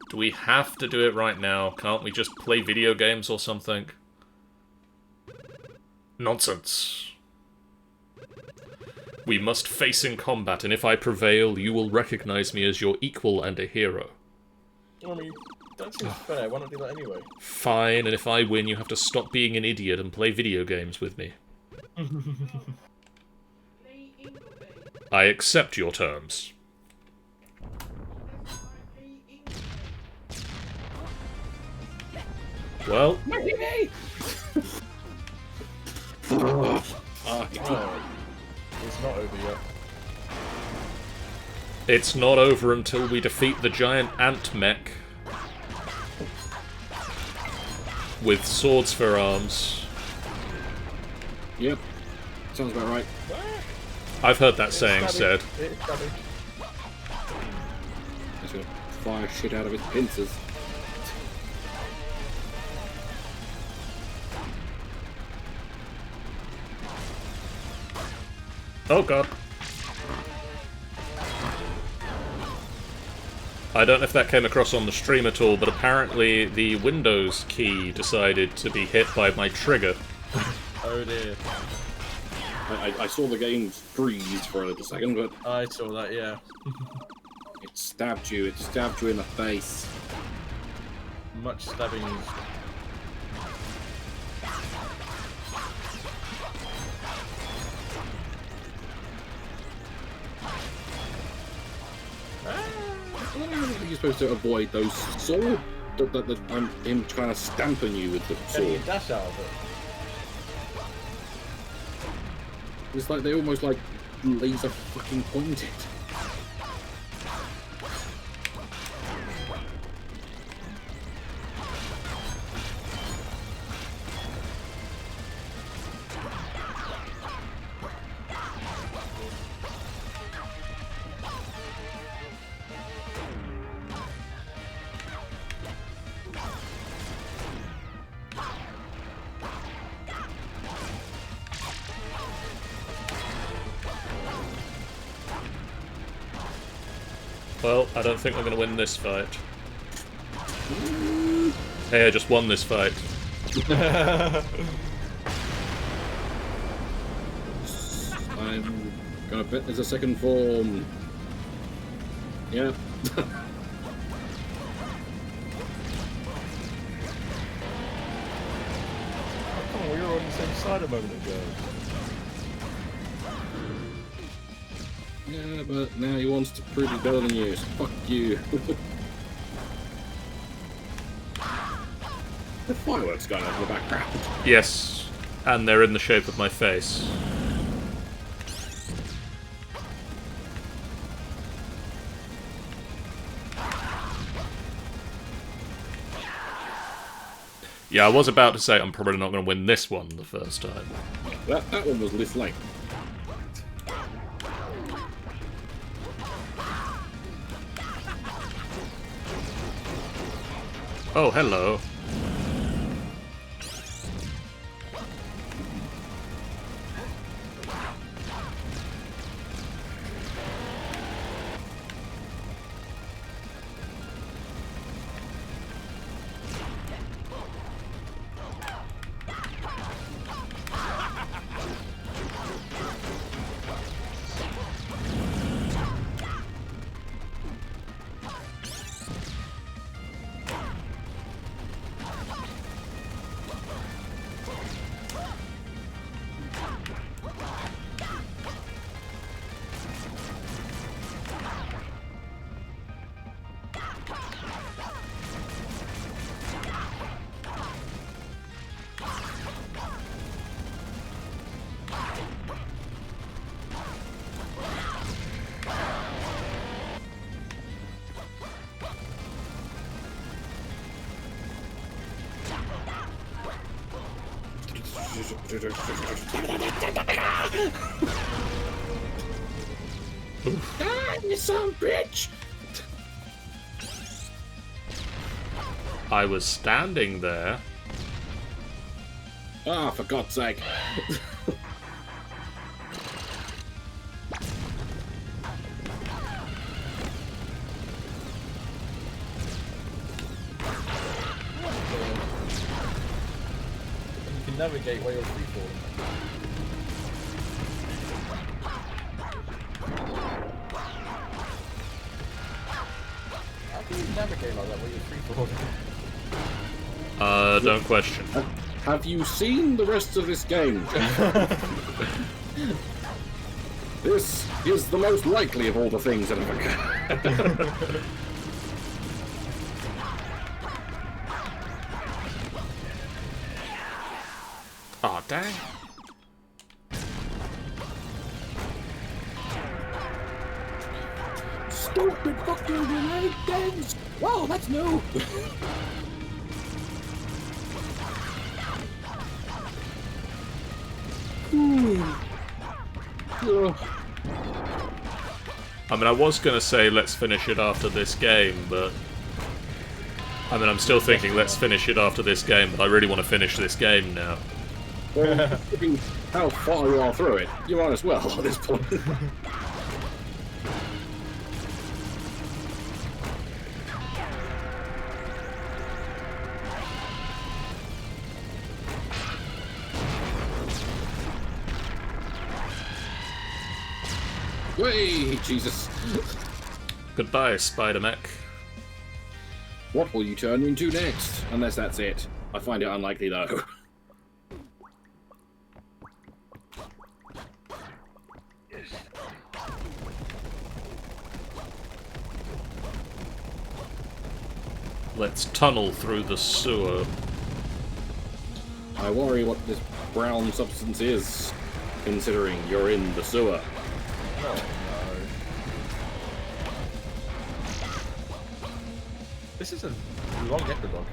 Do we have to do it right now? Can't we just play video games or something? Nonsense. We must face in combat, and if I prevail, you will recognize me as your equal and a hero. I mean, that seems fair. Why not do that anyway? Fine, and if I win, you have to stop being an idiot and play video games with me. I accept your terms. Well, Oh, it's not over yet. it's not over until we defeat the giant ant mech with swords for arms. Yep. Sounds about right. I've heard that saying said. It's stabbing. It's gonna fire shit out of its pincers. Oh god. I don't know if that came across on the stream at all, but apparently the Windows key decided to be hit by my trigger. Oh dear. I saw the game freeze for a little second, but I saw that, yeah. it stabbed you. It stabbed you in the face. Much stabbing. I don't think you're supposed to avoid those sword. Him trying to stamp on you with the Can you sword. dash out of it? It's like they almost like laser fucking pointed. Well, I don't think we're going to win this fight. Hey, I just won this fight. I'm gonna bet there's a second form. Yeah. Oh, come on, we were on the same side a moment ago. Yeah, but now he wants to prove he's better than you. So fuck you. The fireworks going on in the background. Yes, and they're in the shape of my face. Yeah, I was about to say I'm probably not going to win this one the first time. That one was Lift Lane. Oh, hello. You son of a bitch! I was standing there. Ah, for God's sake. You can navigate while you're free falling. How can you navigate like that while you're free falling? Don't question. Have you seen the rest of this game? This is the most likely of all the things that have occurred. Aw, dang. Stupid fucking grenade games! Wow, that's new! I mean, I was gonna say let's finish it after this game, but... I mean, I'm still thinking let's finish it after this game, but I really want to finish this game now. Well, considering how far you are through it, you might as well at this point. Way, Jesus! Goodbye, Spider-Mech. What will you turn into next? Unless that's it. I find it unlikely, though. Let's tunnel through the sewer. I worry what this brown substance is, considering you're in the sewer. Oh no. This is a long epilogue.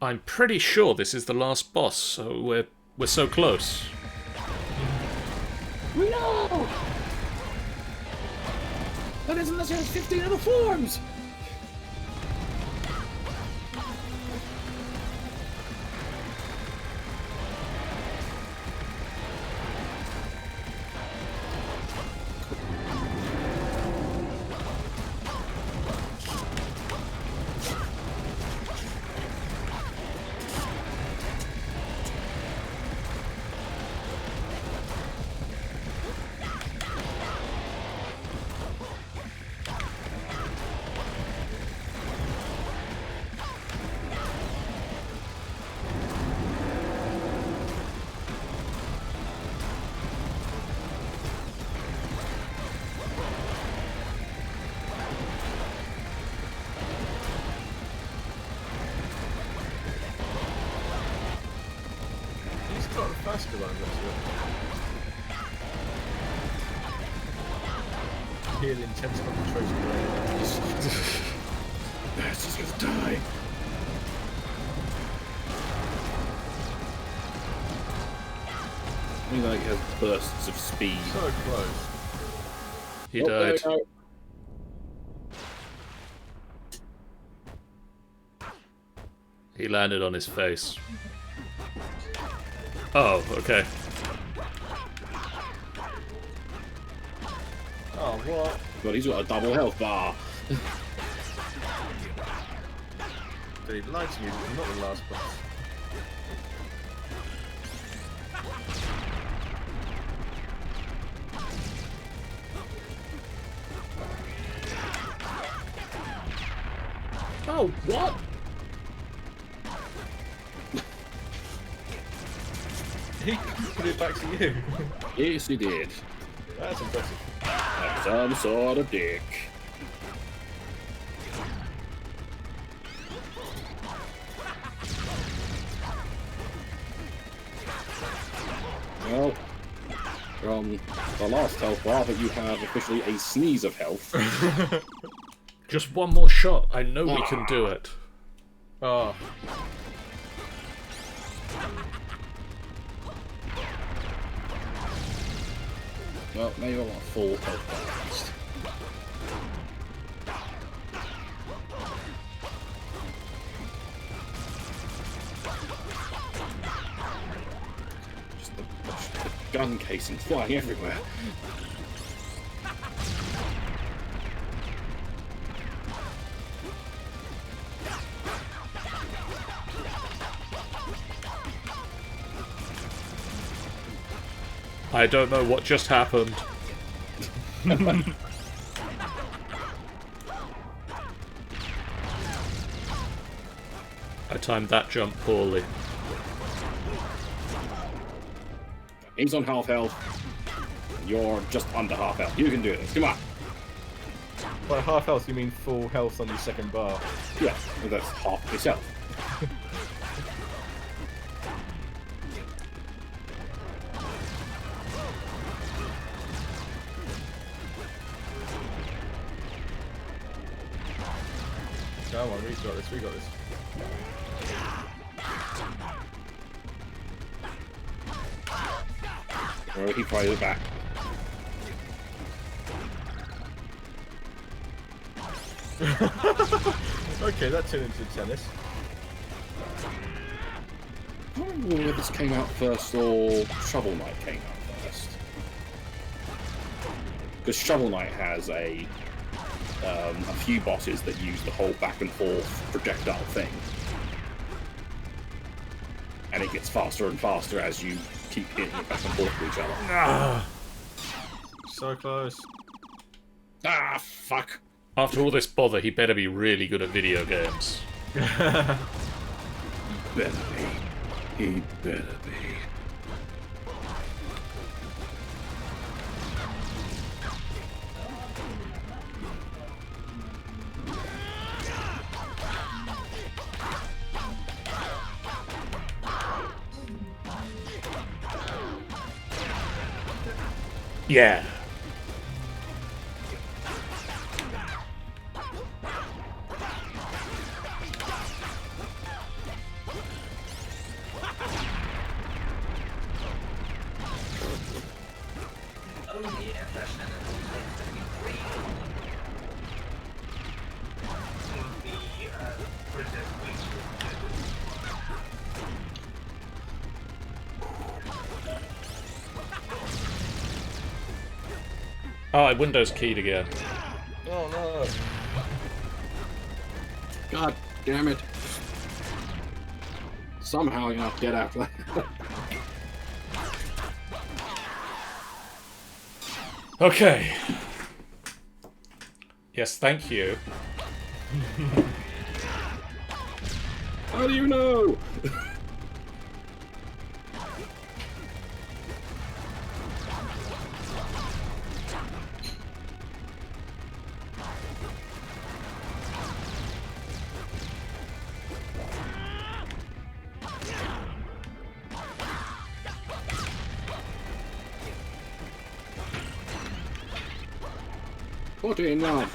I'm pretty sure this is the last boss, so we're so close. No! That isn't unless there's 15 other forms! He's got the faster one, that's it. Heal intense concentration. Yes, he's gonna die. I mean, like, he has bursts of speed. So close. He Oh, there we died. go. He landed on his face. Oh, okay. Oh, what? But he's got a double health bar. Did he lie to you? Not the last boss. Oh, what? He put it back to you. Yes, he did. That's impressive. Like some sort of dick. Well, from the last health bar that you have officially a sneeze of health. Just one more shot. I know we can do it. Oh. Well, maybe I want full health bar at least. Just the gun casing flying everywhere. I don't know what just happened. I timed that jump poorly. He's on half health. You're just under half health. You can do this. Come on. By half health, you mean full health on the second bar? Yeah, well, that's half yourself. Come on, we got this, we got this. Or he probably the back. Okay, that turned into tennis. I don't remember whether this came out first or Shovel Knight came out first. Because Shovel Knight has a few bosses that use the whole back and forth projectile thing. And it gets faster and faster as you keep hitting it back and forth to each other. Ah. So close. Ah, fuck. After all this bother, he better be really good at video games. Better be. He better be. Yeah. Oh, I Windows keyed again. Oh no. God damn it. Somehow you have to get out of that. Okay. Yes, thank you. How do you know? Put it in now.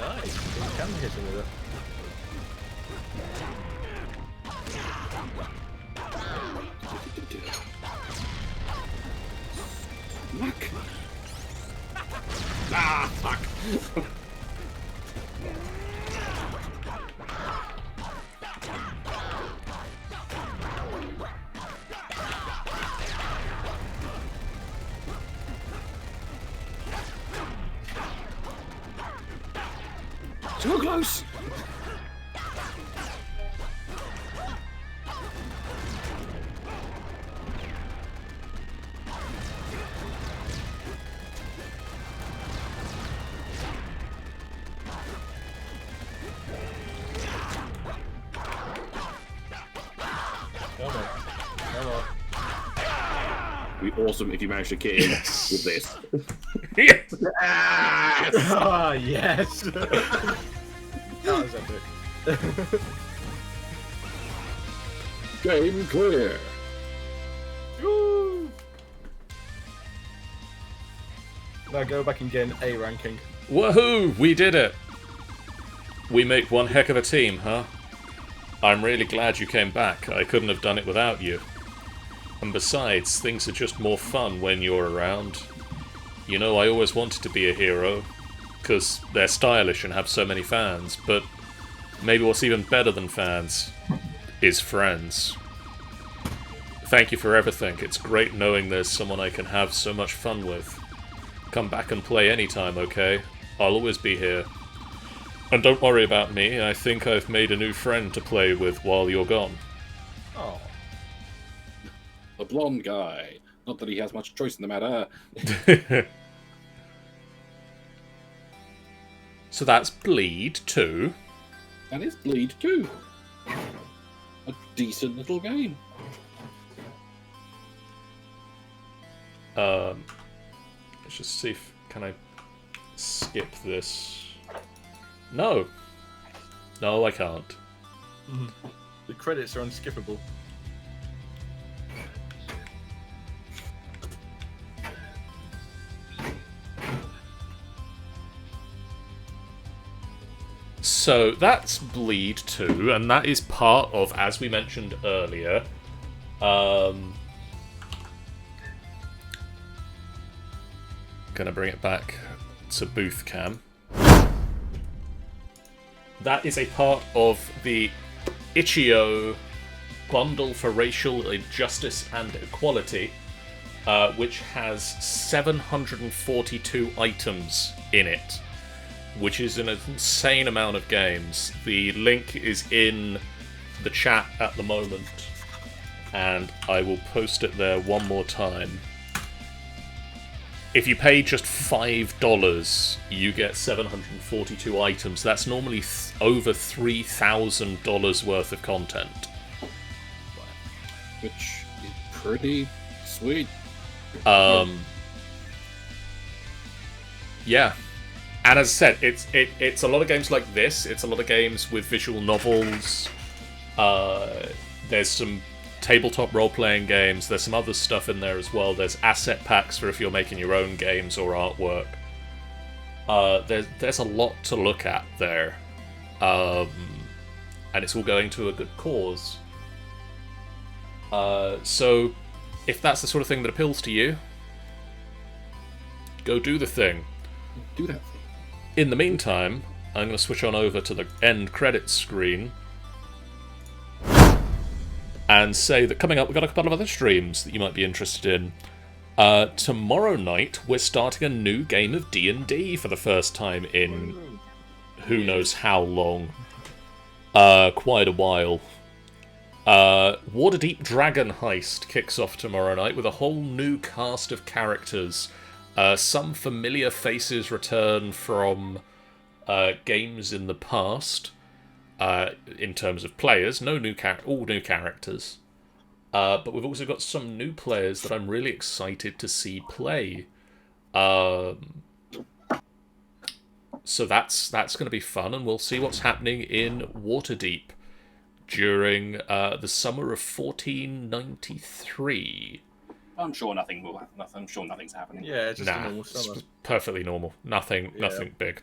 Nice. You can hit him with it. Fuck. Ah, fuck. Too close. Come on. Come on. It'd be awesome if you managed to get in with this. Yes. Ah, yes. That was epic. Game clear. Woo! Now go back and get an A ranking. Woohoo! We did it! We make one heck of a team, huh? I'm really glad you came back. I couldn't have done it without you. And besides, things are just more fun when you're around. You know, I always wanted to be a hero, because they're stylish and have so many fans, but maybe what's even better than fans is friends. Thank you for everything. It's great knowing there's someone I can have so much fun with. Come back and play anytime, okay? I'll always be here. And don't worry about me, I think I've made a new friend to play with while you're gone. Oh. The blonde guy. Not that he has much choice in the matter. So that's Bleed 2. And it's Bleed 2. A decent little game. Let's just see if... Can I skip this? No. No, I can't. The credits are unskippable. So that's Bleed 2, and that is part of, as we mentioned earlier, gonna bring it back to booth cam. That is a part of the Itch.io Bundle for Racial Justice and Equality, which has 742 items in it, which is an insane amount of games. The link is in the chat at the moment, and I will post it there one more time. If you pay just $5, you get 742 items. That's normally over $3,000 worth of content. Which is pretty sweet. Yeah. And as I said, it's a lot of games like this. It's a lot of games with visual novels. There's some tabletop role-playing games. There's some other stuff in there as well. There's asset packs for if you're making your own games or artwork. There's a lot to look at there. And it's all going to a good cause. So, if that's the sort of thing that appeals to you, go do the thing. Do that thing. In the meantime, I'm going to switch on over to the end credits screen and say that coming up, we've got a couple of other streams that you might be interested in. Tomorrow night, we're starting a new game of D&D for the first time in who knows how long. Quite a while. Waterdeep Dragon Heist kicks off tomorrow night with a whole new cast of characters. Some familiar faces return from games in the past, in terms of players. All new characters. But we've also got some new players that I'm really excited to see play. So that's going to be fun, and we'll see what's happening in Waterdeep during the summer of 1493. I'm sure nothing will happen. I'm sure nothing's happening. Yeah, it's just a normal summer. It's perfectly normal. Nothing big.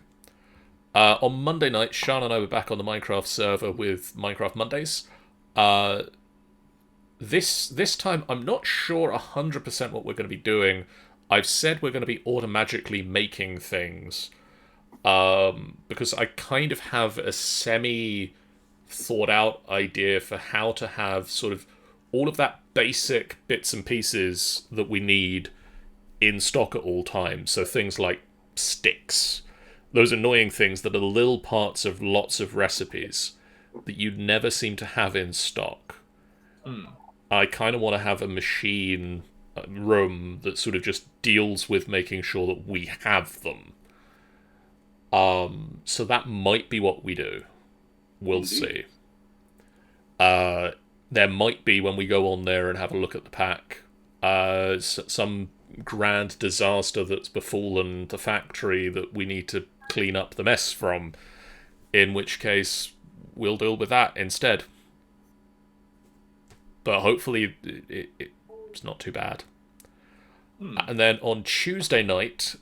On Monday night, Sean and I were back on the Minecraft server with Minecraft Mondays. This time, I'm not sure 100% what we're going to be doing. I've said we're going to be automatically making things. Because I kind of have a semi-thought-out idea for how to have sort of all of that basic bits and pieces that we need in stock at all times. So things like sticks, those annoying things that are the little parts of lots of recipes that you never seem to have in stock. I kind of want to have a machine room that sort of just deals with making sure that we have them. So that might be what we do. We'll see. There might be, when we go on there and have a look at the pack, some grand disaster that's befallen the factory that we need to clean up the mess from, in which case we'll deal with that instead. But hopefully it's not too bad. And then on Tuesday night,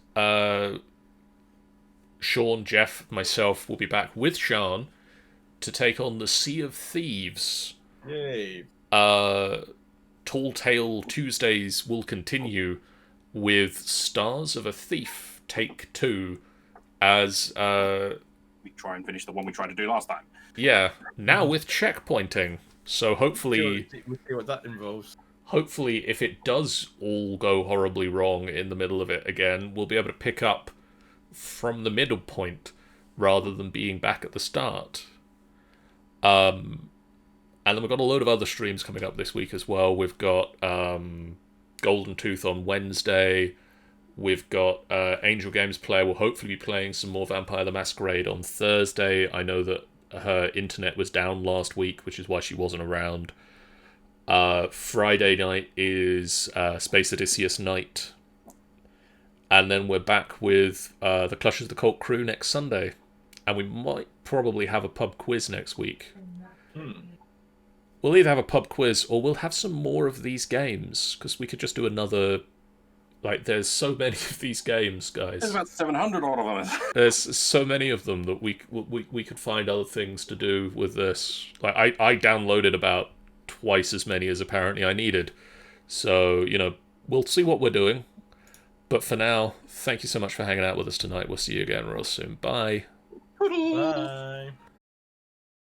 Sean, Jeff, myself will be back with Sean to take on the Sea of Thieves. Yay. Tall Tale Tuesdays will continue with Stars of a Thief Take 2 as... we try and finish the one we tried to do last time. Yeah, now with checkpointing. So hopefully... We'll see what that involves. Hopefully, if it does all go horribly wrong in the middle of it again, we'll be able to pick up from the middle point rather than being back at the start. And then we've got a load of other streams coming up this week as well. We've got Golden Tooth on Wednesday. We've got Angel Games Player will hopefully be playing some more Vampire the Masquerade on Thursday. I know that her internet was down last week, which is why she wasn't around. Friday night is Space Odysseus night. And then we're back with the Clash of the Cult Crew next Sunday. And we might probably have a pub quiz next week. We'll either have a pub quiz or we'll have some more of these games, because we could just do another... Like, there's so many of these games, guys. There's about 700 odd of them. There's so many of them that we could find other things to do with this. Like, I downloaded about twice as many as apparently I needed. So, you know, we'll see what we're doing. But for now, thank you so much for hanging out with us tonight. We'll see you again real soon. Bye. Bye.